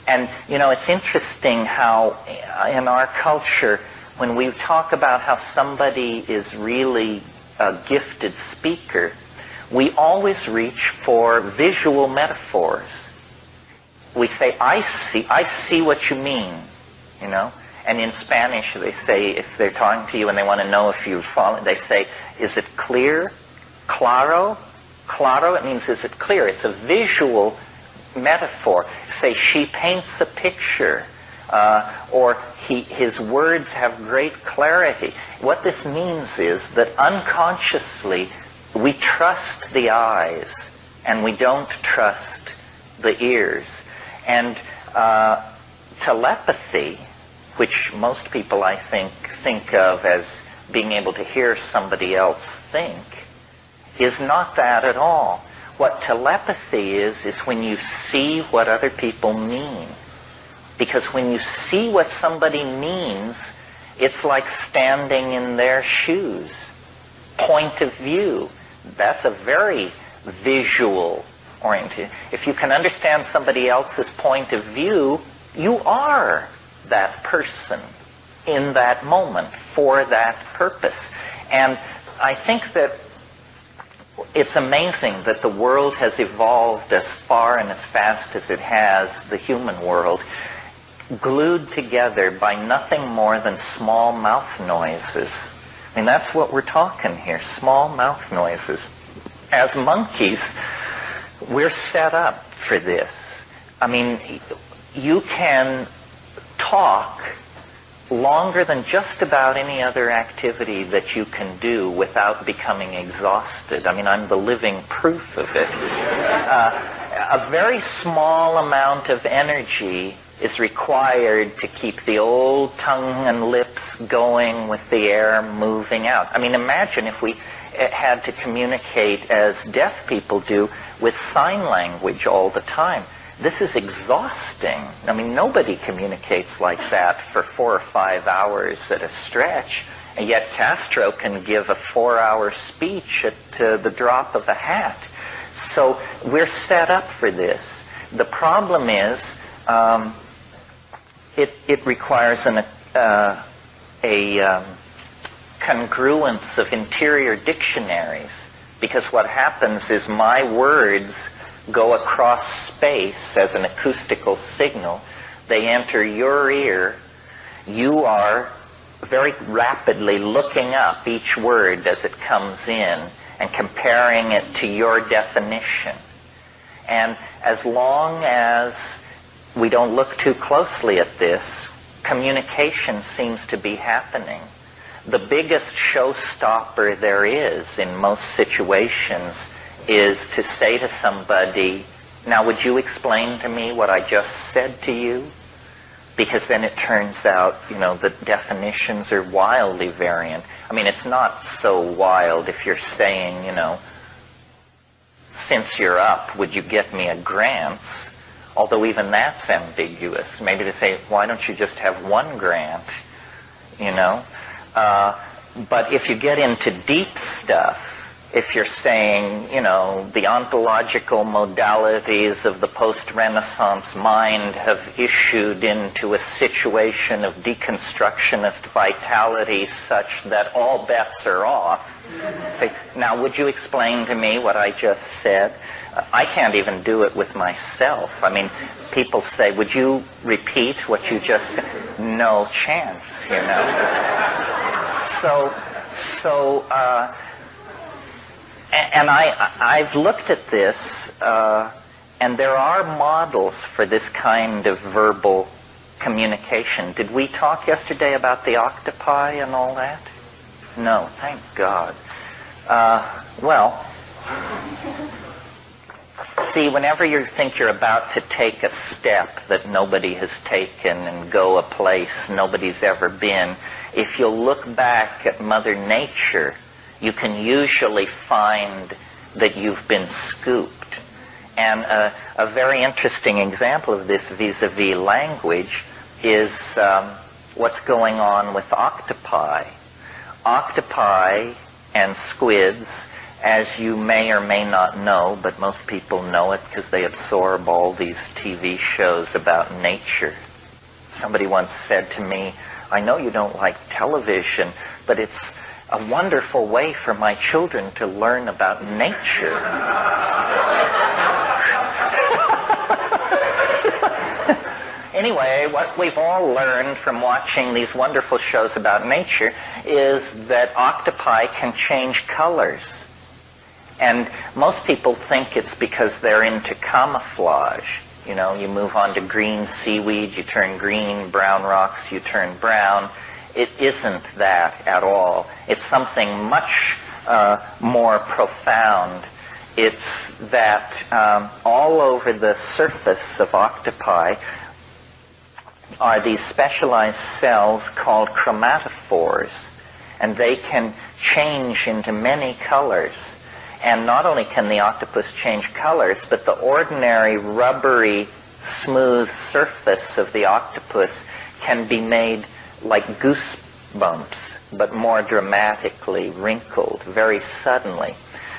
And, you know, it's interesting how in our culture, when we talk about how somebody is really a gifted speaker, we always reach for visual metaphors. We say, I see what you mean, you know. And in Spanish, they say, if they're talking to you and they want to know if you've fallen, they say, is it clear? Claro? Claro, it means, is it clear? It's a visual metaphor. Say, she paints a picture, or his words have great clarity. What this means is that unconsciously, we trust the eyes, and we don't trust the ears. And telepathy, which most people, I think of as being able to hear somebody else think, is not that at all. What telepathy is when you see what other people mean. Because when you see what somebody means, it's like standing in their shoes. Point of view. That's a very visual oriented. If you can understand somebody else's point of view, you are that person in that moment for that purpose. And I think that it's amazing that the world has evolved as far and as fast as it has, the human world, glued together by nothing more than small mouth noises. I mean, that's what we're talking here, small mouth noises. As monkeys, we're set up for this. I mean, you can talk longer than just about any other activity that you can do without becoming exhausted. I mean, I'm the living proof of it. A very small amount of energy is required to keep the old tongue and lips going with the air moving out. I mean, imagine if we had to communicate as deaf people do with sign language all the time. this is exhausting. I mean, nobody communicates like that for 4 or 5 hours at a stretch, and yet Castro can give a 4-hour speech at the drop of a hat. So we're set up for this. The problem is it requires a congruence of interior dictionaries, because what happens is my words go across space as an acoustical signal. They enter your ear. You are very rapidly looking up each word as it comes in and comparing it to your definition. And as long as we don't look too closely at this, communication seems to be happening. The biggest showstopper there is in most situations is to say to somebody, now would you explain to me what I just said to you? Because then it turns out, the definitions are wildly variant. I mean, it's not so wild if you're saying, since you're up, would you get me a grant? Although even that's ambiguous. Maybe to say, why don't you just have one grant? But if you get into deep stuff, if you're saying, the ontological modalities of the post-Renaissance mind have issued into a situation of deconstructionist vitality such that all bets are off, say, now would you explain to me what I just said? I can't even do it with myself. I mean, people say, would you repeat what you just said? No chance, And I've looked at this, and there are models for this kind of verbal communication. Did we talk yesterday about the octopi and all that? No, thank God. See, whenever you think you're about to take a step that nobody has taken and go a place nobody's ever been, if you'll look back at Mother Nature, you can usually find that you've been scooped. And a very interesting example of this vis-a-vis language is what's going on with octopi. Octopi and squids, as you may or may not know, but most people know it because they absorb all these TV shows about nature. Somebody once said to me, I know you don't like television, but it's a wonderful way for my children to learn about nature. Anyway, what we've all learned from watching these wonderful shows about nature is that octopi can change colors. And most people think it's because they're into camouflage. You move on to green seaweed, you turn green, brown rocks, you turn brown. It isn't that at all. It's something much more profound. It's that all over the surface of octopi are these specialized cells called chromatophores, and they can change into many colors. And not only can the octopus change colors, but the ordinary rubbery, smooth surface of the octopus can be made like goosebumps, but more dramatically wrinkled, very suddenly.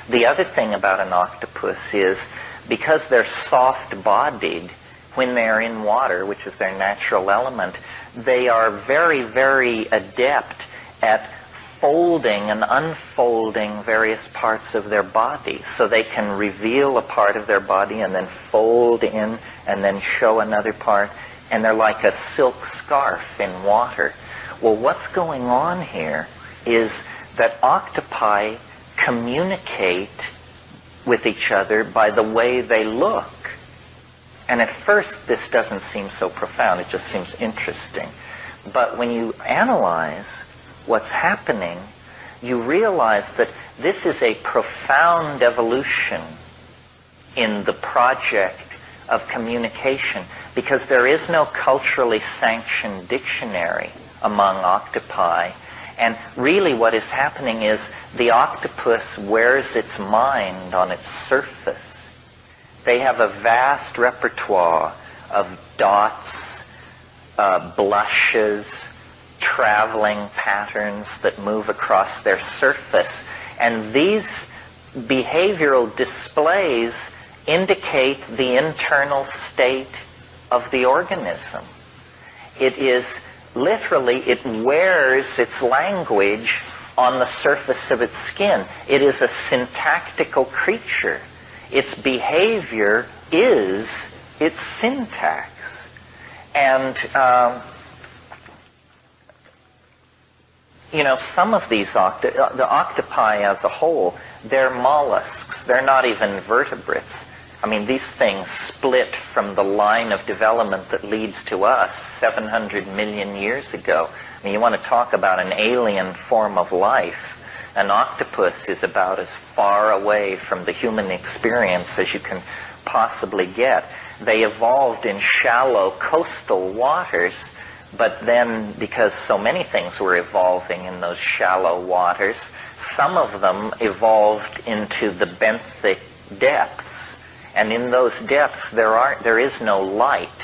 The other thing about an octopus is, because they're soft-bodied, when they're in water, which is their natural element, they are very, very adept at folding and unfolding various parts of their body. So they can reveal a part of their body and then fold in and then show another part. And they're like a silk scarf in water. Well, what's going on here is that octopi communicate with each other by the way they look. And at first, this doesn't seem so profound. It just seems interesting. But when you analyze what's happening, you realize that this is a profound evolution in the project of communication, because there is no culturally sanctioned dictionary among octopi. And really what is happening is the octopus wears its mind on its surface. They have a vast repertoire of dots, blushes, traveling patterns that move across their surface. And these behavioral displays indicate the internal state of the organism. It is literally, it wears its language on the surface of its skin. It is a syntactical creature. Its behavior is its syntax. And, some of these the octopi as a whole, they're mollusks. They're not even vertebrates. I mean, these things split from the line of development that leads to us 700 million years ago. I mean, you want to talk about an alien form of life. An octopus is about as far away from the human experience as you can possibly get. They evolved in shallow coastal waters, but then because so many things were evolving in those shallow waters, some of them evolved into the benthic depths. And in those depths, there is no light.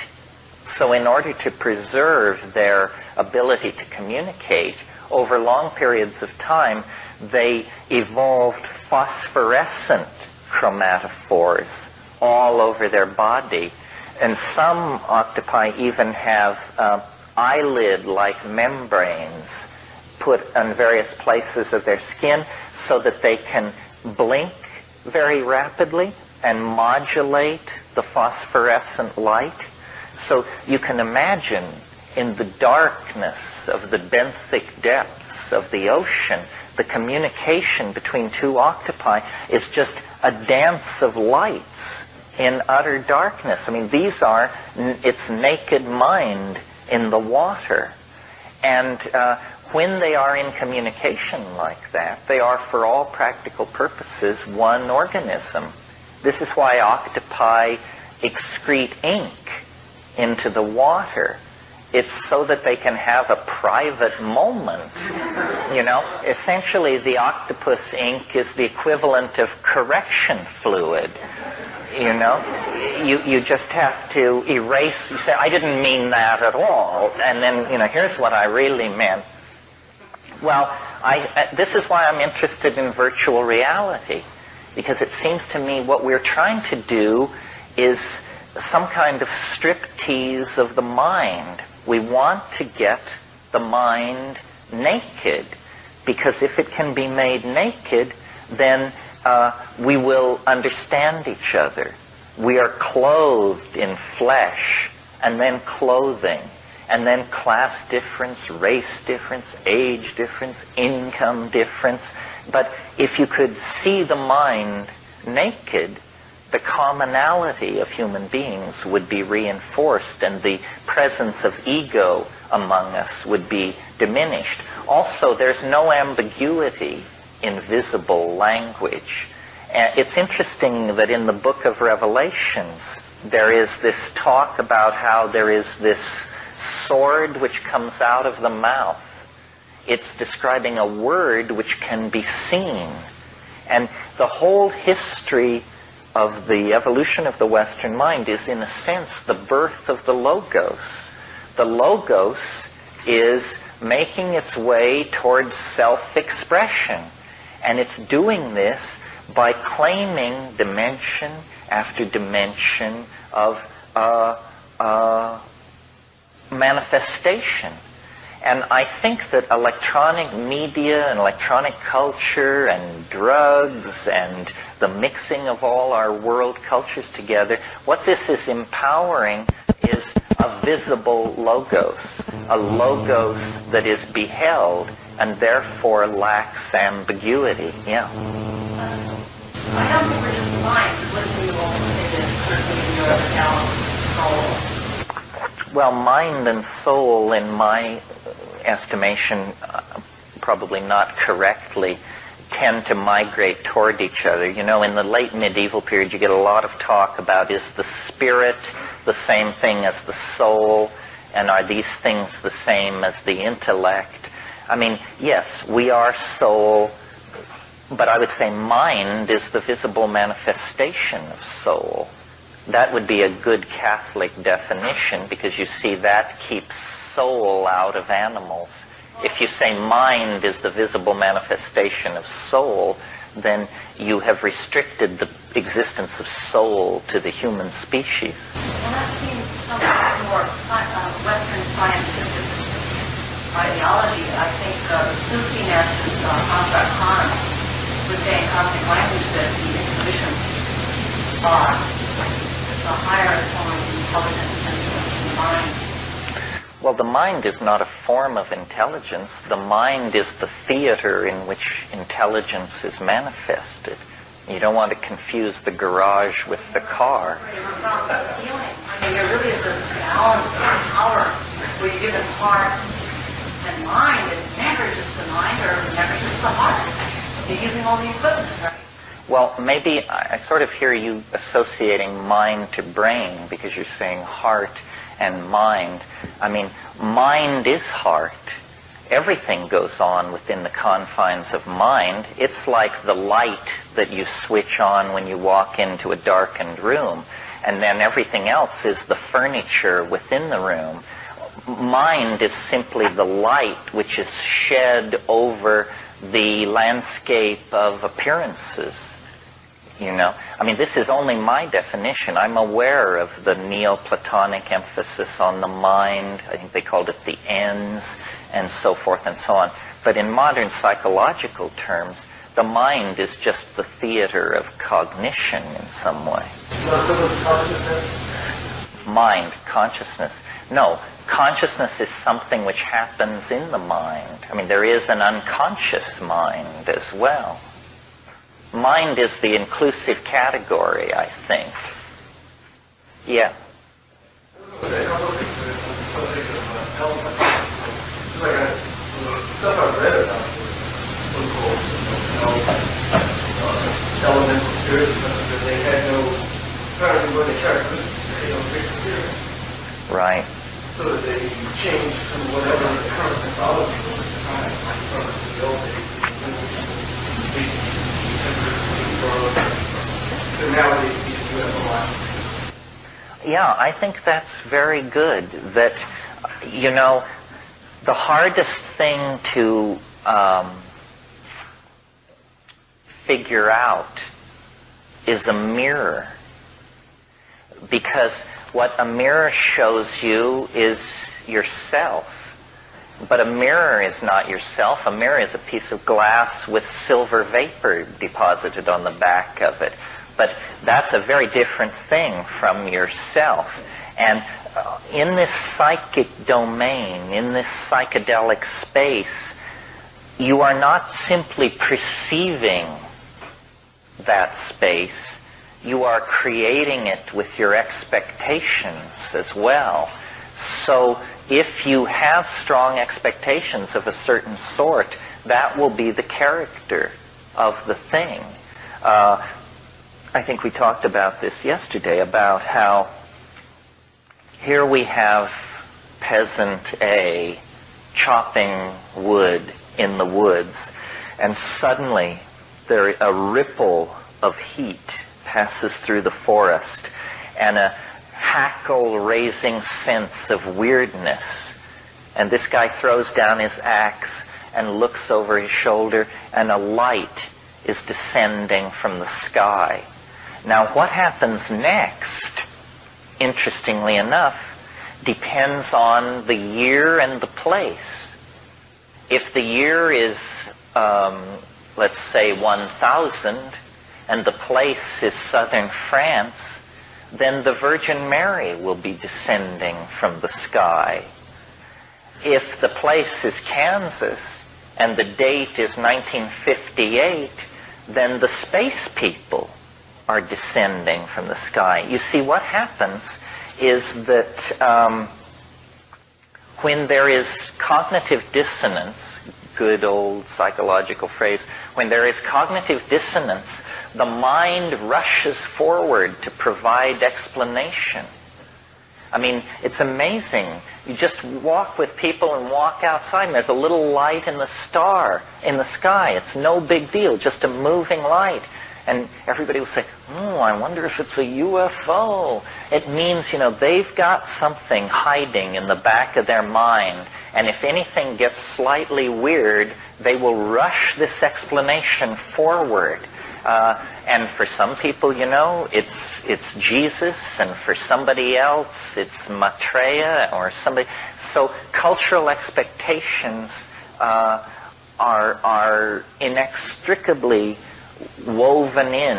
So in order to preserve their ability to communicate, over long periods of time, they evolved phosphorescent chromatophores all over their body. And some octopi even have eyelid-like membranes put on various places of their skin so that they can blink very rapidly and modulate the phosphorescent light. So you can imagine in the darkness of the benthic depths of the ocean, the communication between two octopi is just a dance of lights in utter darkness. I mean, these are its naked mind in the water. And when they are in communication like that, they are, for all practical purposes, one organism. This is why octopi excrete ink into the water. It's so that they can have a private moment. Essentially the octopus ink is the equivalent of correction fluid. You just have to erase. You say, I didn't mean that at all. And then, here's what I really meant. Well, this is why I'm interested in virtual reality. Because it seems to me what we're trying to do is some kind of striptease of the mind. We want to get the mind naked. Because if it can be made naked, then we will understand each other. We are clothed in flesh, and then clothing, and then class difference, race difference, age difference, income difference. But if you could see the mind naked, the commonality of human beings would be reinforced, and the presence of ego among us would be diminished. Also, there's no ambiguity in visible language. It's interesting that in the book of Revelations, there is this talk about how there is this sword which comes out of the mouth. It's describing a word which can be seen. And the whole history of the evolution of the Western mind is, in a sense, the birth of the Logos. The Logos is making its way towards self-expression. And it's doing this by claiming dimension after dimension of manifestation. And I think that electronic media and electronic culture and drugs and the mixing of all our world cultures together, what this is empowering is a visible logos, a logos that is beheld and therefore lacks ambiguity. Yeah. I don't think we're just mind. Wouldn't we also say that currently your soul? Well, mind and soul, in my estimation, probably not correctly, tend to migrate toward each other. In the late medieval period, you get a lot of talk about, is the spirit the same thing as the soul, and are these things the same as the intellect? I mean, yes, we are soul, but I would say mind is the visible manifestation of soul. That would be a good Catholic definition, because you see that keeps soul out of animals. If you say mind is the visible manifestation of soul, then you have restricted the existence of soul to the human species. Well, that seems somewhat more Western scientific ideology. I think Sufi masters, Hamza Khan, would say in cosmic language that the intuitions are the higher form of intelligence than the mind. Well, the mind is not a form of intelligence. The mind is the theater in which intelligence is manifested. You don't want to confuse the garage with the car. About the feeling. I mean, there really is a balance of power where you give it heart and mind. It's never just the mind or never just the heart. You're using all the equipment, right? Well, maybe I sort of hear you associating mind to brain, because you're saying heart and mind. I mean, mind is heart. Everything goes on within the confines of mind. It's like the light that you switch on when you walk into a darkened room, and then everything else is the furniture within the room. Mind is simply the light which is shed over the landscape of appearances. You know, I mean, this is only my definition. I'm aware of the Neoplatonic emphasis on the mind. I think they called it the ens, and so forth and so on. But in modern psychological terms, the mind is just the theater of cognition in some way. Mind, consciousness. No, consciousness is something which happens in the mind. I mean, there is an unconscious mind as well. Mind is the inclusive category, I think. Yeah. Elemental spirits, that they had no, apparently when they characteristics, they had no fixed appearance. Right. So that they changed to whatever the current mythology was at the time, from the old days, so nowadays you have a lot. Yeah, I think that's very good. That, you know, the hardest thing to figure out is a mirror. Because what a mirror shows you is yourself. But a mirror is not yourself. A mirror is a piece of glass with silver vapor deposited on the back of it. But that's a very different thing from yourself. And in this psychic domain, in this psychedelic space, you are not simply perceiving that space. You are creating it with your expectations as well. So if you have strong expectations of a certain sort, that will be the character of the thing. I think we talked about this yesterday, about how here we have peasant A chopping wood in the woods, and suddenly a ripple of heat passes through the forest, and a hackle-raising sense of weirdness. And this guy throws down his axe and looks over his shoulder, and a light is descending from the sky. Now, what happens next, interestingly enough, depends on the year and the place. If the year is, let's say, 1000, and the place is southern France, then the Virgin Mary will be descending from the sky. If the place is Kansas, and the date is 1958, then the space people are descending from the sky. You see, what happens is that when there is cognitive dissonance, good old psychological phrase, when there is cognitive dissonance, the mind rushes forward to provide explanation. I mean, it's amazing. You just walk with people and walk outside, and there's a little light in the sky. It's no big deal, just a moving light. And everybody will say, I wonder if it's a UFO. It means, they've got something hiding in the back of their mind. And if anything gets slightly weird, they will rush this explanation forward. And for some people, it's Jesus, and for somebody else, it's Maitreya or somebody. So cultural expectations are inextricably woven in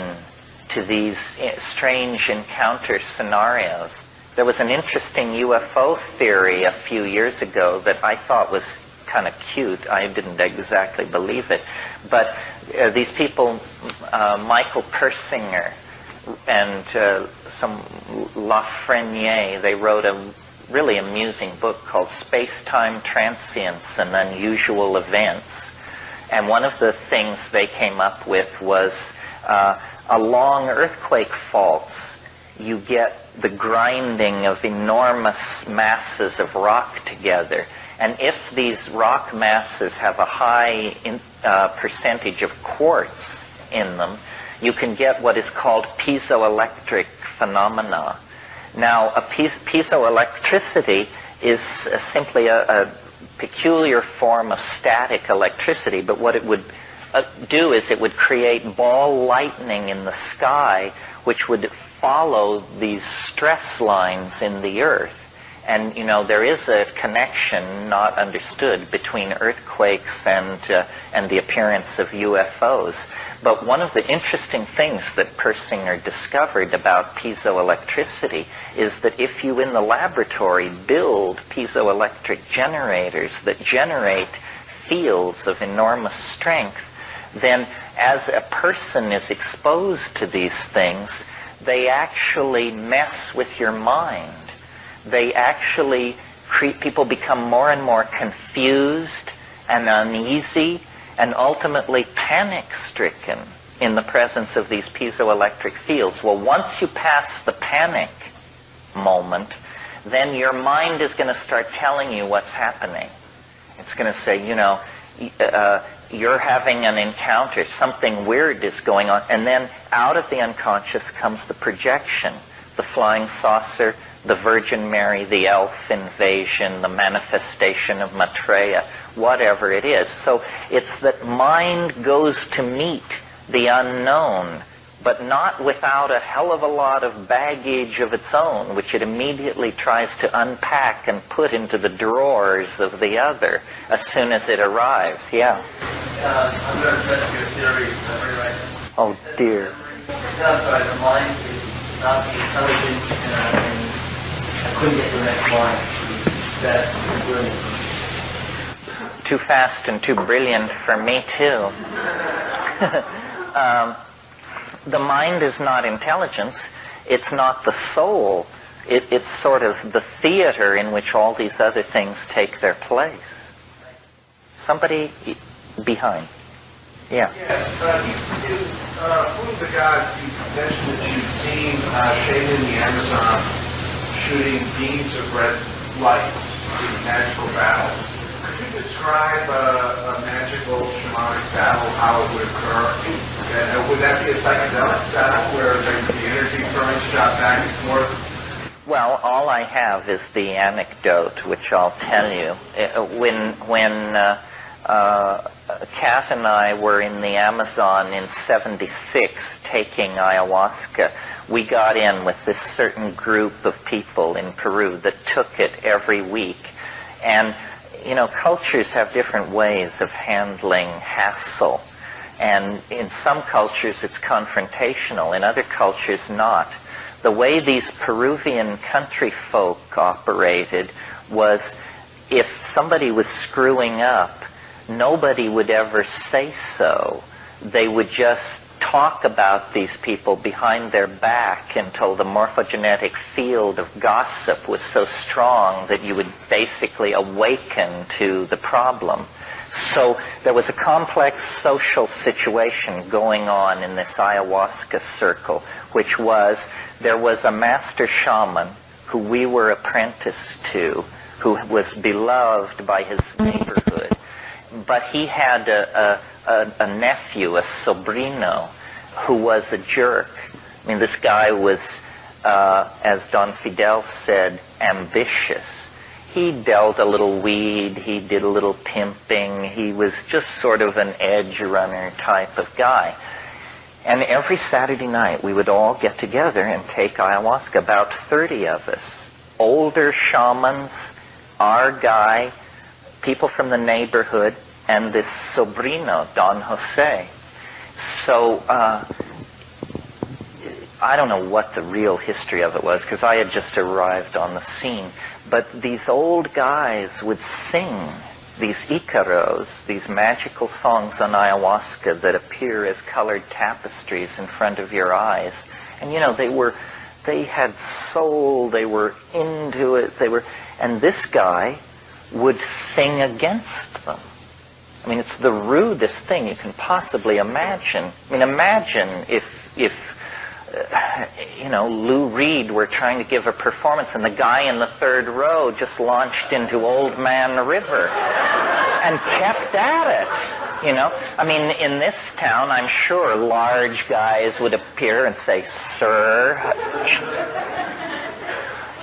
to these strange encounter scenarios. There was an interesting UFO theory a few years ago that I thought was kind of cute. I didn't exactly believe it. But these people, Michael Persinger and some Lafreniere, they wrote a really amusing book called Space-Time Transience and Unusual Events. And one of the things they came up with was along earthquake faults, you get the grinding of enormous masses of rock together. And if these rock masses have a high percentage of quartz in them, you can get what is called piezoelectric phenomena. Now, piezoelectricity is simply a peculiar form of static electricity, but what it would do is it would create ball lightning in the sky, which would follow these stress lines in the earth. And, there is a connection not understood between earthquakes and the appearance of UFOs. But one of the interesting things that Persinger discovered about piezoelectricity is that if you in the laboratory build piezoelectric generators that generate fields of enormous strength, then as a person is exposed to these things, they actually mess with your mind. They actually people become more and more confused and uneasy and ultimately panic-stricken in the presence of these piezoelectric fields. Well, once you pass the panic moment, then your mind is going to start telling you what's happening. It's going to say, you're having an encounter, something weird is going on, and then out of the unconscious comes the projection, the flying saucer, the Virgin Mary, the elf invasion, the manifestation of Maitreya, whatever it is. So it's that mind goes to meet the unknown, but not without a hell of a lot of baggage of its own, which it immediately tries to unpack and put into the drawers of the other as soon as it arrives. Yeah? I'm going to test your theory. Right? Oh, dear. The mind is not intelligent, and I couldn't get to the next line. That's brilliant. Too fast and too brilliant for me, too. The mind is not intelligence. It's not the soul. It's sort of the theater in which all these other things take their place. Somebody behind. Yeah. Yes, who of the gods you mentioned that you've seen shaded in the Amazon shooting beams of red lights in magical battles? Could you describe a magical shamanic battle, how it would occur? And would that be a psychedelic battle where the energy current shot back and forth? Well, all I have is the anecdote, which I'll tell you. When Kat and I were in the Amazon in '76 taking ayahuasca, we got in with this certain group of people in Peru that took it every week. And, cultures have different ways of handling hassle. And in some cultures it's confrontational, in other cultures not. The way these Peruvian country folk operated was if somebody was screwing up, nobody would ever say so. They would just talk about these people behind their back until the morphogenetic field of gossip was so strong that you would basically awaken to the problem. So there was a complex social situation going on in this ayahuasca circle, which was there was a master shaman who we were apprenticed to, who was beloved by his neighborhood. But he had a nephew, a sobrino, who was a jerk. I mean, this guy was, as Don Fidel said, ambitious. He dealt a little weed, he did a little pimping, he was just sort of an edge runner type of guy. And every Saturday night we would all get together and take ayahuasca, about 30 of us. Older shamans, our guy, people from the neighborhood, and this sobrino, Don Jose. So I don't know what the real history of it was, because I had just arrived on the scene. But these old guys would sing these icaros, these magical songs on ayahuasca that appear as colored tapestries in front of your eyes. And you know, they had soul, they were into it, and this guy would sing against them. I mean, it's the rudest thing you can possibly imagine. I mean, imagine if you know, Lou Reed were trying to give a performance and the guy in the third row just launched into Old Man River and kept at it, you know. I mean, in this town, I'm sure large guys would appear and say, "Sir."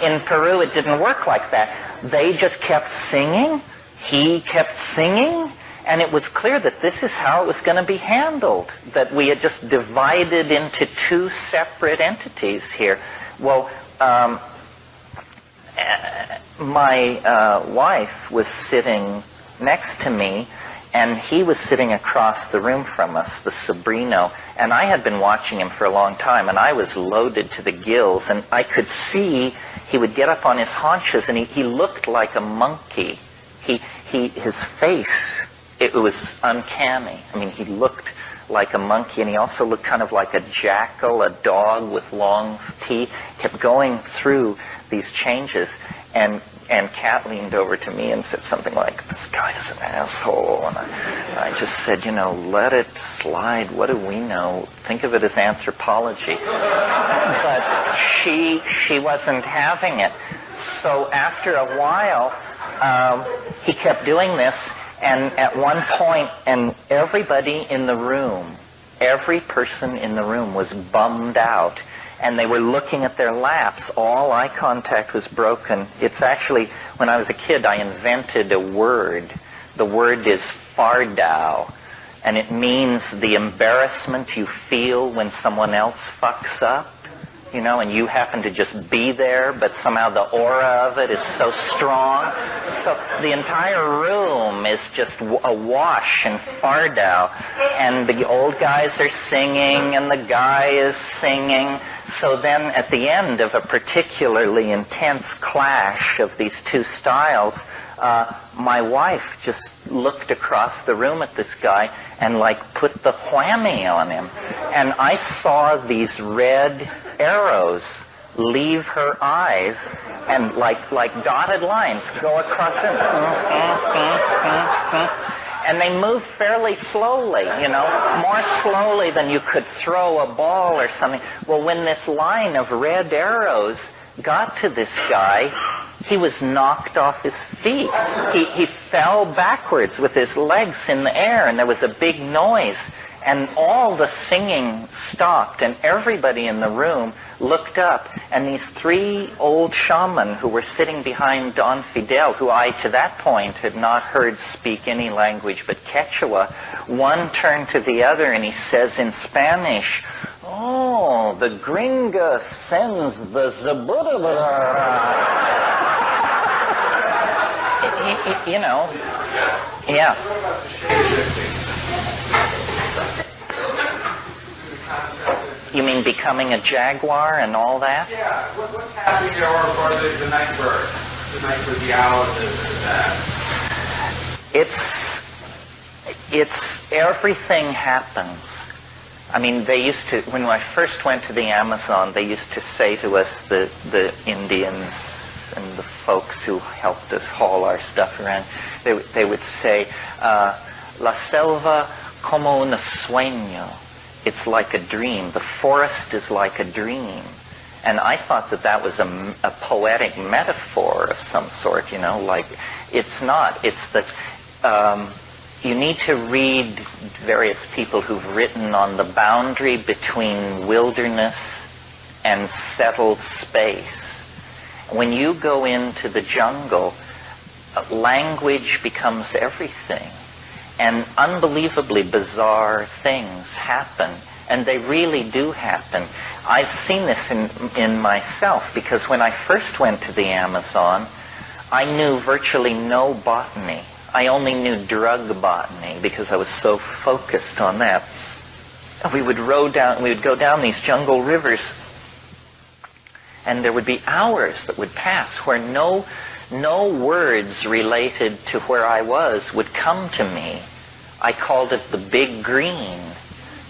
In Peru, it didn't work like that. They just kept singing. He kept singing. And it was clear that this is how it was going to be handled, that we had just divided into two separate entities here. Well, my wife was sitting next to me, and he was sitting across the room from us, the sobrino, and I had been watching him for a long time, and I was loaded to the gills, and I could see he would get up on his haunches, and he looked like a monkey. His face, it was uncanny. I mean, he looked like a monkey, and he also looked kind of like a jackal, a dog with long teeth. Kept going through these changes, and Kat leaned over to me and said something like, "This guy is an asshole." And I just said, you know, let it slide. What do we know? Think of it as anthropology. But she wasn't having it. So after a while, he kept doing this. And at one point, and everybody in the room, every person in the room was bummed out. And they were looking at their laps. All eye contact was broken. It's actually, when I was a kid, I invented a word. The word is fardao. And it means the embarrassment you feel when someone else fucks up. You know, and you happen to just be there, but somehow the aura of it is so strong. So the entire room is just awash in fardao. And the old guys are singing, and the guy is singing. So then at the end of a particularly intense clash of these two styles, my wife just looked across the room at this guy and like put the whammy on him. And I saw these red arrows leave her eyes and like dotted lines go across them. And they moved fairly slowly, you know, more slowly than you could throw a ball or something. Well, when this line of red arrows got to this guy, he was knocked off his feet. He fell backwards with his legs in the air, and there was a big noise. And all the singing stopped, and everybody in the room looked up, and these three old shaman who were sitting behind Don Fidel, who I, to that point, had not heard speak any language but Quechua, one turned to the other and he says in Spanish, "Oh, the gringa sends the zabudabara." You know, yeah. You mean becoming a jaguar and all that? Yeah, what's happening there, or the night bird? The night bird, the owl, that? It's everything happens. I mean, they used to, when I first went to the Amazon, they used to say to us, the Indians and the folks who helped us haul our stuff around, they would say, "La selva como un sueño." It's like a dream. The forest is like a dream. And I thought that was a poetic metaphor of some sort, you know, like it's not. It's that you need to read various people who've written on the boundary between wilderness and settled space. When you go into the jungle, language becomes everything. And unbelievably bizarre things happen. And they really do happen. I've seen this in myself, because when I first went to the Amazon, I knew virtually no botany. I only knew drug botany because I was so focused on that. We would go down these jungle rivers, and there would be hours that would pass where no words related to where I was would come to me. I called it the big green.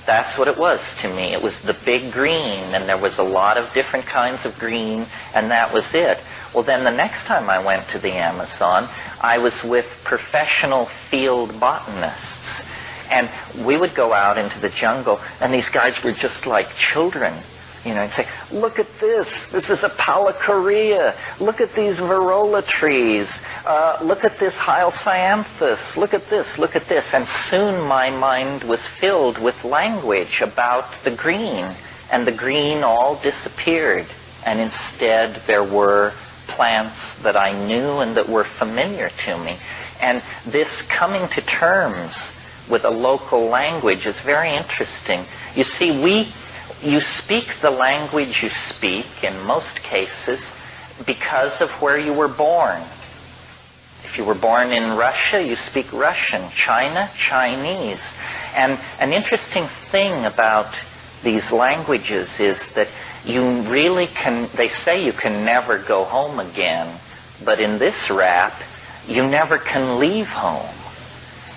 That's what it was to me. It was the big green, and there was a lot of different kinds of green, and that was it. Well, then the next time I went to the Amazon, I was with professional field botanists. And we would go out into the jungle, and these guys were just like children. You know, and say, look at this. This is a Pallicorea. Look at these Varola trees. Look at this Hyoscyanthus. Look at this. Look at this. And soon my mind was filled with language about the green. And the green all disappeared. And instead there were plants that I knew and that were familiar to me. And this coming to terms with a local language is very interesting. You see, you speak the language you speak in most cases because of where you were born. If you were born in Russia, you speak Russian. China, Chinese. And an interesting thing about these languages is that you really can, they say you can never go home again, but in this rap, you never can leave home.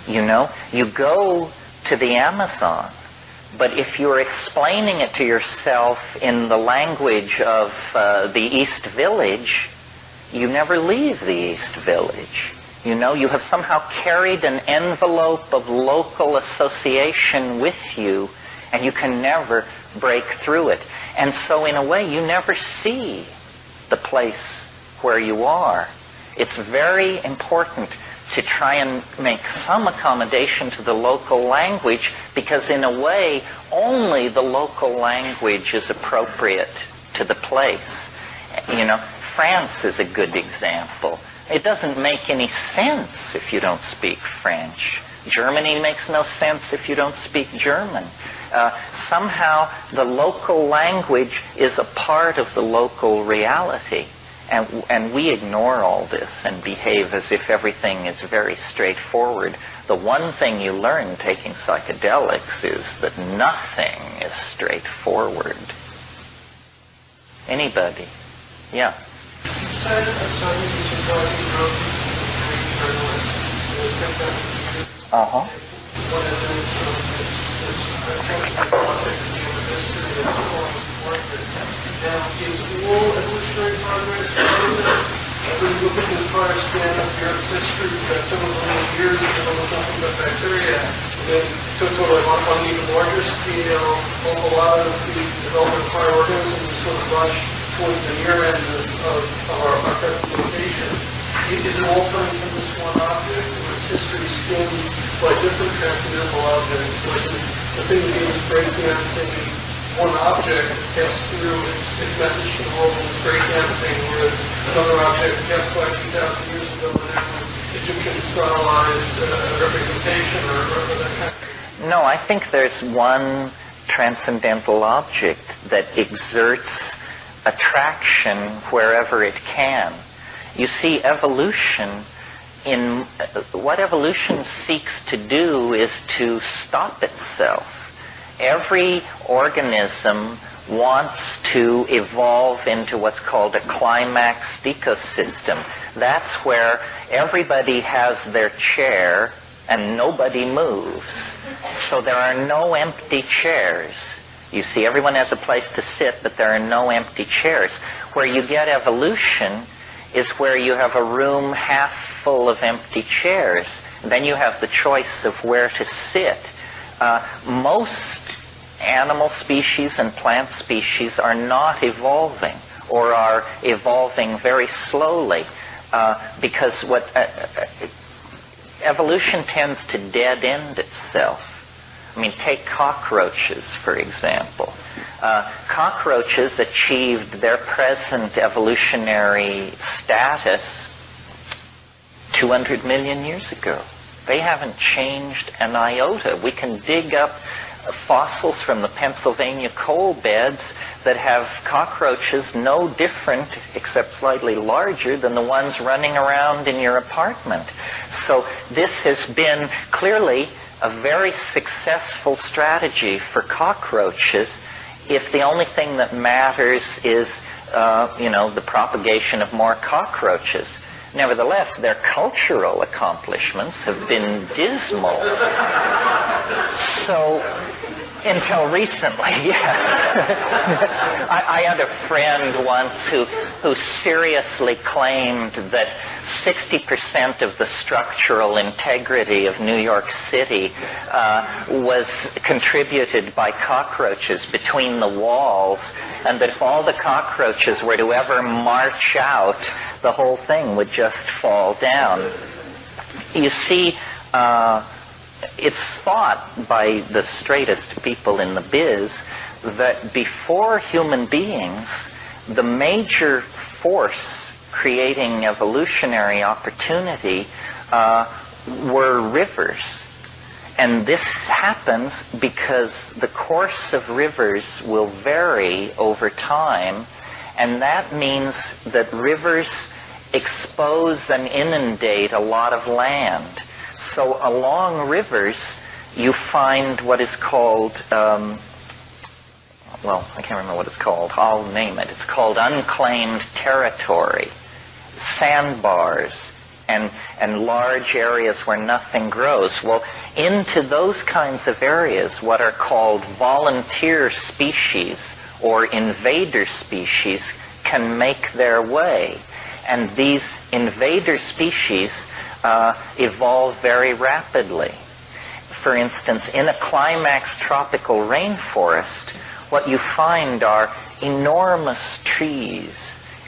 You know, you go to the Amazon, but if you're explaining it to yourself in the language of the East Village, you never leave the East Village. You know, you have somehow carried an envelope of local association with you, and you can never break through it. And so in a way, you never see the place where you are. It's very important to try and make some accommodation to the local language, because in a way, only the local language is appropriate to the place. You know, France is a good example. It doesn't make any sense if you don't speak French. Germany makes no sense if you don't speak German. Somehow the local language is a part of the local reality. And we ignore all this and behave as if everything is very straightforward. The one thing you learn taking psychedelics is that nothing is straightforward. Anybody? Yeah. Uh-huh. Now, is all evolutionary progress when you look at the entire span of the Earth's history, we've got several million years of nothing but bacteria, and so sort of on an even larger scale, a lot of the development of higher organisms sort of rush towards the near end of our classification. Is it all coming from this one object, or is history skimmed by different transcendental objects? Like the thing that is breakdancing one object passed through its message to the world and was breakdancing, whereas another object passed by 2,000 years ago and now Egyptian stylized representation or that kind of thing? No, I think there's one transcendental object that exerts attraction wherever it can. You see, what evolution seeks to do is to stop itself. Every organism wants to evolve into what's called a climaxed ecosystem. That's where everybody has their chair and nobody moves. So there are no empty chairs. You see, everyone has a place to sit, but there are no empty chairs. Where you get evolution is where you have a room half full of empty chairs. Then you have the choice of where to sit. Most animal species and plant species are not evolving, or are evolving very slowly, because evolution tends to dead end itself. I mean, take cockroaches, for example. Cockroaches achieved their present evolutionary status 200 million years ago. They haven't changed an iota. We can dig up fossils from the Pennsylvania coal beds that have cockroaches no different, except slightly larger, than the ones running around in your apartment. So this has been clearly a very successful strategy for cockroaches if the only thing that matters is, the propagation of more cockroaches. Nevertheless, their cultural accomplishments have been dismal. So, until recently, yes. I had a friend once who seriously claimed that 60% of the structural integrity of New York City was contributed by cockroaches between the walls, and that if all the cockroaches were to ever march out, the whole thing would just fall down. You see, it's thought by the straightest people in the biz that before human beings, the major force creating evolutionary opportunity were rivers. And this happens because the course of rivers will vary over time, and that means that rivers expose and inundate a lot of land. So along rivers, you find what is called, I can't remember what it's called. I'll name it. It's called unclaimed territory, sandbars, and large areas where nothing grows. Well, into those kinds of areas, what are called volunteer species or invader species can make their way. And these invader species evolve very rapidly. For instance, in a climax tropical rainforest, what you find are enormous trees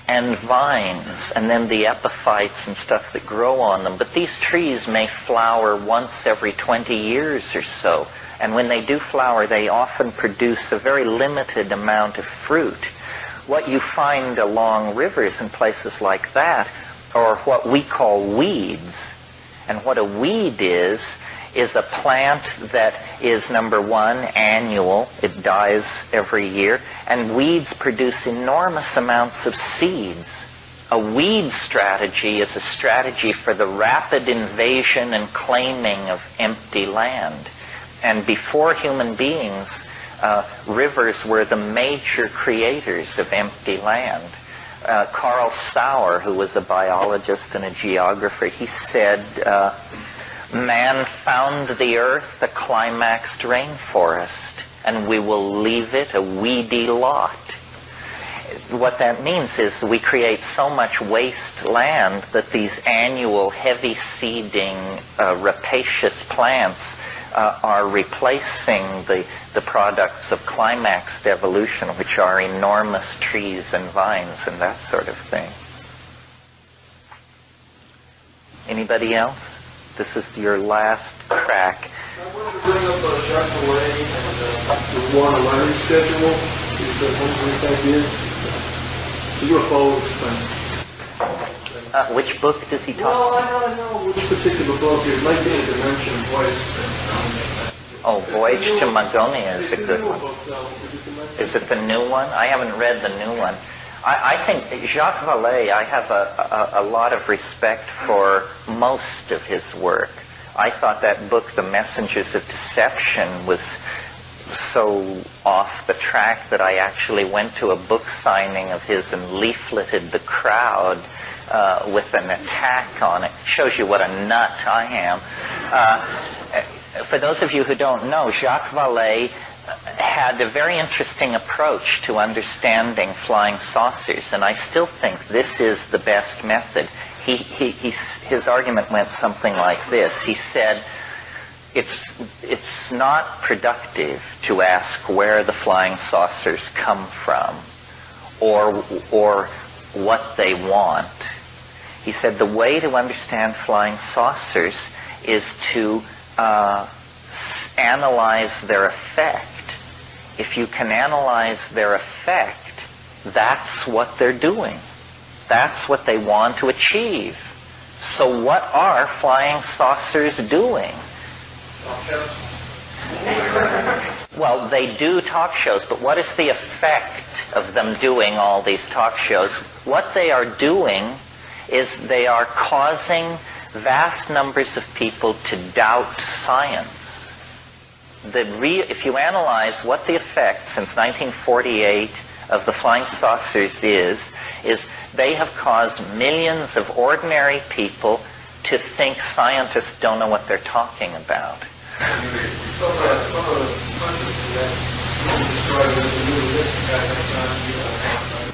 and vines, and then the epiphytes and stuff that grow on them. But these trees may flower once every 20 years or so. And when they do flower, they often produce a very limited amount of fruit. What you find along rivers and places like that are what we call weeds. And what a weed is a plant that is, number one, annual. It dies every year. And weeds produce enormous amounts of seeds. A weed strategy is a strategy for the rapid invasion and claiming of empty land. And before human beings, rivers were the major creators of empty land. Carl Sauer, who was a biologist and a geographer, he said, man found the earth a climaxed rainforest, and we will leave it a weedy lot. What that means is we create so much waste land that these annual heavy seeding rapacious plants are replacing the products of climaxed evolution, which are enormous trees and vines and that sort of thing. Anybody else? This is your last crack. I wanted to bring up Jacques Vallée and the Warner learning schedule. UFOs. Which book does he talk about? No, I don't know which particular book. It might be a Dimension Voice. Oh, Voyage to Magonia is a good one. Is it the new one? I haven't read the new one. I think Jacques Vallée, I have a lot of respect for most of his work. I thought that book, The Messengers of Deception, was so off the track that I actually went to a book signing of his and leafleted the crowd with an attack on it. Shows you what a nut I am. For those of you who don't know, Jacques Vallée had a very interesting approach to understanding flying saucers, and I still think this is the best method. His argument went something like this. He said, it's not productive to ask where the flying saucers come from or what they want. He said the way to understand flying saucers is to analyze their effect. If you can analyze their effect, that's what they're doing. That's what they want to achieve. So what are flying saucers doing? Well, they do talk shows, but what is the effect of them doing all these talk shows? What they are doing is they are causing vast numbers of people to doubt science. If you analyze what the effect since 1948 of the flying saucers is they have caused millions of ordinary people to think scientists don't know what they're talking about.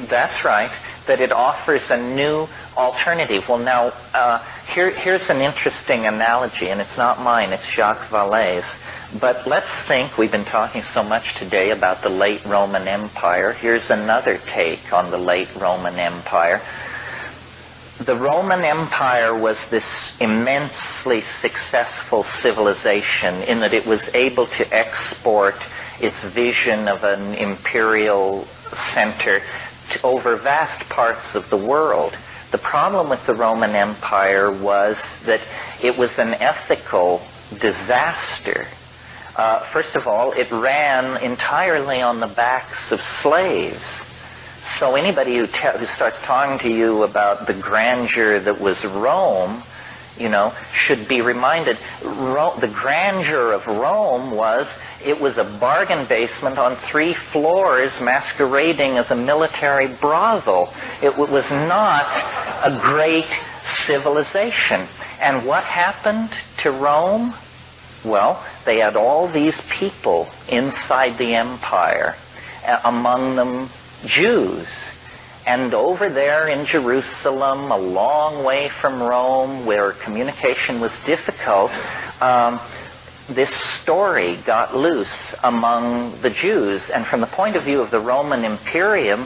That's right, that it offers a new alternative. Well, now, here's an interesting analogy, and it's not mine, it's Jacques Vallée's. But let's think, we've been talking so much today about the late Roman Empire. Here's another take on the late Roman Empire. The Roman Empire was this immensely successful civilization in that it was able to export its vision of an imperial center over vast parts of the world. The problem with the Roman Empire was that it was an ethical disaster. First of all, it ran entirely on the backs of slaves. So anybody who starts talking to you about the grandeur that was Rome, should be reminded, the grandeur of Rome was, it was a bargain basement on 3 floors masquerading as a military brothel. It was not a great civilization. And what happened to Rome? Well, they had all these people inside the empire, among them Jews. And over there in Jerusalem, a long way from Rome, where communication was difficult, this story got loose among the Jews. And from the point of view of the Roman Imperium,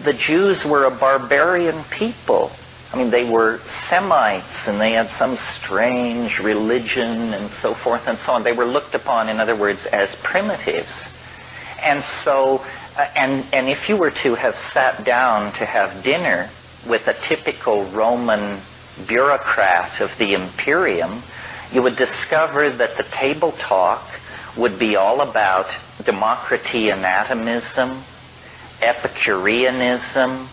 the Jews were a barbarian people. I mean, they were Semites, and they had some strange religion and so forth and so on. They were looked upon, in other words, as primitives. And so, and if you were to have sat down to have dinner with a typical Roman bureaucrat of the Imperium, you would discover that the table talk would be all about Democritean atomism, Epicureanism,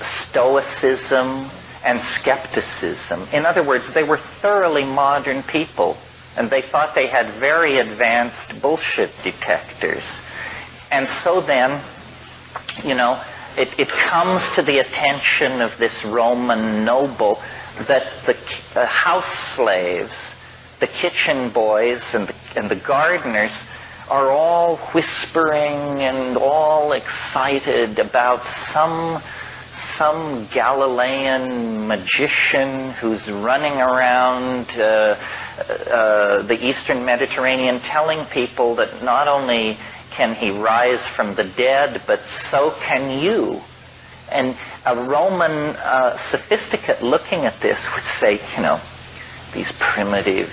Stoicism, and skepticism. In other words, they were thoroughly modern people, and they thought they had very advanced bullshit detectors. And so then, it comes to the attention of this Roman noble that the house slaves, the kitchen boys, and the gardeners are all whispering and all excited about some Galilean magician who's running around the Eastern Mediterranean telling people that not only can he rise from the dead, but so can you. And a Roman sophisticate looking at this would say, these primitive,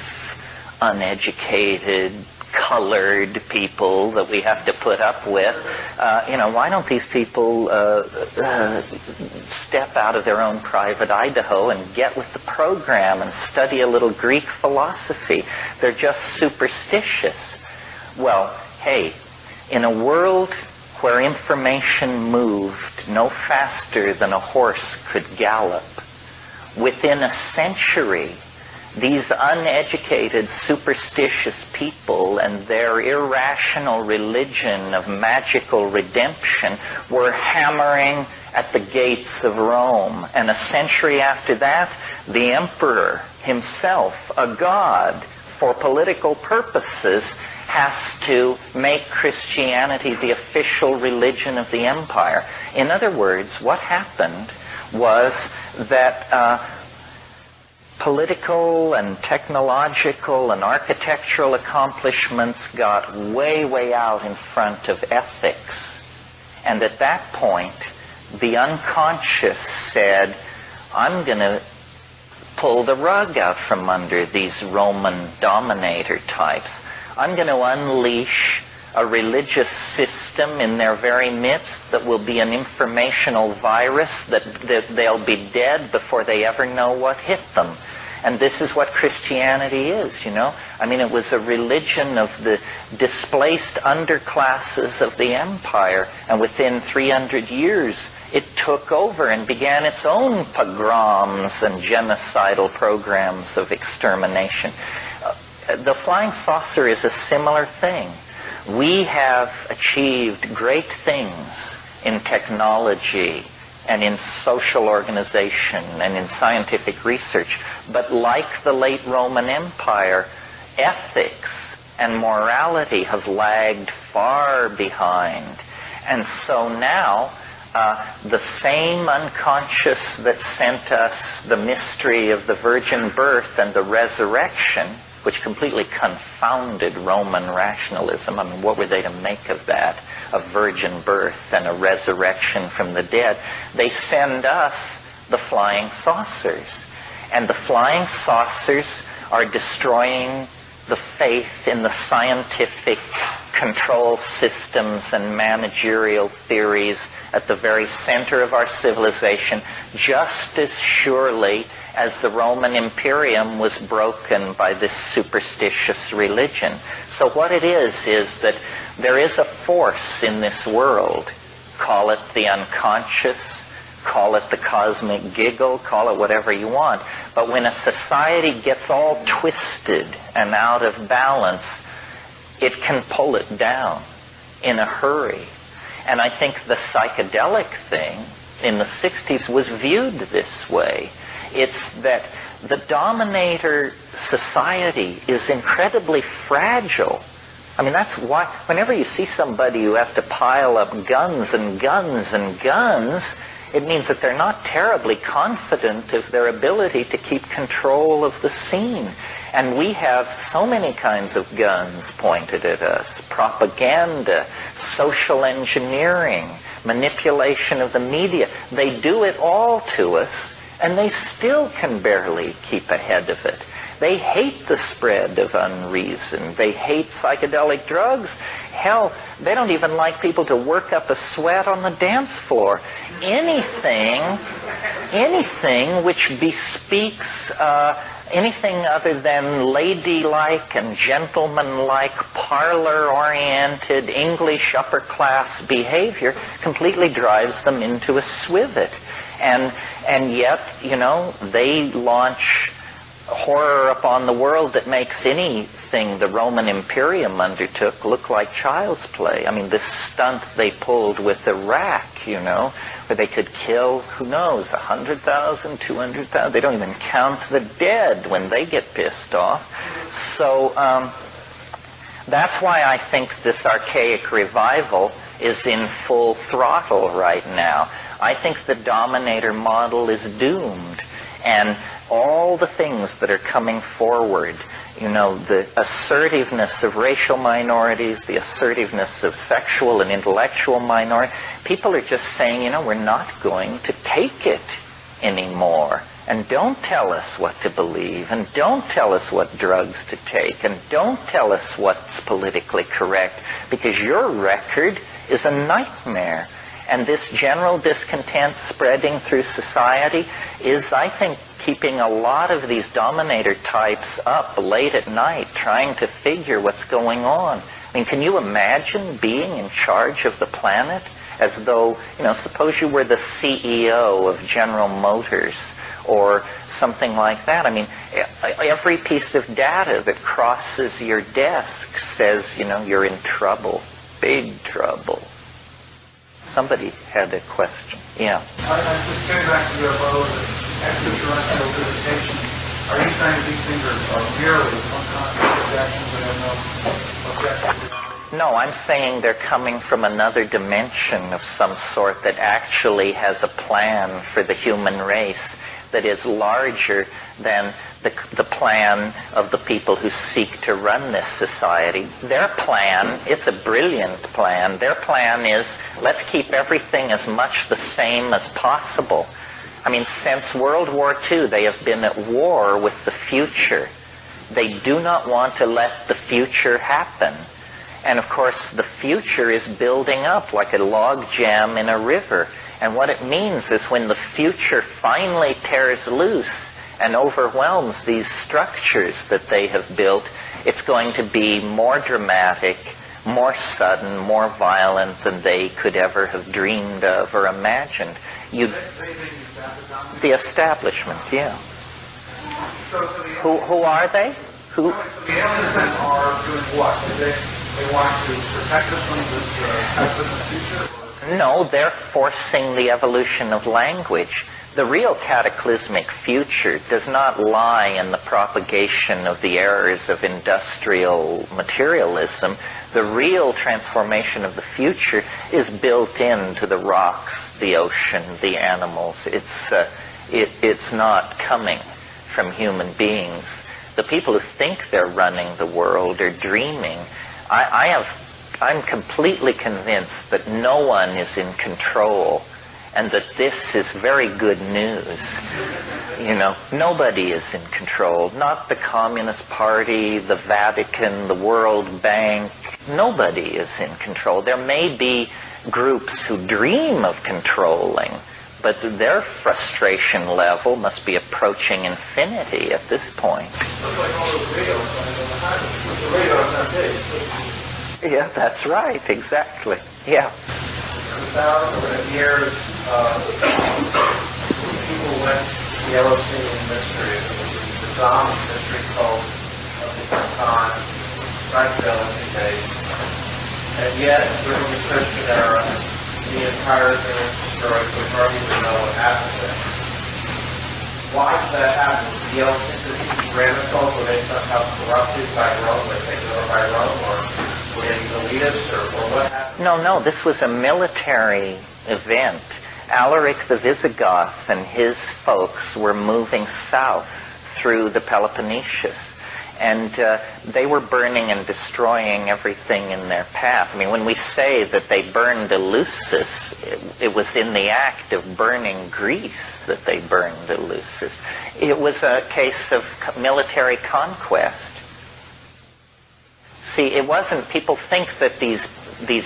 uneducated, colored people that we have to put up with, why don't these people step out of their own private Idaho and get with the program and study a little Greek philosophy? They're just superstitious. Well, hey, in a world where information moved no faster than a horse could gallop, within a century, these uneducated, superstitious people and their irrational religion of magical redemption were hammering at the gates of Rome. And a century after that, the emperor himself, a god, for political purposes, has to make Christianity the official religion of the empire. In other words, what happened was that political and technological and architectural accomplishments got way, way out in front of ethics. And at that point, the unconscious said, I'm going to pull the rug out from under these Roman dominator types. I'm going to unleash a religious system in their very midst that will be an informational virus that they'll be dead before they ever know what hit them. And this is what Christianity is, you know. I mean, it was a religion of the displaced underclasses of the empire, and within 300 years it took over and began its own pogroms and genocidal programs of extermination. The flying saucer is a similar thing. We have achieved great things in technology and in social organization and in scientific research, but like the late Roman Empire, ethics and morality have lagged far behind. And so now, the same unconscious that sent us the mystery of the virgin birth and the resurrection, which completely confounded Roman rationalism. I mean, what were they to make of that? A virgin birth and a resurrection from the dead. They send us the flying saucers. And the flying saucers are destroying the faith in the scientific control systems and managerial theories at the very center of our civilization, just as surely as the Roman Imperium was broken by this superstitious religion. So what it is that there is a force in this world, call it the unconscious, call it the cosmic giggle, call it whatever you want, but when a society gets all twisted and out of balance, it can pull it down in a hurry. And I think the psychedelic thing in the 60s was viewed this way. It's that the dominator society is incredibly fragile. I mean, that's why whenever you see somebody who has to pile up guns and guns and guns, it means that they're not terribly confident of their ability to keep control of the scene. And we have so many kinds of guns pointed at us: propaganda, social engineering, manipulation of the media. They do it all to us, and they still can barely keep ahead of it. They hate the spread of unreason. They hate psychedelic drugs. Hell, they don't even like people to work up a sweat on the dance floor. Anything which bespeaks anything other than ladylike and gentlemanlike, parlor-oriented, English upper-class behavior completely drives them into a swivet. And yet, you know, they launch horror upon the world that makes anything the Roman Imperium undertook look like child's play. I mean, this stunt they pulled with Iraq, you know, where they could kill, who knows, 100,000, 200,000. They don't even count the dead when they get pissed off. So that's why I think this archaic revival is in full throttle right now. I think the dominator model is doomed. And all the things that are coming forward, you know, the assertiveness of racial minorities, the assertiveness of sexual and intellectual minorities, people are just saying, you know, we're not going to take it anymore. And don't tell us what to believe, and don't tell us what drugs to take, and don't tell us what's politically correct, because your record is a nightmare. And this general discontent spreading through society is, I think, keeping a lot of these dominator types up late at night trying to figure what's going on. I mean, can you imagine being in charge of the planet as though, you know, suppose you were the CEO of General Motors or something like that. I mean, every piece of data that crosses your desk says, you know, you're in trouble, big trouble. Somebody had a question. Yeah. I just came back to your low extraterrestrial visitation. Are you saying these things are merely some kind of projections that have no objective reality? No, I'm saying they're coming from another dimension of some sort that actually has a plan for the human race that is larger than the plan of the people who seek to run this society. Their plan, it's a brilliant plan. Their plan is, let's keep everything as much the same as possible. I mean, since World War II, they have been at war with the future. They do not want to let the future happen. And of course, the future is building up like a log jam in a river. And what it means is when the future finally tears loose and overwhelms these structures that they have built, it's going to be more dramatic, more sudden, more violent than they could ever have dreamed of or imagined. The establishment, yeah. Who are they? Who? So the aliens then are doing what? They want to protect us from this cataclysmic future? No, they're forcing the evolution of language. The real cataclysmic future does not lie in the propagation of the errors of industrial materialism. The real transformation of the future is built into the rocks, the ocean, the animals. It's not coming from human beings. The people who think they're running the world are dreaming. I'm completely convinced that no one is in control, and that this is very good news. You know, nobody is in control. Not the Communist Party, the Vatican, the World Bank. Nobody is in control. There may be groups who dream of controlling, but their frustration level must be approaching infinity at this point. Looks like all those radio signs on the highway. The radars on days. Yeah, that's right, exactly. Yeah. For thousands of years, people went to the Eleusinian mystery, the dominant mystery cult of the time, psychedelic days. And yet, during the Christian era, the entire thing was destroyed, so we hardly even know what happened there. Why did that happen? The Eleusinian Granite were they somehow corrupted by Rome, were they taken over by Rome, or were they elitists, or what happened? No, this was a military event. Alaric the Visigoth and his folks were moving south through the Peloponnesus. And they were burning and destroying everything in their path. I mean, when we say that they burned Eleusis, it was in the act of burning Greece that they burned Eleusis. It was a case of military conquest. See, it wasn't, people think that these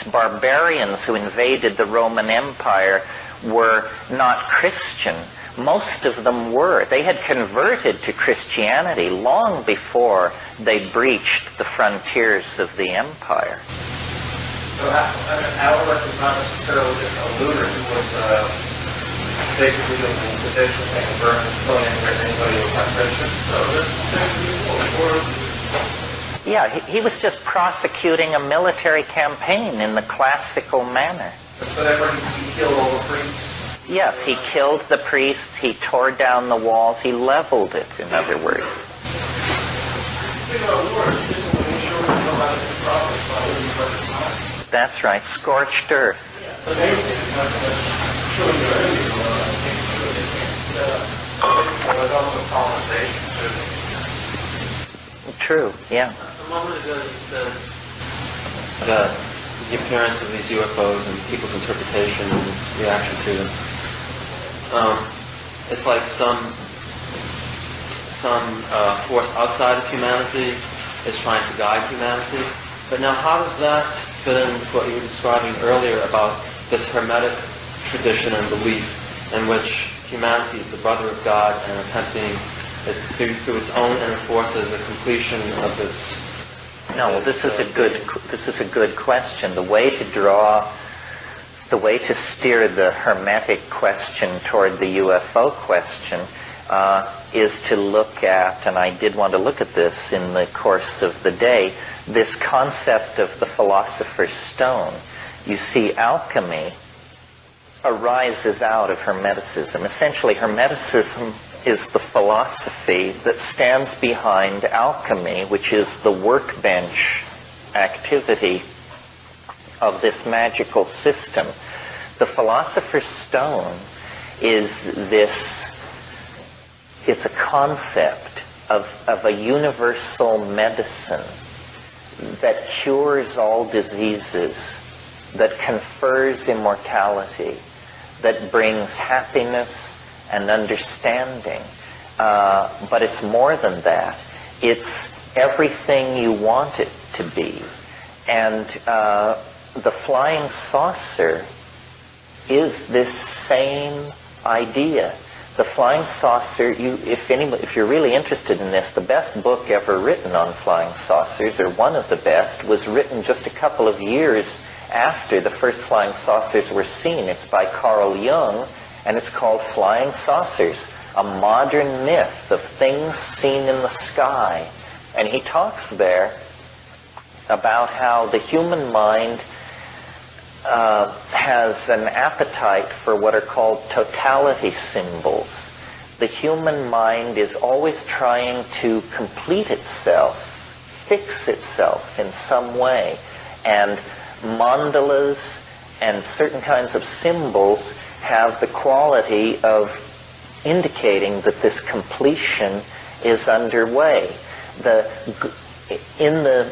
barbarians who invaded the Roman Empire were not Christian. Most of them were. They had converted to Christianity long before they breached the frontiers of the empire. So Alaric was not necessarily just a looter. He was basically doing the Inquisition, taking burn and killing anybody who was not Christian. So Yeah, he was just prosecuting a military campaign in the classical manner. So therefore he killed all the priests? Yes, he killed the priests, he tore down the walls, he leveled it, in other words. That's right, scorched earth. True, yeah. A moment ago you said the appearance of these UFOs and people's interpretation and reaction to them. It's like some force outside of humanity is trying to guide humanity. But now how does that fit in with what you were describing earlier about this Hermetic tradition and belief in which humanity is the brother of God and attempting through its own inner forces the completion of its... No, well, this is a good question. The way to steer the Hermetic question toward the UFO question is to look at, and I did want to look at this in the course of the day, this concept of the philosopher's stone. You see, alchemy arises out of Hermeticism. Essentially, Hermeticism is the philosophy that stands behind alchemy, which is the workbench activity of this magical system. The philosopher's stone is it's a concept of a universal medicine that cures all diseases, that confers immortality, that brings happiness and understanding. But it's more than that. It's everything you want it to be. And the flying saucer is this same idea. The flying saucer, if you're really interested in this, the best book ever written on flying saucers, or one of the best, was written just a couple of years after the first flying saucers were seen. It's by Carl Jung, and it's called Flying Saucers, a Modern Myth of Things Seen in the Sky. And he talks there about how the human mind has an appetite for what are called totality symbols. The human mind is always trying to complete itself, fix itself in some way. And mandalas and certain kinds of symbols have the quality of indicating that this completion is underway. In the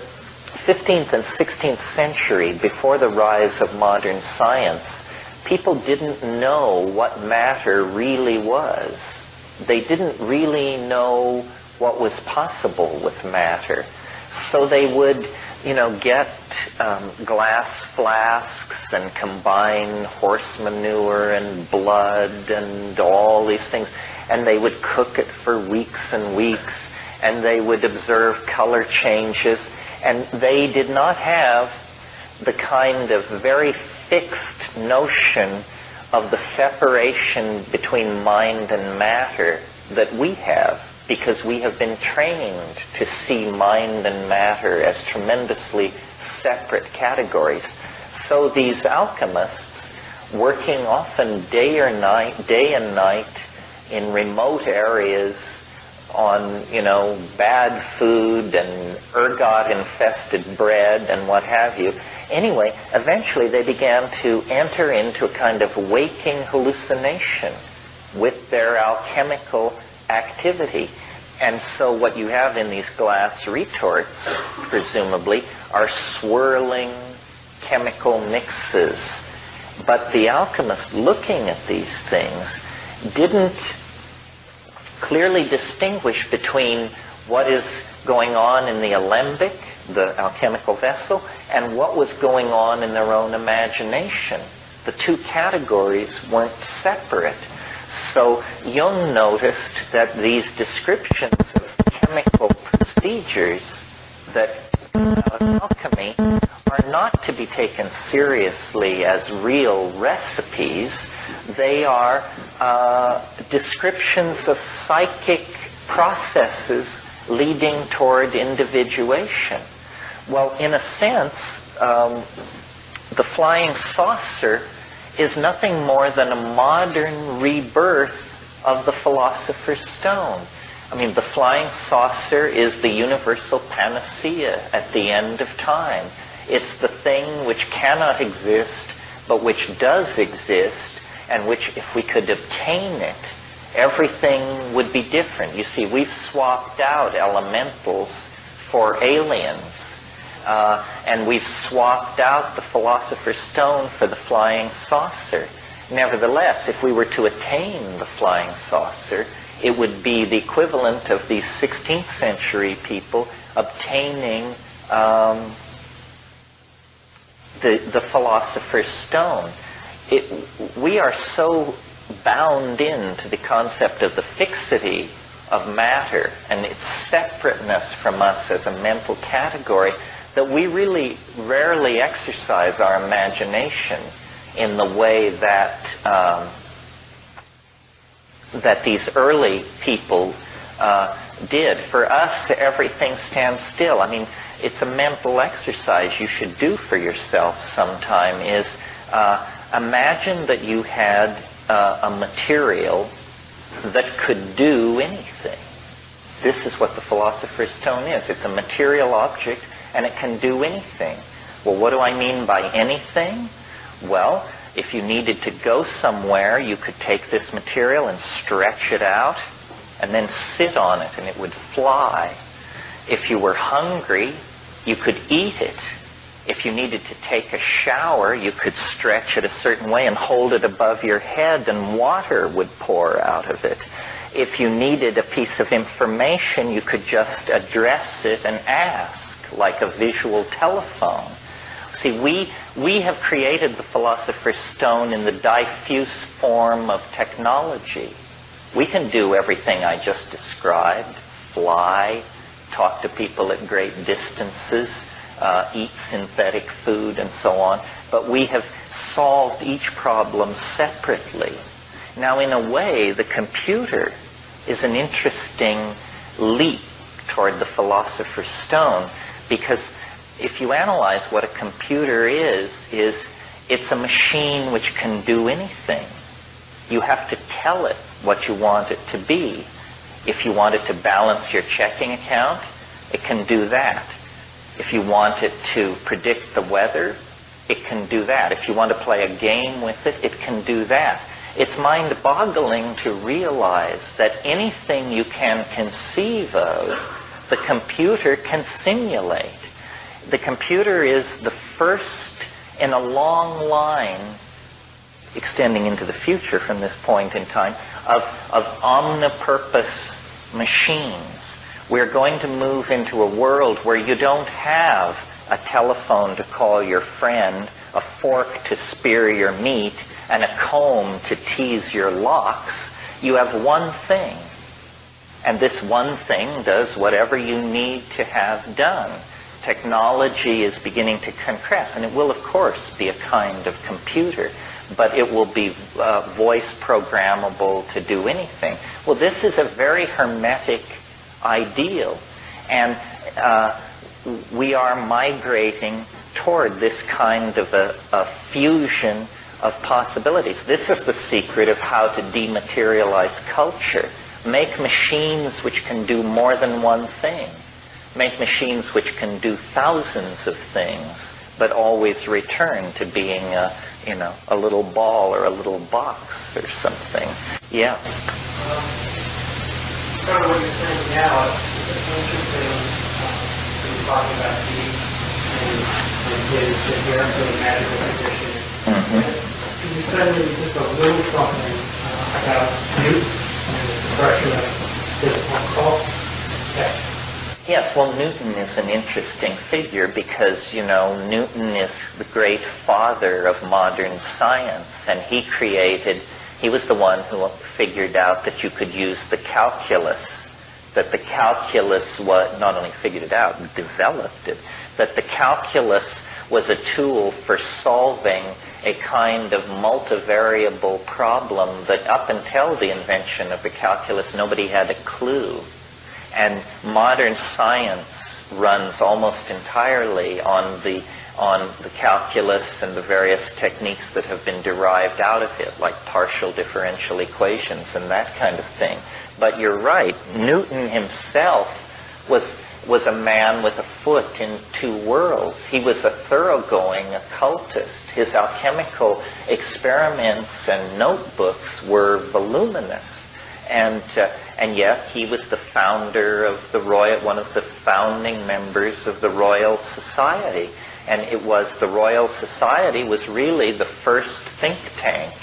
15th and 16th century, before the rise of modern science, people didn't know what matter really was. They didn't really know what was possible with matter. So they would, get glass flasks and combine horse manure and blood and all these things, and they would cook it for weeks and weeks, and they would observe color changes. And they did not have the kind of very fixed notion of the separation between mind and matter that we have, because we have been trained to see mind and matter as tremendously separate categories. So these alchemists, working often day and night in remote areas, on, bad food and ergot-infested bread and what have you. Anyway, eventually they began to enter into a kind of waking hallucination with their alchemical activity. And so what you have in these glass retorts, presumably, are swirling chemical mixes. But the alchemist, looking at these things, didn't clearly distinguish between what is going on in the alembic, the alchemical vessel, and what was going on in their own imagination. The two categories weren't separate. So Jung noticed that these descriptions of chemical procedures that out of alchemy are not to be taken seriously as real recipes. They are descriptions of psychic processes leading toward individuation. Well, in a sense, the flying saucer is nothing more than a modern rebirth of the Philosopher's Stone. I mean, the flying saucer is the universal panacea at the end of time. It's the thing which cannot exist, but which does exist, and which, if we could obtain it, everything would be different. You see, we've swapped out elementals for aliens, and we've swapped out the Philosopher's Stone for the flying saucer. Nevertheless, if we were to attain the flying saucer, it would be the equivalent of these 16th century people obtaining the Philosopher's Stone. We are so bound into the concept of the fixity of matter and its separateness from us as a mental category that we really rarely exercise our imagination in the way that that these early people did. For us, everything stands still. I mean, it's a mental exercise you should do for yourself sometime, is imagine that you had a material that could do anything. This is what the Philosopher's Stone is. It's a material object, and it can do anything. Well, what do I mean by anything? Well, if you needed to go somewhere, you could take this material and stretch it out and then sit on it, and it would fly. If you were hungry, you could eat it, If you needed to take a shower, you could stretch it a certain way and hold it above your head and water would pour out of it. If you needed a piece of information, you could just address it and ask, like a visual telephone. See, we have created the Philosopher's Stone in the diffuse form of technology. We can do everything I just described: fly, talk to people at great distances, eat synthetic food, and so on. But we have solved each problem separately. Now, in a way, the computer is an interesting leap toward the Philosopher's Stone, because if you analyze what a computer is it's a machine which can do anything. You have to tell it what you want it to be. If you want it to balance your checking account, it can do that. If you want it to predict the weather, it can do that. If you want to play a game with it, it can do that. It's mind-boggling to realize that anything you can conceive of, the computer can simulate. The computer is the first in a long line, extending into the future from this point in time, of omnipurpose machines. We're going to move into a world where you don't have a telephone to call your friend, a fork to spear your meat, and a comb to tease your locks. You have one thing, and this one thing does whatever you need to have done. Technology is beginning to compress, and it will, of course, be a kind of computer, but it will be voice programmable to do anything. Well, this is a very hermetic ideal, and we are migrating toward this kind of a fusion of possibilities. This is the secret of how to dematerialize culture. Make machines which can do more than one thing. Make machines which can do thousands of things, but always return to being a little ball or a little box or something. Yeah. Kind of what you're saying now, it's interesting when you're talking about Steve and his inherently magical condition. Can you tell me just a little something about Newton and his expression of his occult? Yes, well, Newton is an interesting figure because, Newton is the great father of modern science, and he was the one who figured out that you could use the calculus, that the calculus was, not only figured it out, developed it, that the calculus was a tool for solving a kind of multivariable problem that up until the invention of the calculus, nobody had a clue. And modern science runs almost entirely on the calculus and the various techniques that have been derived out of it, like partial differential equations and that kind of thing. But you're right, Newton himself was a man with a foot in two worlds. He was a thoroughgoing occultist. His alchemical experiments and notebooks were voluminous. And yet he was the founder of one of the founding members of the Royal Society. And the Royal Society was really the first think tank.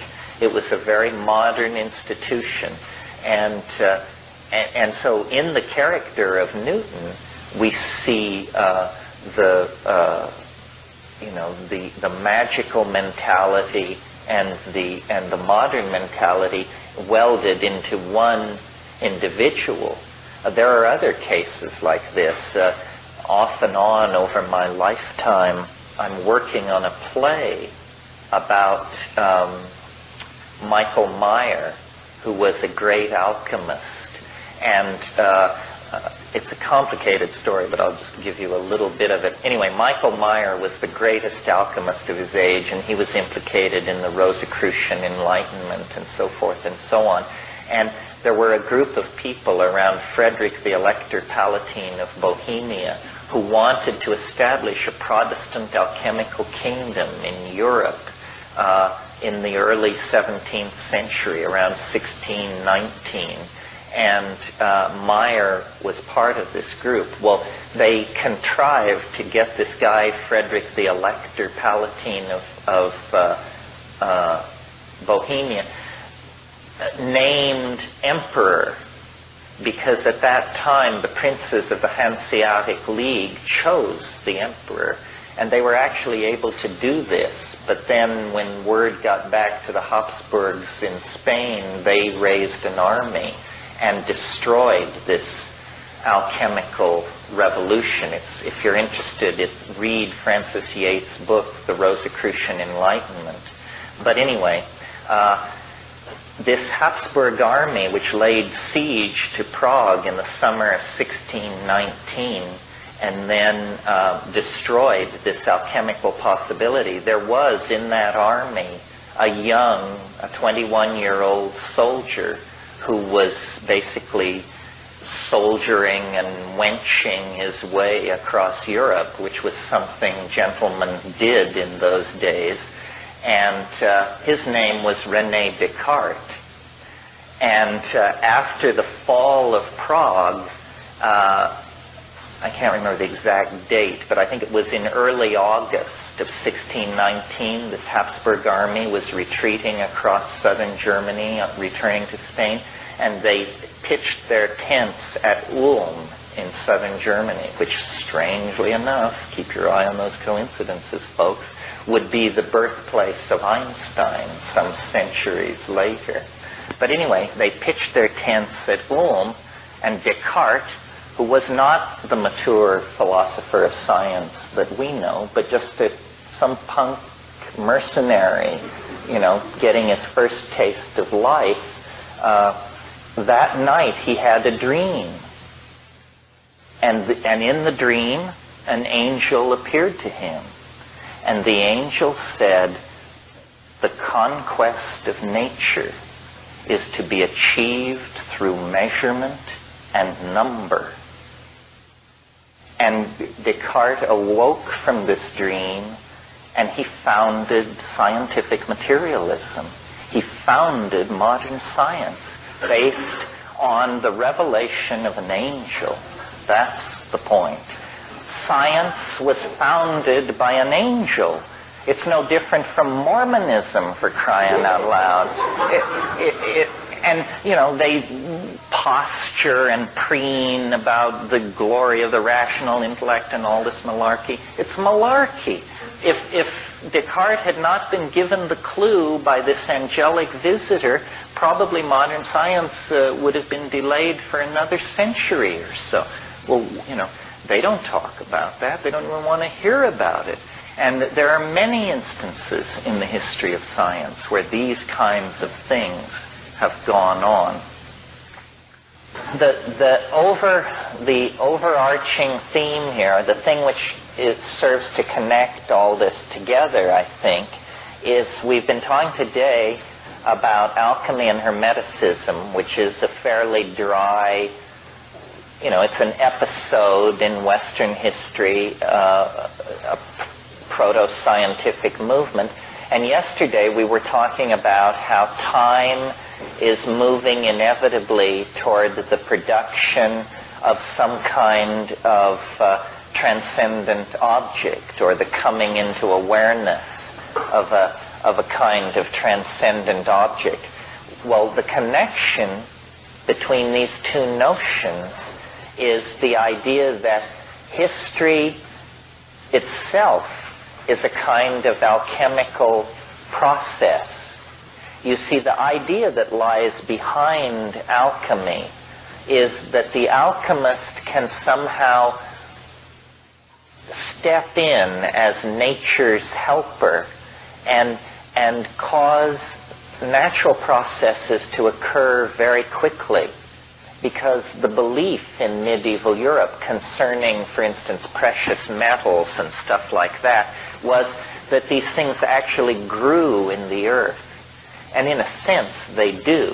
It was a very modern institution. And so in the character of Newton, we see the magical mentality and the modern mentality welded into one individual. There are other cases like this. Off and on over my lifetime, I'm working on a play about Michael Meyer, who was a great alchemist. And it's a complicated story, but I'll just give you a little bit of it. Anyway, Michael Meyer was the greatest alchemist of his age, and he was implicated in the Rosicrucian Enlightenment and so forth and so on. And there were a group of people around Frederick the Elector Palatine of Bohemia who wanted to establish a Protestant alchemical kingdom in Europe in the early 17th century, around 1619. and Meyer was part of this group. Well, they contrived to get this guy, Frederick the Elector Palatine of Bohemia, named emperor, because at that time the princes of the Hanseatic League chose the emperor, and they were actually able to do this. But then when word got back to the Habsburgs in Spain, they raised an army and destroyed this alchemical revolution. If you're interested, read Francis Yates' book, The Rosicrucian Enlightenment. But anyway, this Habsburg army, which laid siege to Prague in the summer of 1619, and then destroyed this alchemical possibility, there was in that army a 21-year-old soldier who was basically soldiering and wenching his way across Europe, which was something gentlemen did in those days. And his name was René Descartes. And after the fall of Prague, I can't remember the exact date, but I think it was in early August of 1619, this Habsburg army was retreating across southern Germany, returning to Spain, and they pitched their tents at Ulm in southern Germany, which, strangely enough, keep your eye on those coincidences, folks, would be the birthplace of Einstein some centuries later. But anyway, they pitched their tents at Ulm, and Descartes, who was not the mature philosopher of science that we know, but just some punk mercenary, getting his first taste of life, that night he had a dream. And in the dream, an angel appeared to him. And the angel said, "The conquest of nature is to be achieved through measurement and number." And Descartes awoke from this dream, and he founded scientific materialism. He founded modern science based on the revelation of an angel. That's the point. Science was founded by an angel. It's no different from Mormonism, for crying out loud. And they posture and preen about the glory of the rational intellect and all this malarkey. It's malarkey. If Descartes had not been given the clue by this angelic visitor, probably modern science would have been delayed for another century or so. Well, they don't talk about that. They don't even want to hear about it. And there are many instances in the history of science where these kinds of things have gone on. The overarching theme here, the thing which serves to connect all this together, I think, is we've been talking today about Alchemy and Hermeticism, which is a fairly dry, it's an episode in Western history, a proto-scientific movement. And yesterday we were talking about how time is moving inevitably toward the production of some kind of transcendent object, or the coming into awareness of a kind of transcendent object. Well, the connection between these two notions is the idea that history itself is a kind of alchemical process. You see, the idea that lies behind alchemy is that the alchemist can somehow step in as nature's helper and cause natural processes to occur very quickly. Because the belief in medieval Europe concerning, for instance, precious metals and stuff like that was that these things actually grew in the earth. And in a sense, they do.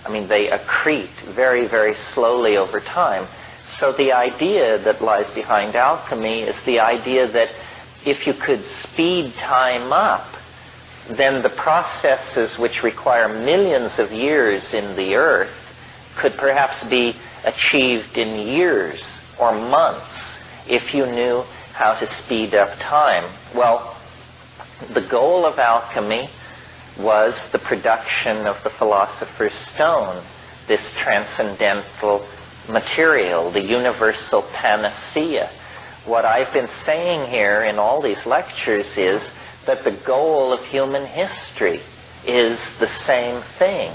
I mean, they accrete very, very slowly over time. So the idea that lies behind alchemy is the idea that if you could speed time up, then the processes which require millions of years in the earth could perhaps be achieved in years or months if you knew how to speed up time. Well, the goal of alchemy was the production of the philosopher's stone, this transcendental material, the universal panacea. What I've been saying here in all these lectures is that the goal of human history is the same thing.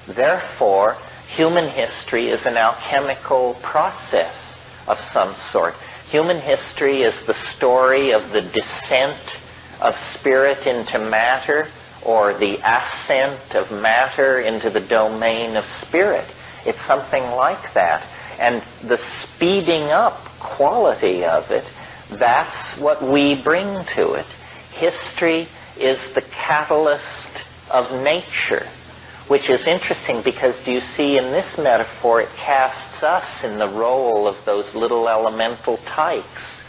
Therefore, human history is an alchemical process of some sort. Human history is the story of the descent of spirit into matter, or the ascent of matter into the domain of spirit. It's something like that. And the speeding up quality of it, that's what we bring to it. History is the catalyst of nature, which is interesting because, do you see, in this metaphor, it casts us in the role of those little elemental tykes.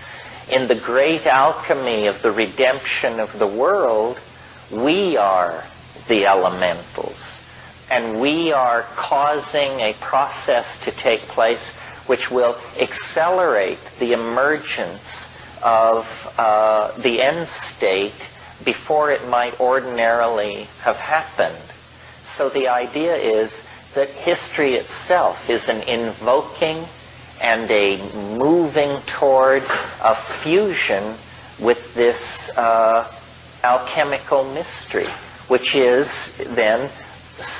In the great alchemy of the redemption of the world, we are the elementals, and we are causing a process to take place which will accelerate the emergence of the end state before it might ordinarily have happened. So the idea is that history itself is an invoking and a moving toward a fusion with this alchemical mystery, which is then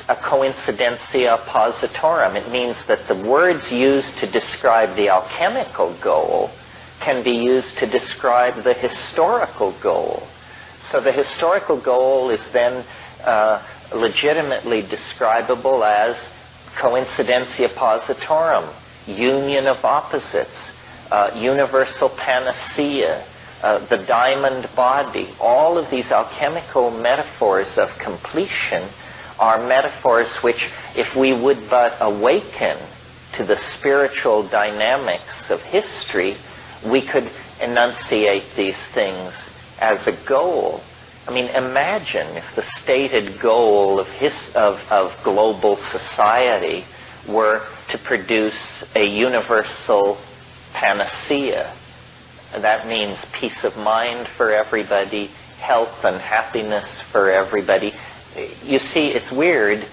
a coincidentia positorum. It means that the words used to describe the alchemical goal can be used to describe the historical goal. So the historical goal is then legitimately describable as coincidentia positorum, union of opposites, universal panacea, the diamond body. All of these alchemical metaphors of completion are metaphors which, if we would but awaken to the spiritual dynamics of history, we could enunciate these things as a goal. I mean, imagine if the stated goal of global society were to produce a universal panacea. That means peace of mind for everybody, health and happiness for everybody. You see, it's weird.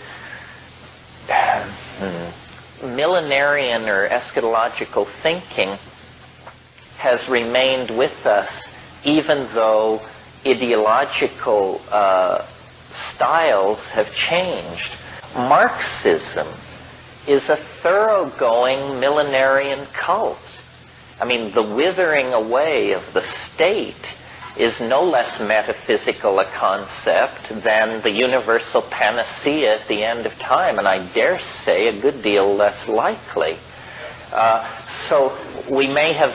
Millenarian or eschatological thinking has remained with us even though ideological styles have changed. Marxism is a thoroughgoing millenarian cult. I mean, the withering away of the state is no less metaphysical a concept than the universal panacea at the end of time, and I dare say a good deal less likely. So we may have,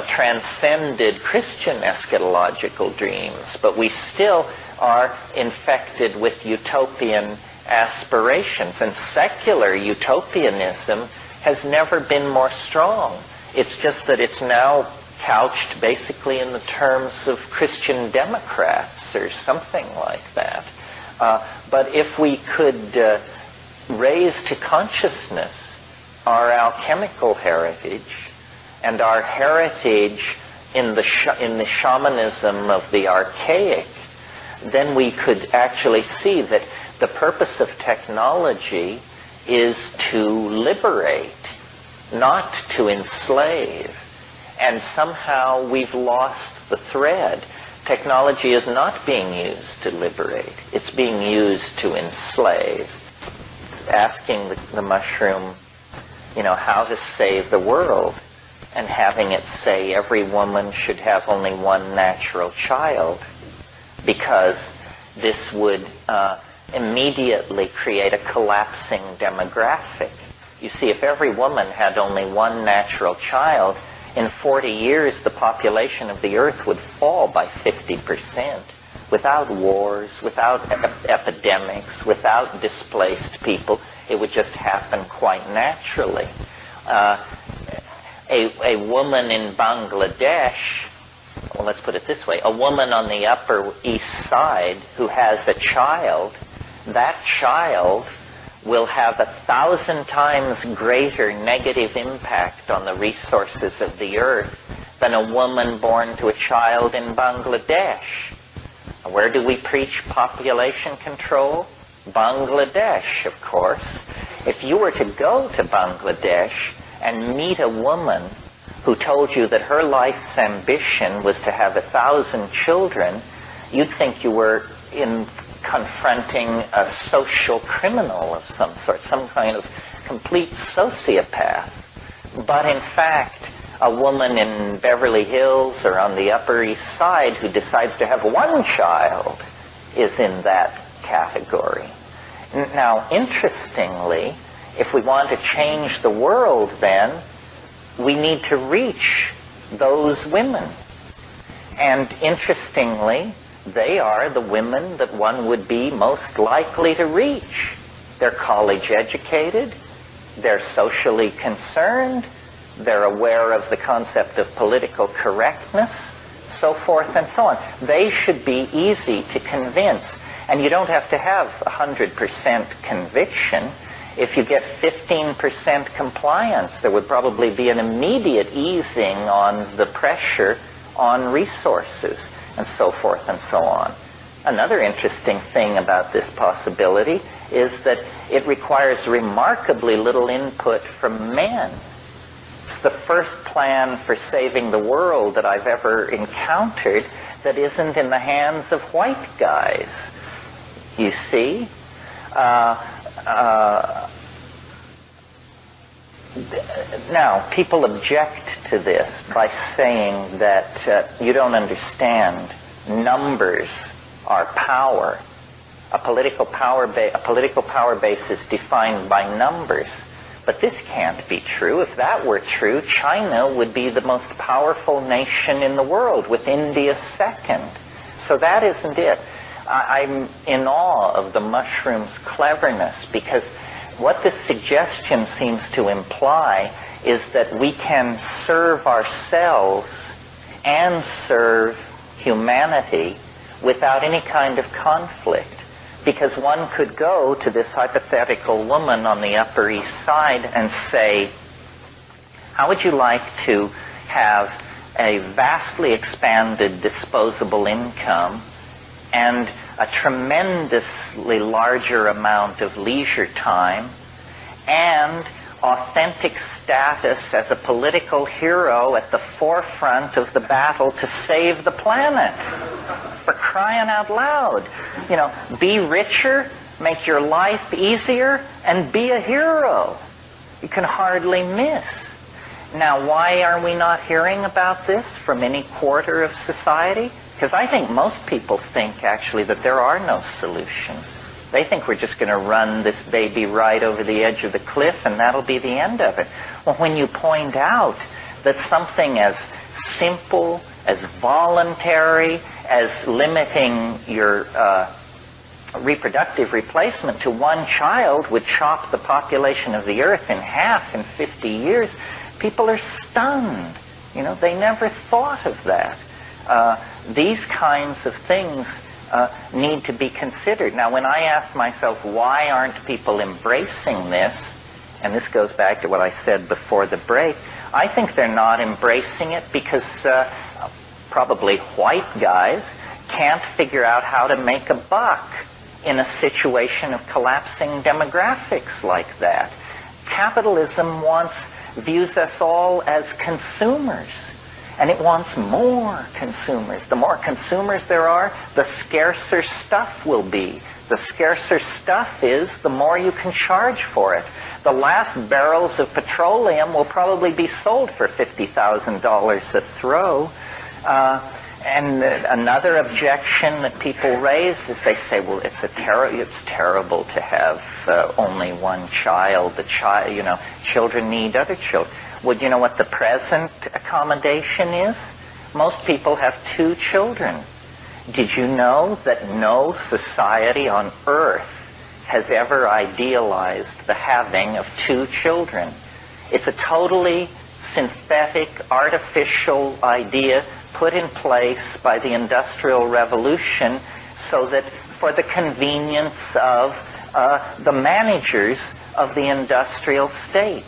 transcended Christian eschatological dreams, but we still are infected with utopian aspirations, and secular utopianism has never been more strong. It's just that it's now couched basically in the terms of Christian Democrats or something like that. But if we could raise to consciousness our alchemical heritage and our heritage in the shamanism of the archaic, then we could actually see that the purpose of technology is to liberate, not to enslave. And somehow we've lost the thread. Technology is not being used to liberate. It's being used to enslave. It's asking the mushroom, how to save the world, and having it say every woman should have only one natural child, because this would immediately create a collapsing demographic. You see, if every woman had only one natural child, in 40 years the population of the earth would fall by 50%, without wars, without epidemics, without displaced people. It would just happen quite naturally. A woman in Bangladesh, well, let's put it this way, a woman on the Upper East Side who has a child, that child will have 1,000 times greater negative impact on the resources of the earth than a woman born to a child in Bangladesh. Where do we preach population control? Bangladesh, of course. If you were to go to Bangladesh and meet a woman who told you that her life's ambition was to have 1,000 children, you'd think you were confronting a social criminal of some sort, some kind of complete sociopath. But in fact, a woman in Beverly Hills or on the Upper East Side who decides to have one child is in that category. Now, interestingly, if we want to change the world, then we need to reach those women. And interestingly, they are the women that one would be most likely to reach. They're college educated, they're socially concerned, they're aware of the concept of political correctness, so forth and so on. They should be easy to convince. And you don't have to have 100% conviction. If you get 15% compliance, there would probably be an immediate easing on the pressure on resources, and so forth and so on. Another interesting thing about this possibility is that it requires remarkably little input from men. It's the first plan for saving the world that I've ever encountered that isn't in the hands of white guys. You see? Now, people object to this by saying that you don't understand. Numbers are power. A political power base is defined by numbers. But this can't be true. If that were true, China would be the most powerful nation in the world, with India second. So that isn't it. I'm in awe of the mushroom's cleverness, because what this suggestion seems to imply is that we can serve ourselves and serve humanity without any kind of conflict. Because one could go to this hypothetical woman on the Upper East Side and say, how would you like to have a vastly expanded disposable income and a tremendously larger amount of leisure time and authentic status as a political hero at the forefront of the battle to save the planet? For crying out loud. You know, be richer, make your life easier, and be a hero. You can hardly miss. Now, why are we not hearing about this from any quarter of society? Because I think most people think, actually, that there are no solutions. They think we're just going to run this baby right over the edge of the cliff and that'll be the end of it. Well, when you point out that something as simple, as voluntary, as limiting your reproductive replacement to one child would chop the population of the earth in half in 50 years, people are stunned. You know, they never thought of that. These kinds of things need to be considered. Now, when I ask myself, why aren't people embracing this, and this goes back to what I said before the break, I think they're not embracing it because probably white guys can't figure out how to make a buck in a situation of collapsing demographics like that. Capitalism views us all as consumers. And it wants more consumers. The more consumers there are, the scarcer stuff will be. The scarcer stuff is, the more you can charge for it. The last barrels of petroleum will probably be sold for $50,000 a throw. And another objection that people raise is they say, well, it's terrible to have only one child. Children need other children. Well, you know what the present accommodation is? Most people have 2 children. Did you know that no society on earth has ever idealized the having of 2 children? It's a totally synthetic, artificial idea put in place by the Industrial Revolution so that for the convenience of the managers of the industrial state.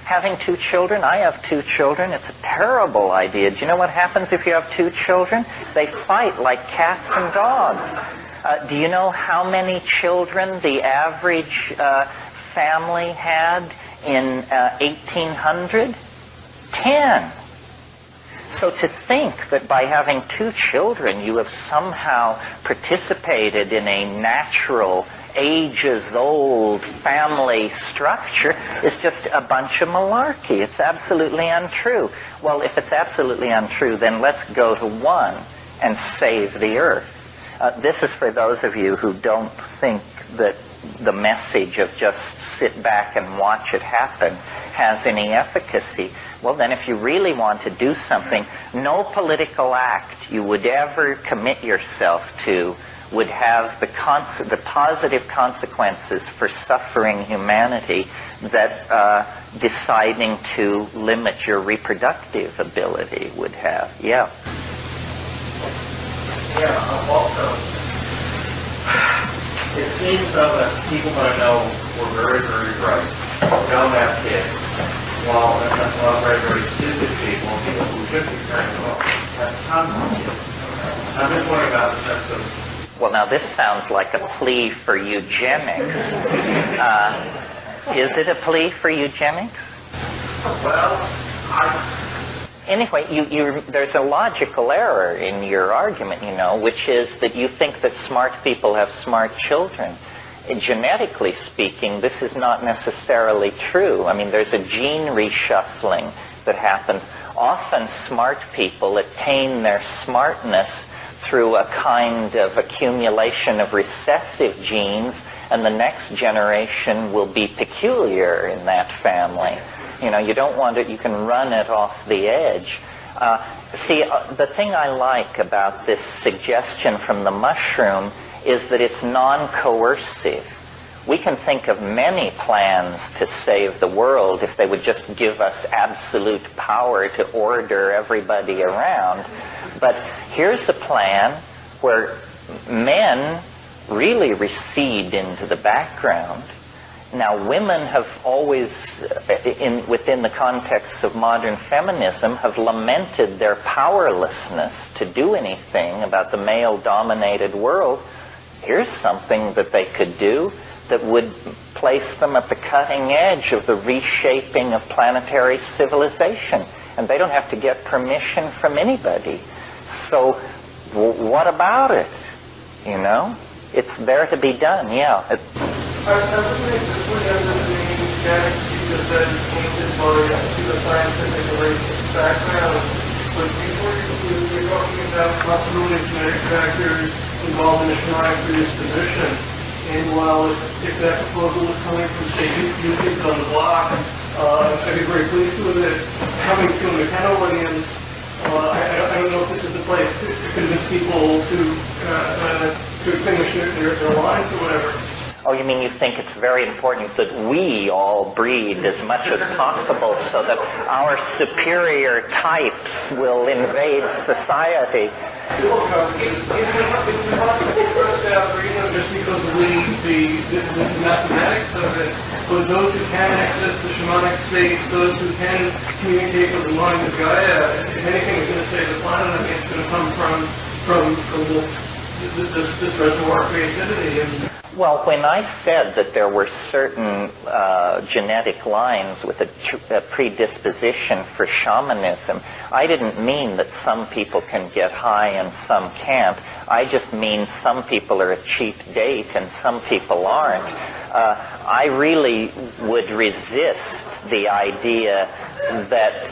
Having 2 children, I have 2 children, it's a terrible idea. Do you know what happens if you have 2 children? They fight like cats and dogs. Do you know how many children the average family had in 1800? 10. So to think that by having 2 children you have somehow participated in a natural, ages-old family structure is just a bunch of malarkey. It's absolutely untrue. Well, if it's absolutely untrue, then let's go to one and save the earth. This is for those of you who don't think that the message of just sit back and watch it happen has any efficacy. Well, then if you really want to do something, no political act you would ever commit yourself to would have the positive consequences for suffering humanity that deciding to limit your reproductive ability would have. Yeah. Yeah, also, it seems though that people that I know were very, very bright, don't have kids. Well, that's a lot of very, very stupid people who should be very well, have tons of kids. I'm just wondering about the sense of... Well, now this sounds like a plea for eugenics. Is it a plea for eugenics? Well, Anyway, there's a logical error in your argument, which is that you think that smart people have smart children. Genetically speaking, this is not necessarily true. I mean, there's a gene reshuffling that happens. Often smart people attain their smartness through a kind of accumulation of recessive genes, and the next generation will be peculiar in that family. You don't want it, you can run it off the edge. The thing I like about this suggestion from the mushroom is that it's non-coercive. We can think of many plans to save the world if they would just give us absolute power to order everybody around. But here's a plan where men really recede into the background. Now, women have always, within the context of modern feminism, have lamented their powerlessness to do anything about the male-dominated world. Here's something that they could do that would place them at the cutting edge of the reshaping of planetary civilization. And they don't have to get permission from anybody. So what about it? It's there to be done, yeah. I would make this one evidence genetics because that is tainted by the scientific and racist background. But before you're talking about possibility of genetic factors involved in a shamanic predisposition, and while if that proposal was coming from, say, you kids on the block, I'd be very pleased with it. Coming to an McKenna audience, I don't know if this is the place to convince people to extinguish their lines or whatever. Oh, you mean you think it's very important that we all breed as much as possible so that our superior types will invade society? It's impossible for us to outbreed them just because of the mathematics of it. But those who can access the shamanic states, those who can communicate with the mind of Gaia, if anything is going to save the planet, I think it's going to come from this reservoir of creativity. Well, when I said that there were certain genetic lines with a predisposition for shamanism, I didn't mean that some people can get high and some can't. I just mean some people are a cheap date and some people aren't. I really would resist the idea that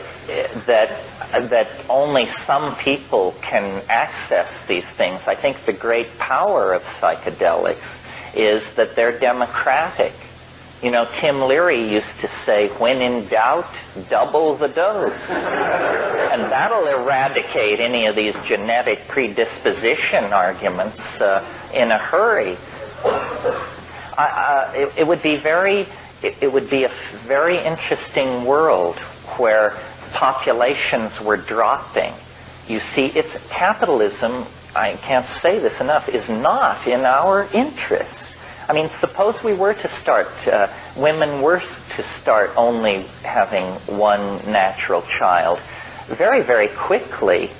only some people can access these things. I think the great power of psychedelics is that they're democratic. Tim Leary used to say, when in doubt, double the dose. And that'll eradicate any of these genetic predisposition arguments in a hurry. It would be a very interesting world where populations were dropping. You see, capitalism, I can't say this enough, is not in our interests. I mean, suppose we were to start, women were to start only having one natural child. Very, very quickly,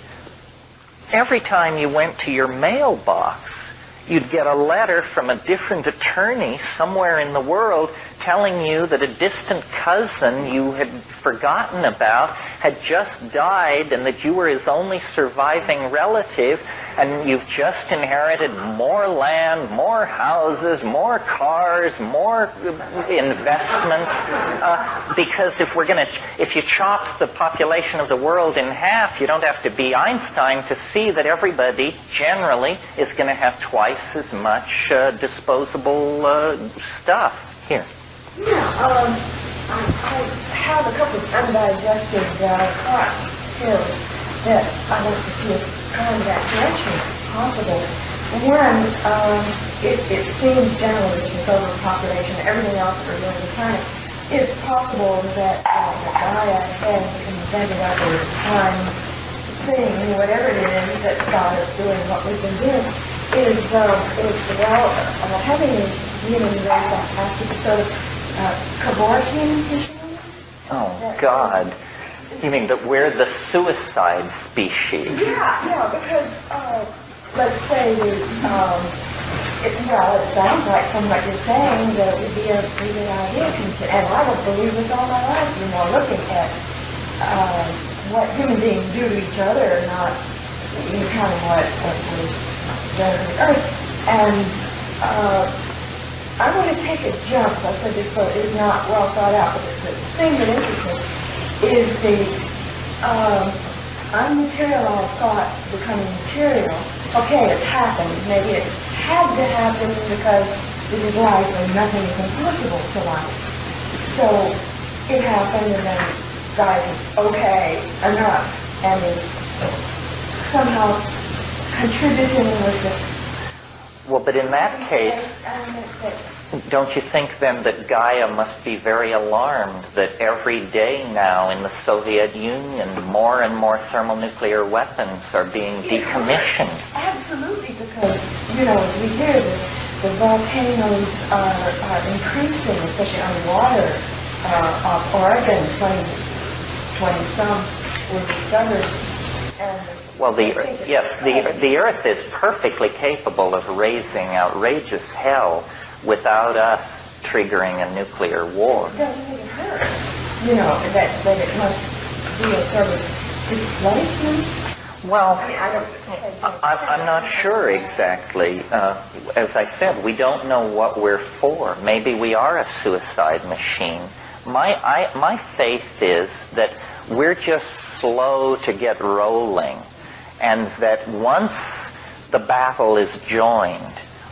every time you went to your mailbox, you'd get a letter from a different attorney somewhere in the world telling you that a distant cousin you had forgotten about had just died and that you were his only surviving relative, and you've just inherited more land, more houses, more cars, more investments. Because if you chop the population of the world in half, you don't have to be Einstein to see that everybody generally is going to have twice as much disposable stuff. Here. Yeah, I have a couple of undigested thoughts here that I want to see if kind of that direction is possible. One, it seems generally that this overpopulation, everything else we're doing on the planet, it's possible that Gaia has invented over time thing, whatever it is that got us doing what we've been doing, is having a human race after the sort of Kevorkian vision. Oh, God. You mean that we're the suicide species? Yeah, because, let's say, it sounds like from what you're saying that it would be a pretty good idea, and I don't believe this all my life, looking at what human beings do to each other, not kind of what we've done to the earth. And I want to take a jump. I said this book is not well thought out, but the thing that interests me is the unmaterialized thought becoming material. Okay, it's happened. Maybe it had to happen because this is life and nothing is impossible to life. So it happened, and then God says, okay, enough, and is somehow contributing with it. Well, but in that case, don't you think then that Gaia must be very alarmed that every day now in the Soviet Union more and more thermonuclear weapons are being decommissioned? Absolutely, because, as we hear, the volcanoes are increasing, especially underwater. Off Oregon, 20-some were discovered. And well, the Earth is perfectly capable of raising outrageous hell without us triggering a nuclear war. It doesn't even hurt, that it must be a sort of displacement. Well, I'm not sure exactly. As I said, we don't know what we're for. Maybe we are a suicide machine. My faith is that we're just slow to get rolling, and that once the battle is joined,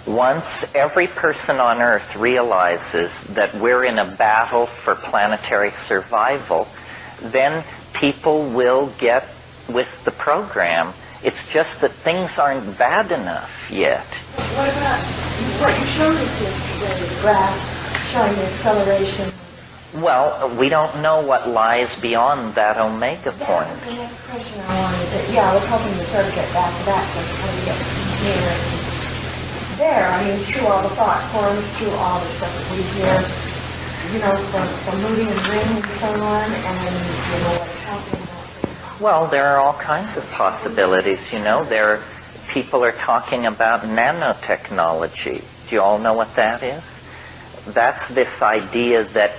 once every person on Earth realizes that we're in a battle for planetary survival, then people will get with the program. It's just that things aren't bad enough yet. What about what you showed us yesterday, the graph showing the acceleration? Well, we don't know what lies beyond that omega point. That's the next question I wanted to... I was hoping to sort of get back to that, but before we get near there, through all the thought forms, through all the stuff that we hear, from moving and ring and so on, and, what's happening. Well, there are all kinds of possibilities, people are talking about nanotechnology. Do you all know what that is? That's this idea that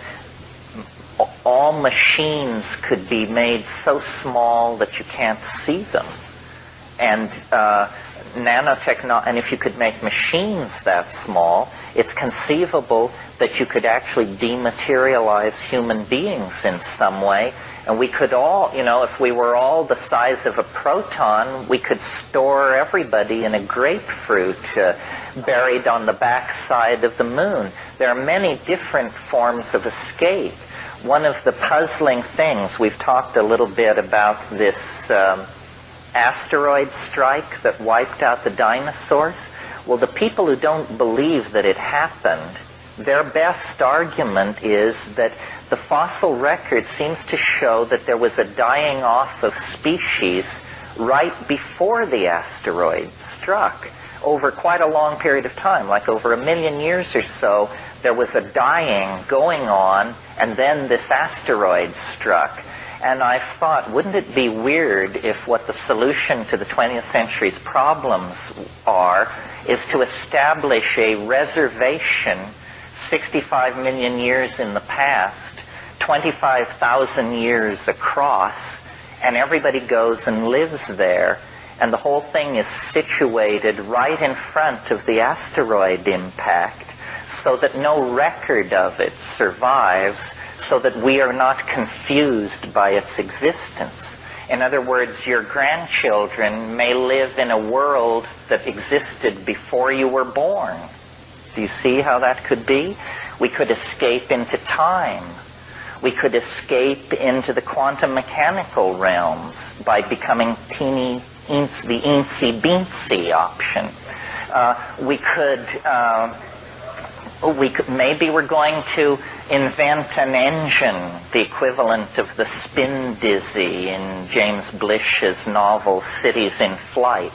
all machines could be made so small that you can't see them. And and if you could make machines that small, it's conceivable that you could actually dematerialize human beings in some way. And we could all, if we were all the size of a proton, we could store everybody in a grapefruit buried on the backside of the moon. There are many different forms of escape. One of the puzzling things, we've talked a little bit about this asteroid strike that wiped out the dinosaurs. Well, the people who don't believe that it happened, their best argument is that the fossil record seems to show that there was a dying off of species right before the asteroid struck. over quite a long period of time, like over 1 million years or so, there was a dying going on, and then this asteroid struck. And I thought, wouldn't it be weird if what the solution to the 20th century's problems are is to establish a reservation 65 million years in the past, 25,000 years across, and everybody goes and lives there, and the whole thing is situated right in front of the asteroid impact, so that no record of it survives, so that we are not confused by its existence. In other words, your grandchildren may live in a world that existed before you were born. Do you see how that could be? We could escape into time. We could escape into the quantum mechanical realms by becoming the eensy-beensy option. Maybe we're going to invent an engine, the equivalent of the spin dizzy in James Blish's novel Cities in Flight.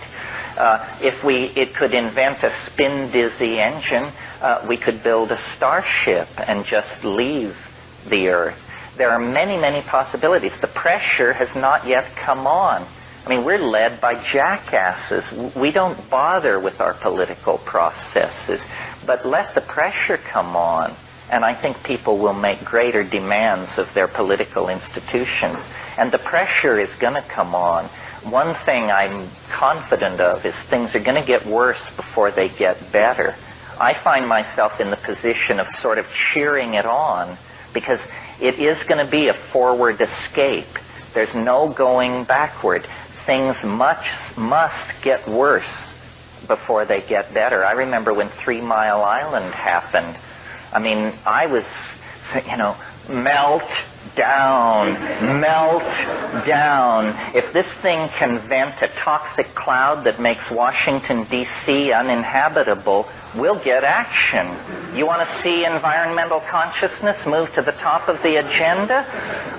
If it could invent a spin dizzy engine, we could build a starship and just leave the Earth. There are many, many possibilities. The pressure has not yet come on. I mean, we're led by jackasses. We don't bother with our political processes, but let the pressure come on, and I think people will make greater demands of their political institutions. And the pressure is going to come on. One thing I'm confident of is things are going to get worse before they get better. I find myself in the position of sort of cheering it on, because it is going to be a forward escape. There's no going backward. Things must get worse before they get better. I remember when 3 Mile Island happened. I mean, I was, melt down, melt down. If this thing can vent a toxic cloud that makes Washington, D.C. uninhabitable, we'll get action. You want to see environmental consciousness move to the top of the agenda?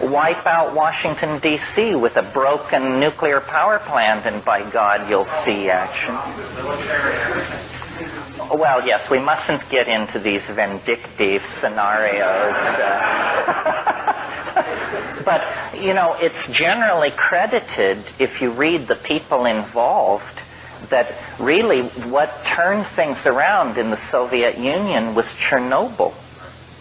Wipe out Washington, D.C. with a broken nuclear power plant, and by God, you'll see action. Well, yes, we mustn't get into these vindictive scenarios. But, it's generally credited, if you read the people involved, that really what turned things around in the Soviet Union was Chernobyl.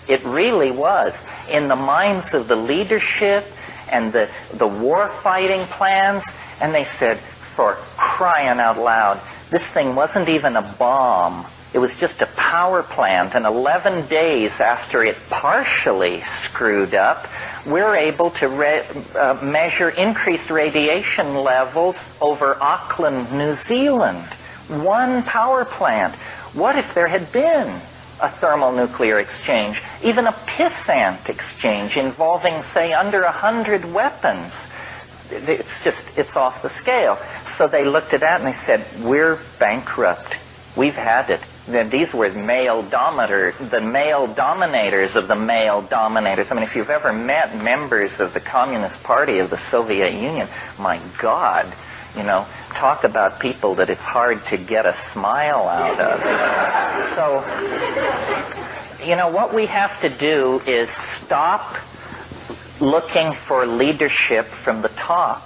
It really was. In the minds of the leadership and the war-fighting plans, and they said, for crying out loud, this thing wasn't even a bomb. It was just a power plant, and 11 days after it partially screwed up, we're able to measure increased radiation levels over Auckland, New Zealand. One power plant. What if there had been a thermonuclear exchange, even a pissant exchange involving, say, under 100 weapons? It's off the scale. So they looked at that and they said, we're bankrupt. We've had it. Then these were the male dominators of the male dominators. I mean, if you've ever met members of the Communist Party of the Soviet Union, my God, talk about people that it's hard to get a smile out of. So, what we have to do is stop looking for leadership from the top,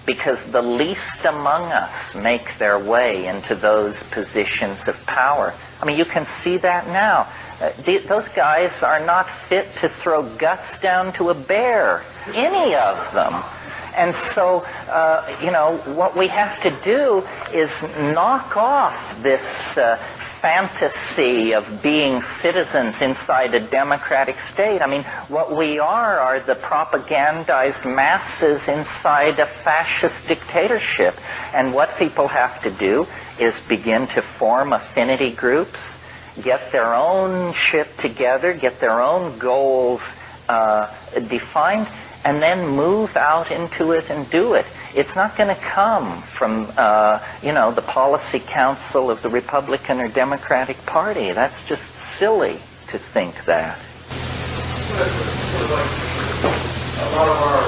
because the least among us make their way into those positions of power. I mean, you can see that now. Those guys are not fit to throw guts down to a bear, any of them. And so, what we have to do is knock off this fantasy of being citizens inside a democratic state. I mean, what we are the propagandized masses inside a fascist dictatorship. And what people have to do is begin to form affinity groups, get their own shit together, get their own goals defined, and then move out into it and do it. It's not going to come from, the policy council of the Republican or Democratic Party. That's just silly to think that. A lot of our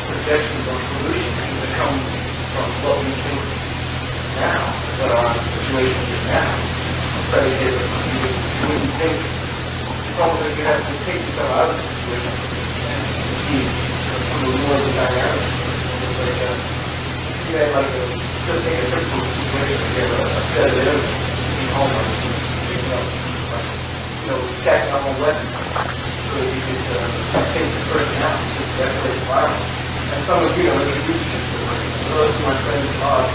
projections or solutions seem to come from what we do now. put on situations in now. So you wouldn't think, it's almost like you have to take yourself out of the situation and see some of the more of the dynamics. Like, you had like just take a different situation, you have a set of enemies, you home, stacking up on weapons so that you could take the person out, just decorate the environment. And some of you know, they can do shit for it. Those who are friends of ours,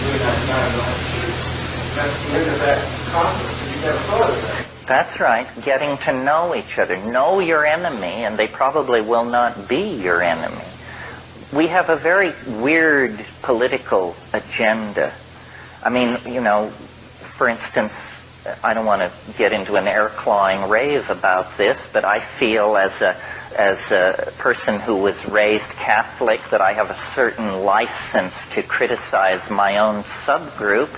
really not know how to shoot. That's the end of that conflict. You never thought of that. That's right, getting to know each other. Know your enemy, and they probably will not be your enemy. We have a very weird political agenda. I mean, for instance, I don't want to get into an air-clawing rave about this, but I feel as a person who was raised Catholic that I have a certain license to criticize my own subgroup.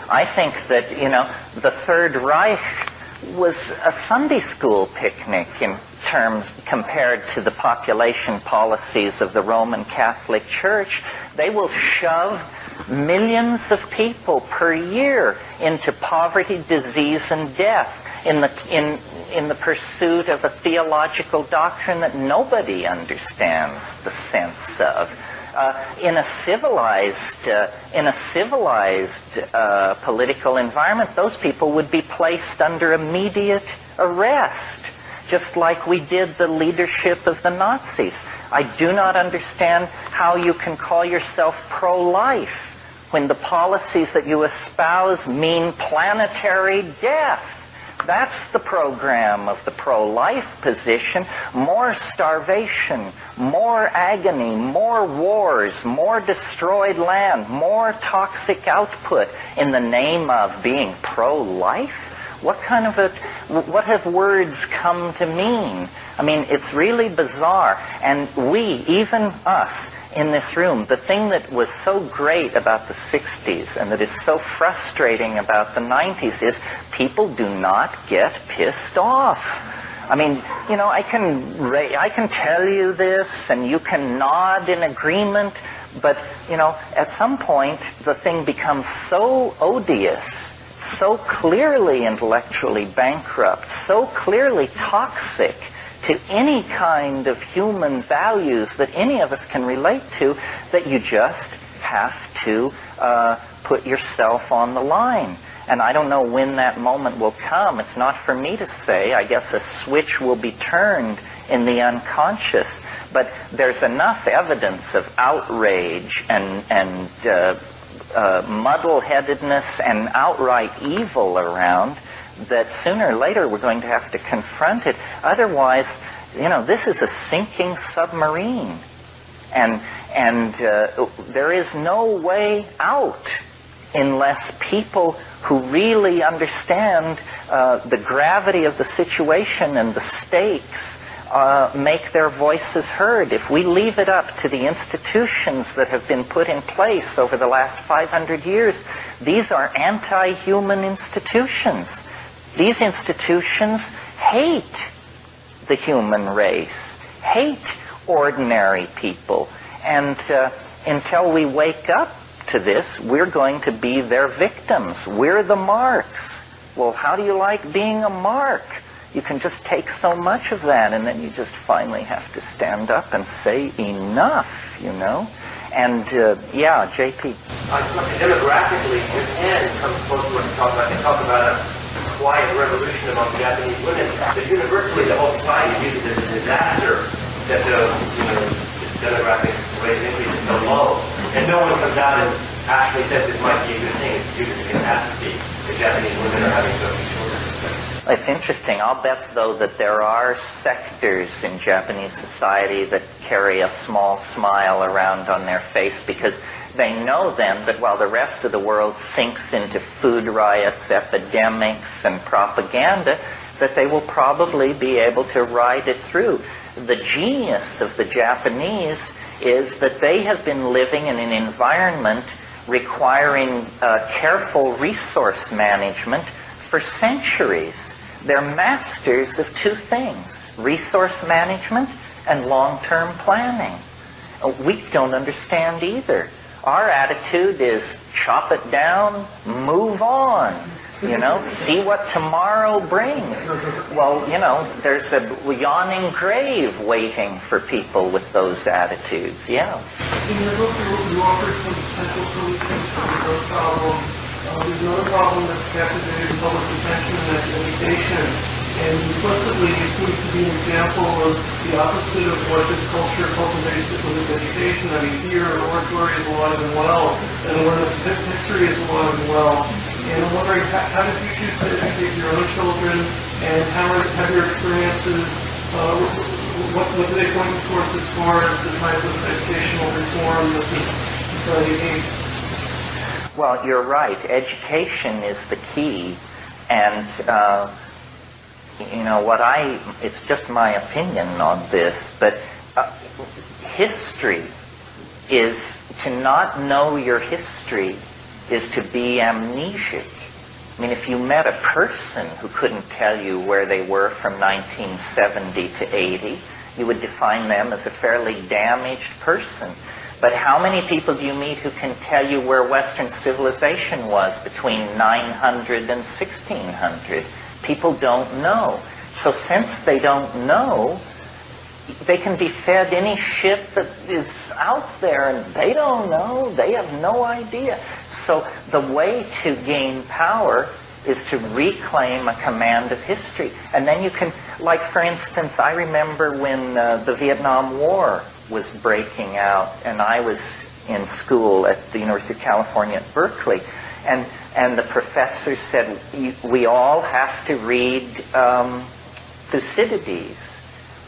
I think that, the Third Reich was a Sunday school picnic in terms compared to the population policies of the Roman Catholic Church. They will shove millions of people per year into poverty, disease, and death in the pursuit of a theological doctrine that nobody understands the sense of. In a civilized political environment, those people would be placed under immediate arrest, just like we did the leadership of the Nazis. I do not understand how you can call yourself pro-life when the policies that you espouse mean planetary death. That's the program of the pro-life position. More starvation, more agony, more wars, more destroyed land, more toxic output in the name of being pro-life? What have words come to mean? I mean, it's really bizarre. And we, even us in this room, the thing that was so great about the 60s and that is so frustrating about the 90s is people do not get pissed off. I mean, I can tell you this and you can nod in agreement, but, at some point the thing becomes so odious, so clearly intellectually bankrupt, so clearly toxic to any kind of human values that any of us can relate to, that you just have to put yourself on the line. And I don't know when that moment will come. It's not for me to say. I guess a switch will be turned in the unconscious. But there's enough evidence of outrage and muddle-headedness and outright evil around that sooner or later we're going to have to confront it. Otherwise, this is a sinking submarine. And there is no way out unless people who really understand the gravity of the situation and the stakes make their voices heard. If we leave it up to the institutions that have been put in place over the last 500 years, these are anti-human institutions. These institutions hate the human race, hate ordinary people. And until we wake up to this, we're going to be their victims. We're the marks. Well, how do you like being a mark? You can just take so much of that, and then you just finally have to stand up and say enough, And, JP. Demographically, Japan comes close to what you talk about. They talk about a quiet revolution among Japanese women. But universally, the whole society views it as a disaster that the demographic rate of increase is so low. And no one comes out and actually says this might be a good thing. It's due to the catastrophe that Japanese women are having so few children. It's interesting. I'll bet, though, that there are sectors in Japanese society that carry a small smile around on their face because they know then that while the rest of the world sinks into food riots, epidemics, and propaganda, that they will probably be able to ride it through. The genius of the Japanese is that they have been living in an environment requiring careful resource management for centuries. They're masters of two things: resource management and long-term planning. We don't understand either. Our attitude is chop it down, move on. See what tomorrow brings. Well, there's a yawning grave waiting for people with those attitudes, yeah. In your book, you offer some potential solutions for the growth problem. There's another problem that's captivated public attention, and that's education. And implicitly, you seem to be an example of the opposite of what this culture cultivates with its education. I mean, here, oratory is alive and well, and awareness of history is alive and well. And I'm wondering, how did you choose to educate your own children, and how have your experiences, what do they point you towards as far as the kinds of educational reform that this society needs? Well, you're right. Education is the key. And, it's just my opinion on this, but history is, to not know your history is to be amnesic. I mean, if you met a person who couldn't tell you where they were from 1970 to 80, you would define them as a fairly damaged person. But how many people do you meet who can tell you where Western civilization was between 900 and 1600? People don't know. So since they don't know, they can be fed any shit that is out there, and they don't know. They have no idea. So the way to gain power is to reclaim a command of history. And then you can, like for instance, I remember when the Vietnam War was breaking out, and I was in school at the University of California at Berkeley, and the professor said, we all have to read Thucydides.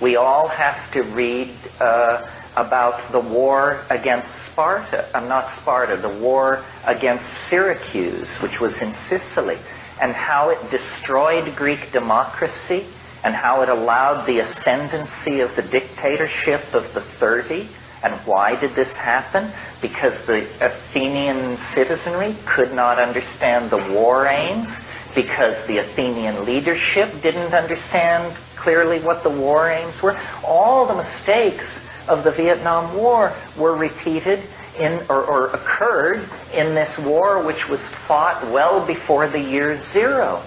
We all have to read about the war against Sparta, not Sparta, the war against Syracuse, which was in Sicily, and how it destroyed Greek democracy, and how it allowed the ascendancy of the dictatorship of the 30. And why did this happen? Because the Athenian citizenry could not understand the war aims, because the Athenian leadership didn't understand clearly what the war aims were. All the mistakes of the Vietnam War were repeated or occurred in this war, which was fought well before the year zero.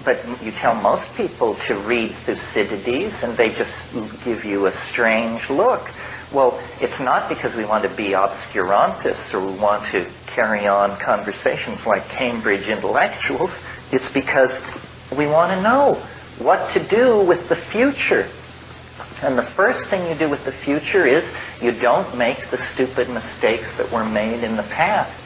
But you tell most people to read Thucydides, and they just give you a strange look. Well, it's not because we want to be obscurantists or we want to carry on conversations like Cambridge intellectuals. It's because we want to know what to do with the future. And the first thing you do with the future is you don't make the stupid mistakes that were made in the past.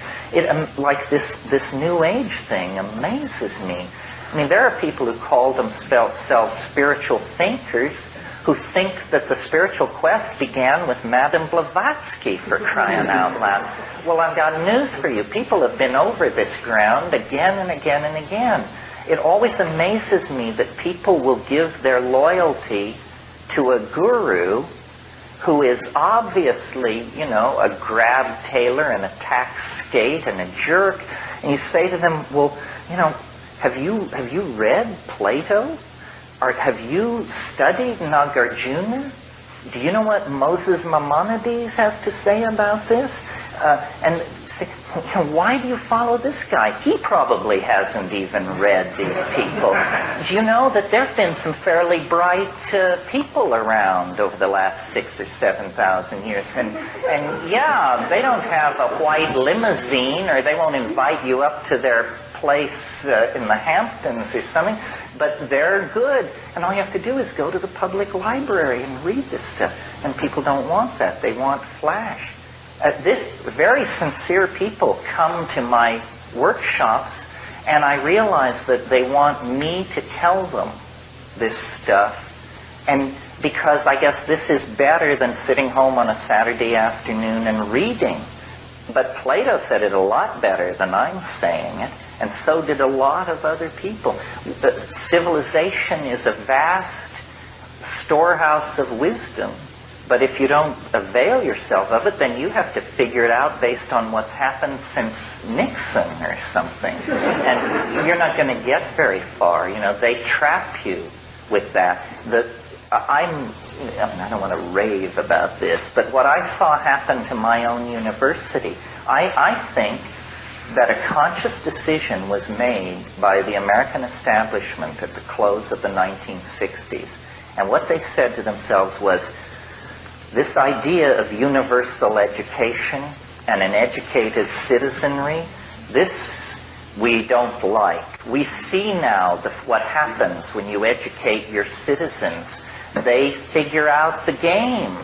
Like this New Age thing amazes me. I mean, there are people who call themselves spiritual thinkers who think that the spiritual quest began with Madame Blavatsky, for crying out loud. Well, I've got news for you. People have been over this ground again and again and again. It always amazes me that people will give their loyalty to a guru who is obviously, a grab tailor and a tax skate and a jerk. And you say to them, well, have you read Plato? Or have you studied Nagarjuna? Do you know what Moses Maimonides has to say about this? And say, why do you follow this guy? He probably hasn't even read these people. Do you know that there have been some fairly bright people around over the last 6,000 or 7,000 years? And yeah, they don't have a white limousine, or they won't invite you up to their place in the Hamptons or something, but they're good. And all you have to do is go to the public library and read this stuff. And people don't want that. They want flash. This very sincere people come to my workshops, and I realize that they want me to tell them this stuff. And because I guess this is better than sitting home on a Saturday afternoon and reading. But Plato said it a lot better than I'm saying it. And so did a lot of other people. Civilization is a vast storehouse of wisdom. But if you don't avail yourself of it, then you have to figure it out based on what's happened since Nixon or something. And you're not going to get very far. They trap you with that. I don't want to rave about this, but what I saw happen to my own university, I think that a conscious decision was made by the American establishment at the close of the 1960s. And what they said to themselves was, this idea of universal education and an educated citizenry, this we don't like. We see now what happens when you educate your citizens. They figure out the game,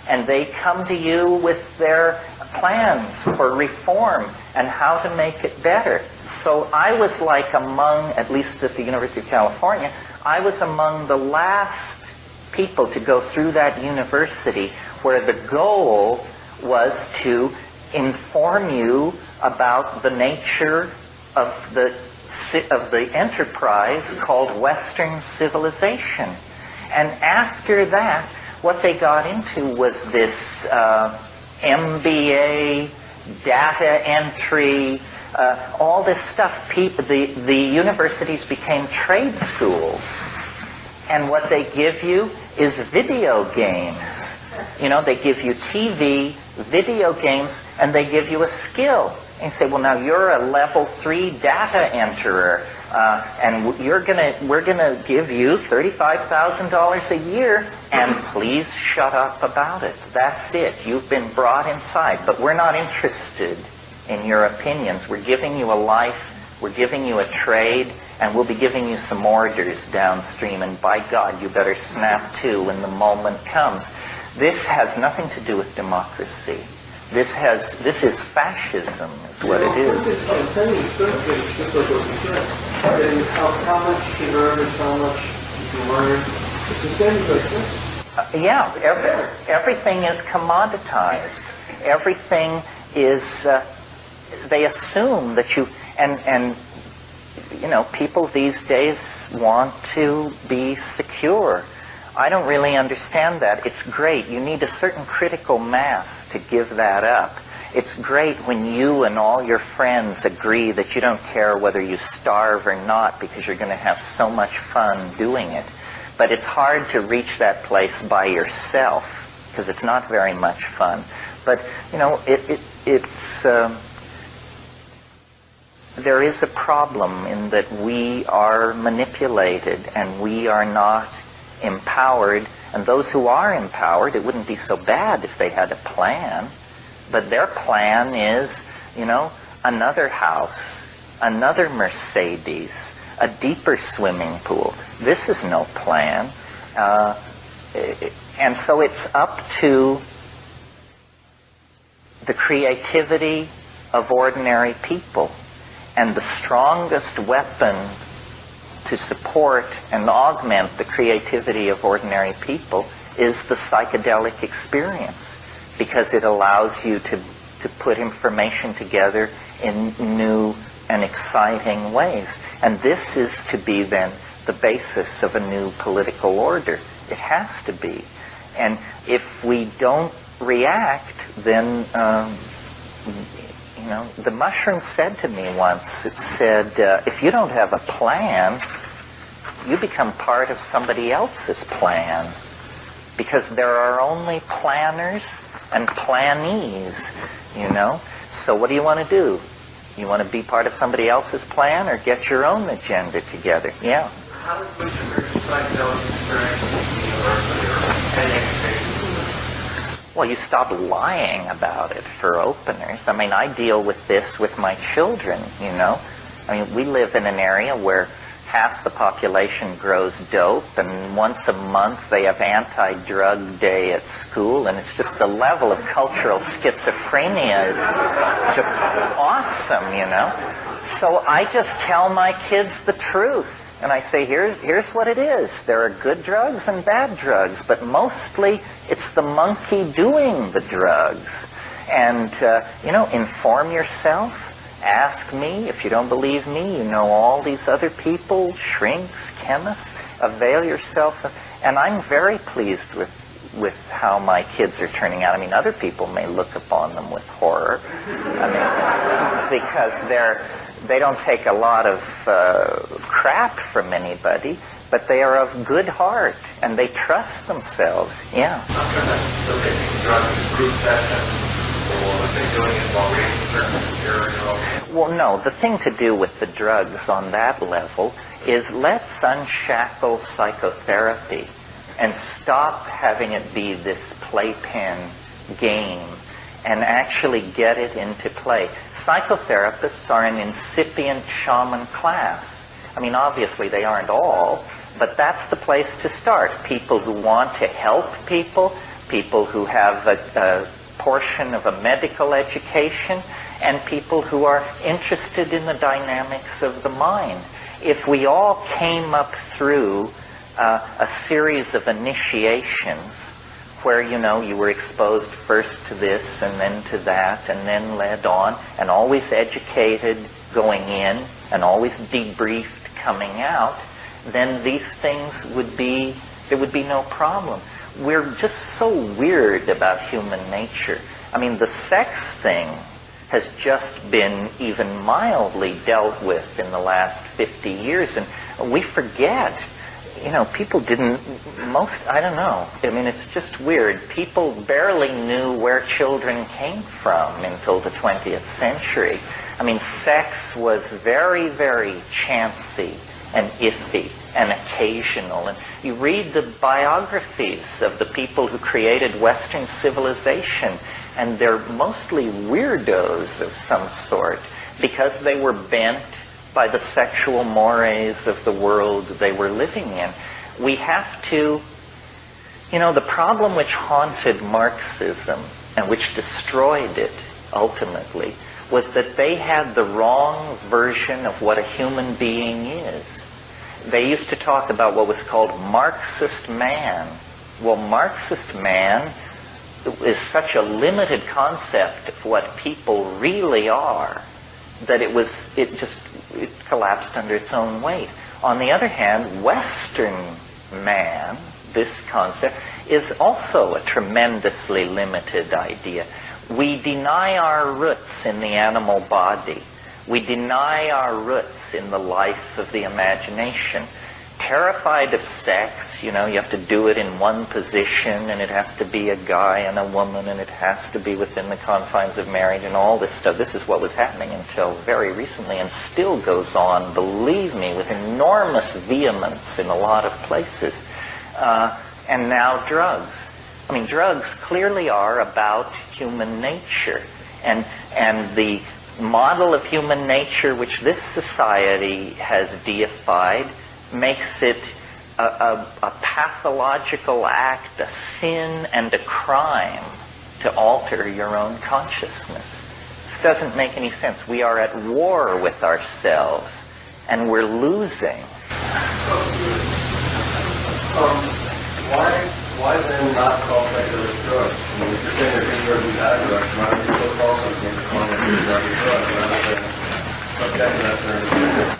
and they come to you with their plans for reform and how to make it better. So I was like among, at least at the University of California, I was among the last people to go through that university where the goal was to inform you about the nature of the enterprise called Western civilization. And after that, what they got into was this MBA, data entry, all this stuff. The universities became trade schools. And what they give you is video games. You know, they give you TV, video games, and they give you a skill. And you say, well, now you're a level 3 data enterer, and we're gonna give you $35,000 a year, and please shut up about it. That's it. You've been brought inside, but we're not interested in your opinions. We're giving you a life, we're giving you a trade, and we'll be giving you some orders downstream, and by God, you better snap to when the moment comes. This has nothing to do with democracy. This is fascism, is what it is. Just like what you said. And how much you can earn is how much you can learn. It's the same as this. Yeah, everything is commoditized. Everything is, they assume that you, and you know, people these days want to be secure. I don't really understand that. It's great. You need a certain critical mass to give that up. It's great when you and all your friends agree that you don't care whether you starve or not because you're going to have so much fun doing it. But it's hard to reach that place by yourself because it's not very much fun. But, you know, it's there is a problem in that we are manipulated and we are not empowered, and those who are empowered, it wouldn't be so bad if they had a plan, but their plan is, you know, another house, another Mercedes, a deeper swimming pool. This is no plan. And so it's up to the creativity of ordinary people. And the strongest weapon to support and augment the creativity of ordinary people is the psychedelic experience, because it allows you to put information together in new and exciting ways. And this is to be then the basis of a new political order. It has to be. And if we don't react, then you know, the mushroom said to me once, it said, if you don't have a plan, you become part of somebody else's plan. Because there are only planners and plannees, you know. So what do you want to do? You want to be part of somebody else's plan or get your own agenda together? Yeah. How does your psychedelic experience in the university or any education? Well, you stop lying about it, for openers. I mean, I deal with this with my children, you know. I mean, we live in an area where half the population grows dope, and once a month they have anti-drug day at school, and it's just the level of cultural schizophrenia is just awesome, you know. So I just tell my kids the truth. And I say, here's what it is. There are good drugs and bad drugs, but mostly it's the monkey doing the drugs. And, you know, inform yourself. Ask me. If you don't believe me, you know all these other people, shrinks, chemists. Avail yourself. And I'm very pleased with how my kids are turning out. I mean, other people may look upon them with horror. I mean, because they don't take a lot of crap from anybody, but they are of good heart, and they trust themselves. Yeah. So taking drugs, group sessions, was they doing it while reading certain material? Well, no, the thing to do with the drugs on that level is let's unshackle psychotherapy and stop having it be this playpen game and actually get it into play. Psychotherapists are an incipient shaman class. I mean, obviously they aren't all, but that's the place to start. People who want to help people, people who have a portion of a medical education, and people who are interested in the dynamics of the mind. If we all came up through a series of initiations where, you were exposed first to this and then to that and then led on and always educated going in and always debriefed coming out, then these things there would be no problem. We're just so weird about human nature. I mean, the sex thing has just been even mildly dealt with in the last 50 years. And we forget, people I don't know. I mean, it's just weird. People barely knew where children came from until the 20th century. I mean, sex was very, very chancy and iffy and occasional. And you read the biographies of the people who created Western civilization, and they're mostly weirdos of some sort because they were bent by the sexual mores of the world they were living in. We have to, the problem which haunted Marxism and which destroyed it ultimately was that they had the wrong version of what a human being is. They used to talk about what was called Marxist man. Well, Marxist man is such a limited concept of what people really are that it collapsed under its own weight. On the other hand, Western man, this concept, is also a tremendously limited idea. We deny our roots in the animal body. We deny our roots in the life of the imagination. Terrified of sex, you have to do it in one position, and it has to be a guy and a woman, and it has to be within the confines of marriage and all this stuff. This is what was happening until very recently and still goes on, believe me, with enormous vehemence in a lot of places. And now drugs. I mean, drugs clearly are about human nature. And the model of human nature which this society has deified makes it a pathological act, a sin and a crime to alter your own consciousness. This doesn't make any sense. We are at war with ourselves, and we're losing. Why then not call psychedelic drugs? I mean, if you're saying that these drugs are bad drugs, why don't you still call something drugs rather than subject that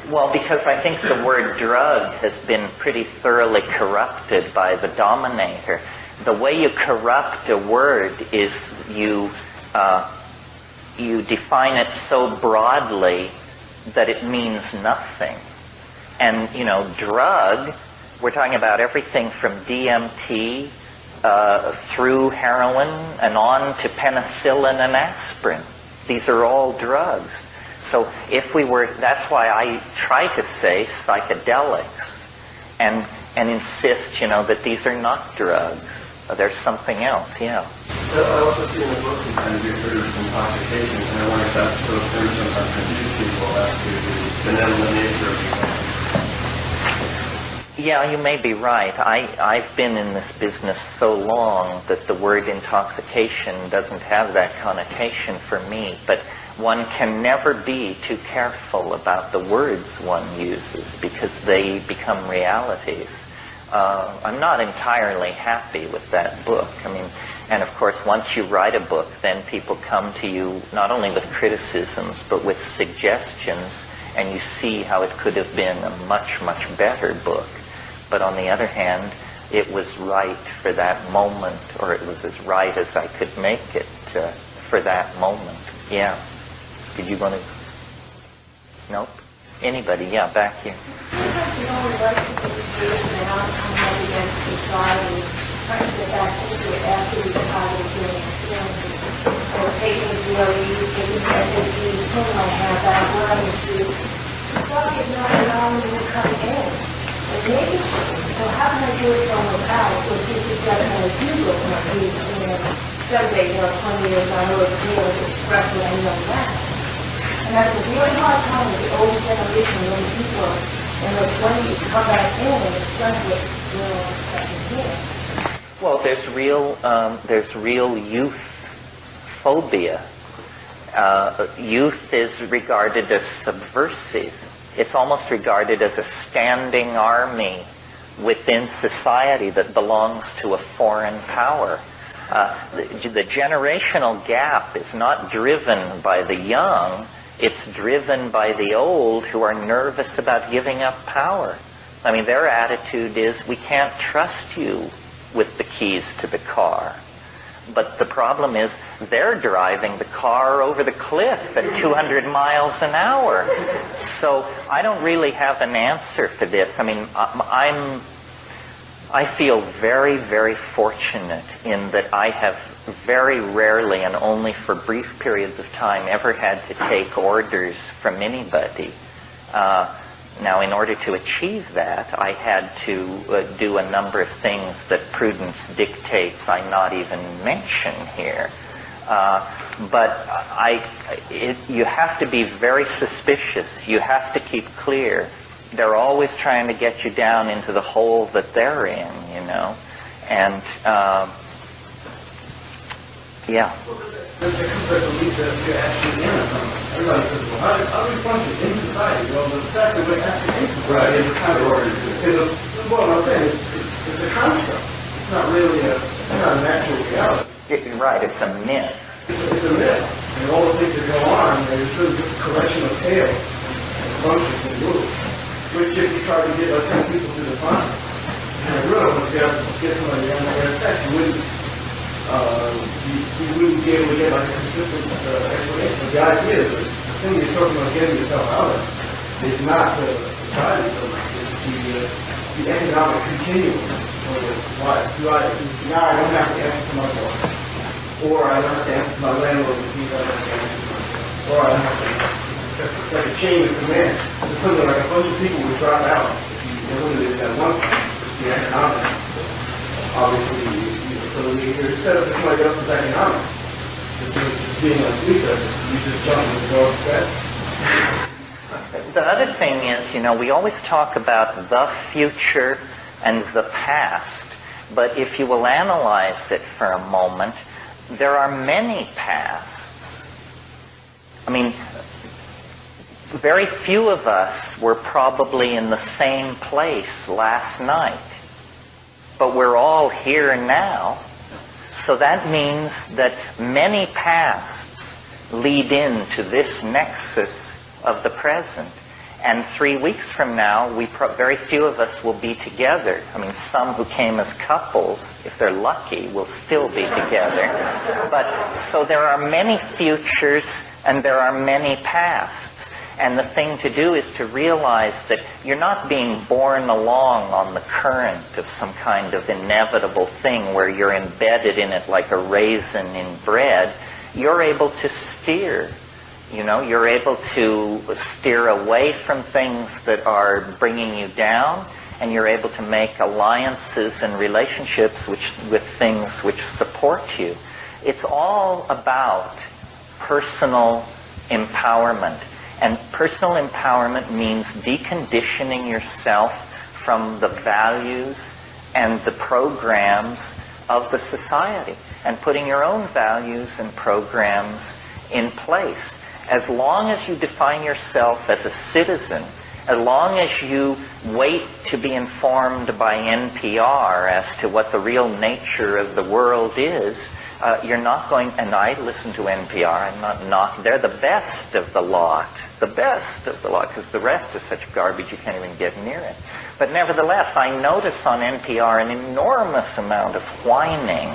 to? Well, because I think the word drug has been pretty thoroughly corrupted by the dominator. The way you corrupt a word is you define it so broadly that it means nothing. And, drug, we're talking about everything from DMT through heroin and on to penicillin and aspirin. These are all drugs. So that's why I try to say psychedelics and insist, that these are not drugs. There's something else, yeah. I also see in the book sometimes you heard of intoxication, and I wonder if that's those terms sometimes confuse people as to the benevolent nature of these. Yeah, you may be right. I've been in this business so long that the word intoxication doesn't have that connotation for me. But one can never be too careful about the words one uses because they become realities. I'm not entirely happy with that book. I mean, and of course, once you write a book, then people come to you not only with criticisms, but with suggestions, and you see how it could have been a much, much better book. But on the other hand, it was right for that moment, or it was as right as I could make it for that moment. Yeah. Did you want to? Nope. Anybody? Yeah, back here. It seems like you only like to be serious and not coming up against society, trying to get back into it after you've had a feeling experiences. or taking DOE, taking SAT, whom I have that, wearing a suit. Stuff is not allowing me to come in and make it change. So how can I do it from without, which you suggest that I do look like me, someday, 20 years down the road, be able to express what I know now. And that's a really hard time with the old generation, when people in their 20s come back in and express what they're expecting here. Well, there's real youth phobia. Youth is regarded as subversive. It's almost regarded as a standing army within society that belongs to a foreign power. The generational gap is not driven by the young, it's driven by the old who are nervous about giving up power. I mean, their attitude is, we can't trust you with the keys to the car. But the problem is, they're driving the car over the cliff at 200 miles an hour. So I don't really have an answer for this. I mean, I feel very, very fortunate in that I have very rarely and only for brief periods of time ever had to take orders from anybody. Now, in order to achieve that, I had to do a number of things that prudence dictates I not even mention here. But you have to be very suspicious. You have to keep clear. They're always trying to get you down into the hole that they're in, And, yeah. There comes that belief that you're actually in something. Everybody says, well, how do we function in society? Well, the fact that we're actually in society is a kind of, well, I'm saying it's a construct. It's not really it's not a natural reality. Right, it's a myth. It's a myth. And all the things that go on, there's really just a collection of tales and functions and rules, which if you try to get 10 people to define, once you have to get somebody on their effect, you wouldn't be able to get a consistent explanation. But the idea is that the thing you're talking about getting yourself out of is not the society so much, it's the economic continuum. Now I don't have to answer to my boss, or I don't have to answer to my landlord if he's not answering, or I don't have to, it's like a chain of command. It's something like a bunch of people would drop out if you eliminated that one thing, the economic. Obviously, so you're set up as somebody else's economics. Just being like police officers, you just jump and go upset. The other thing is, we always talk about the future and the past, but if you will analyze it for a moment, there are many pasts. I mean, very few of us were probably in the same place last night. But we're all here now. So that means that many pasts lead into this nexus of the present. And 3 weeks from now, very few of us will be together. I mean, some who came as couples, if they're lucky, will still be together. But so there are many futures and there are many pasts. And the thing to do is to realize that you're not being borne along on the current of some kind of inevitable thing where you're embedded in it like a raisin in bread. You're able to steer. You're able to steer away from things that are bringing you down, and you're able to make alliances and relationships with things which support you. It's all about personal empowerment. And personal empowerment means deconditioning yourself from the values and the programs of the society and putting your own values and programs in place. As long as you define yourself as a citizen, as long as you wait to be informed by NPR as to what the real nature of the world is, you're not going, and I listen to NPR, I'm not, they're the best of the lot, because the rest is such garbage you can't even get near it. But nevertheless, I notice on NPR an enormous amount of whining.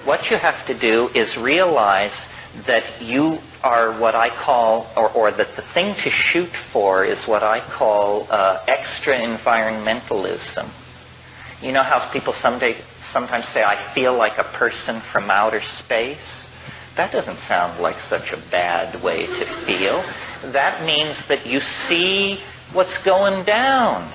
What you have to do is realize that you are what I call, or that the thing to shoot for is what I call extra environmentalism. You know how people sometimes say, I feel like a person from outer space? That doesn't sound like such a bad way to feel. That means that you see what's going down.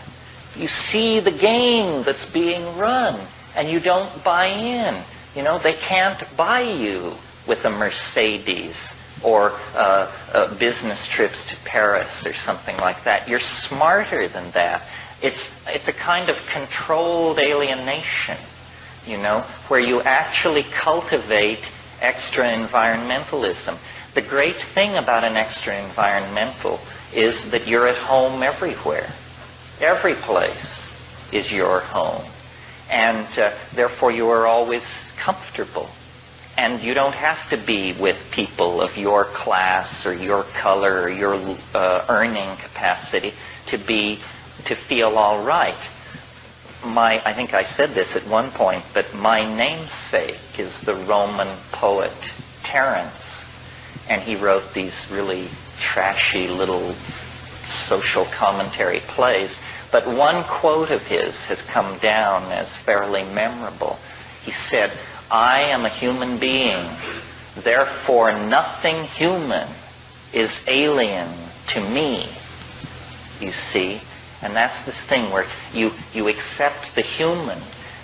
You see the game that's being run, and you don't buy in. You know, they can't buy you with a Mercedes or business trips to Paris or something like that. You're smarter than that. It's a kind of controlled alienation, you know, where you actually cultivate extra-environmentalism. The great thing about an extra-environmental is that you're at home everywhere. Every place is your home. And therefore you are always comfortable. And you don't have to be with people of your class or your color or your earning capacity to feel all right. I think I said this at one point, but my namesake is the Roman poet Terence. And he wrote these really trashy little social commentary plays. But one quote of his has come down as fairly memorable. He said, I am a human being, therefore nothing human is alien to me. You see? And that's this thing where you accept the human,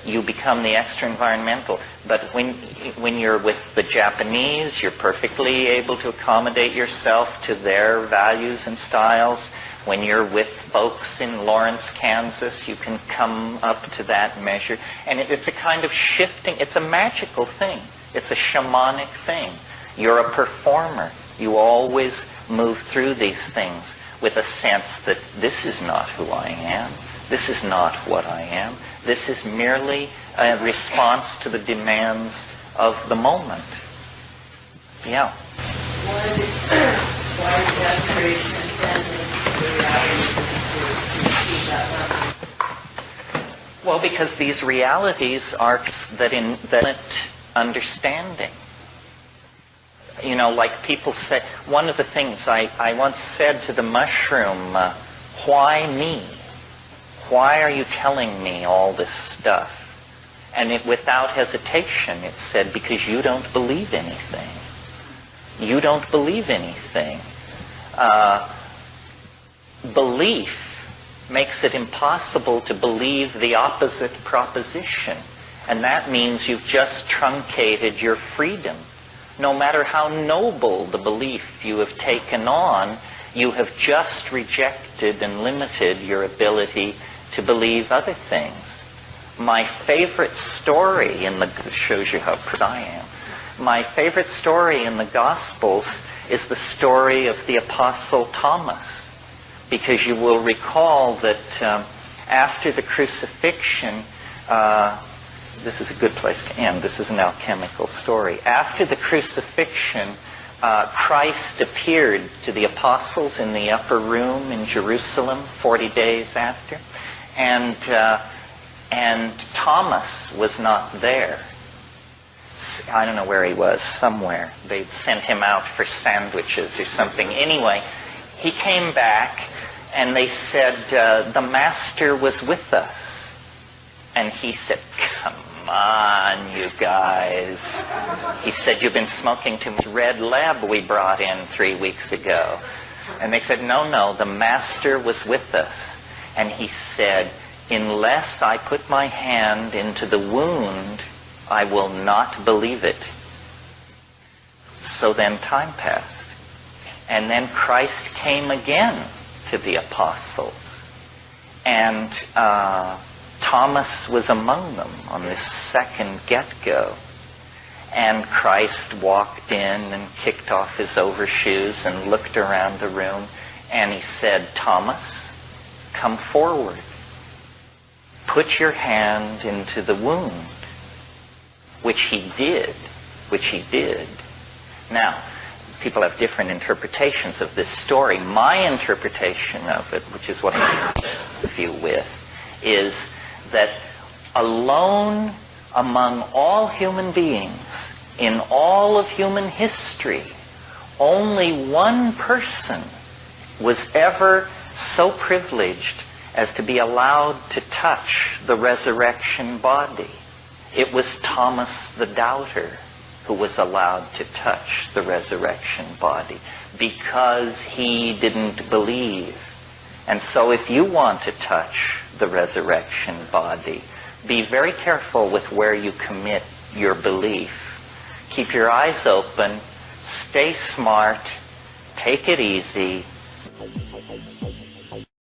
you become the extra-environmental. But when you're with the Japanese, you're perfectly able to accommodate yourself to their values and styles. When you're with folks in Lawrence, Kansas, you can come up to that measure. And it's a kind of shifting, it's a magical thing. It's a shamanic thing. You're a performer. You always move through these things with a sense that this is not who I am. This is not what I am. This is merely a response to the demands of the moment. Yeah. Why is that very transcendent? Well, because these realities are that in that understanding. You know, like people say, one of the things I once said to the mushroom, why me? Why are you telling me all this stuff? And without hesitation, it said, because you don't believe anything. You don't believe anything. Belief makes it impossible to believe the opposite proposition. And that means you've just truncated your freedom. No matter how noble the belief you have taken on, you have just rejected and limited your ability to believe other things. My favorite story shows you how proud I am. My favorite story in the Gospels is the story of the Apostle Thomas. Because you will recall that after the crucifixion, this is a good place to end. This is an alchemical story. After the crucifixion, Christ appeared to the apostles in the upper room in Jerusalem 40 days after. And Thomas was not there. I don't know where he was, somewhere. They'd sent him out for sandwiches or something. Anyway, he came back and they said, the master was with us. And he said, come on, you guys. He said, you've been smoking too much Red Lab we brought in 3 weeks ago. And they said, no, the master was with us. And he said, unless I put my hand into the wound, I will not believe it. So then time passed. And then Christ came again to the apostles. And Thomas was among them on this second get-go. And Christ walked in and kicked off his overshoes and looked around the room. And he said, Thomas, come forward. Put your hand into the wound. Which he did. Now, people have different interpretations of this story. My interpretation of it, which is what I leave you with, is that alone among all human beings, in all of human history, only one person was ever so privileged as to be allowed to touch the resurrection body. It was Thomas the doubter who was allowed to touch the resurrection body because he didn't believe. And so if you want to touch the resurrection body, be very careful with where you commit your belief. Keep your eyes open, stay smart, take it easy,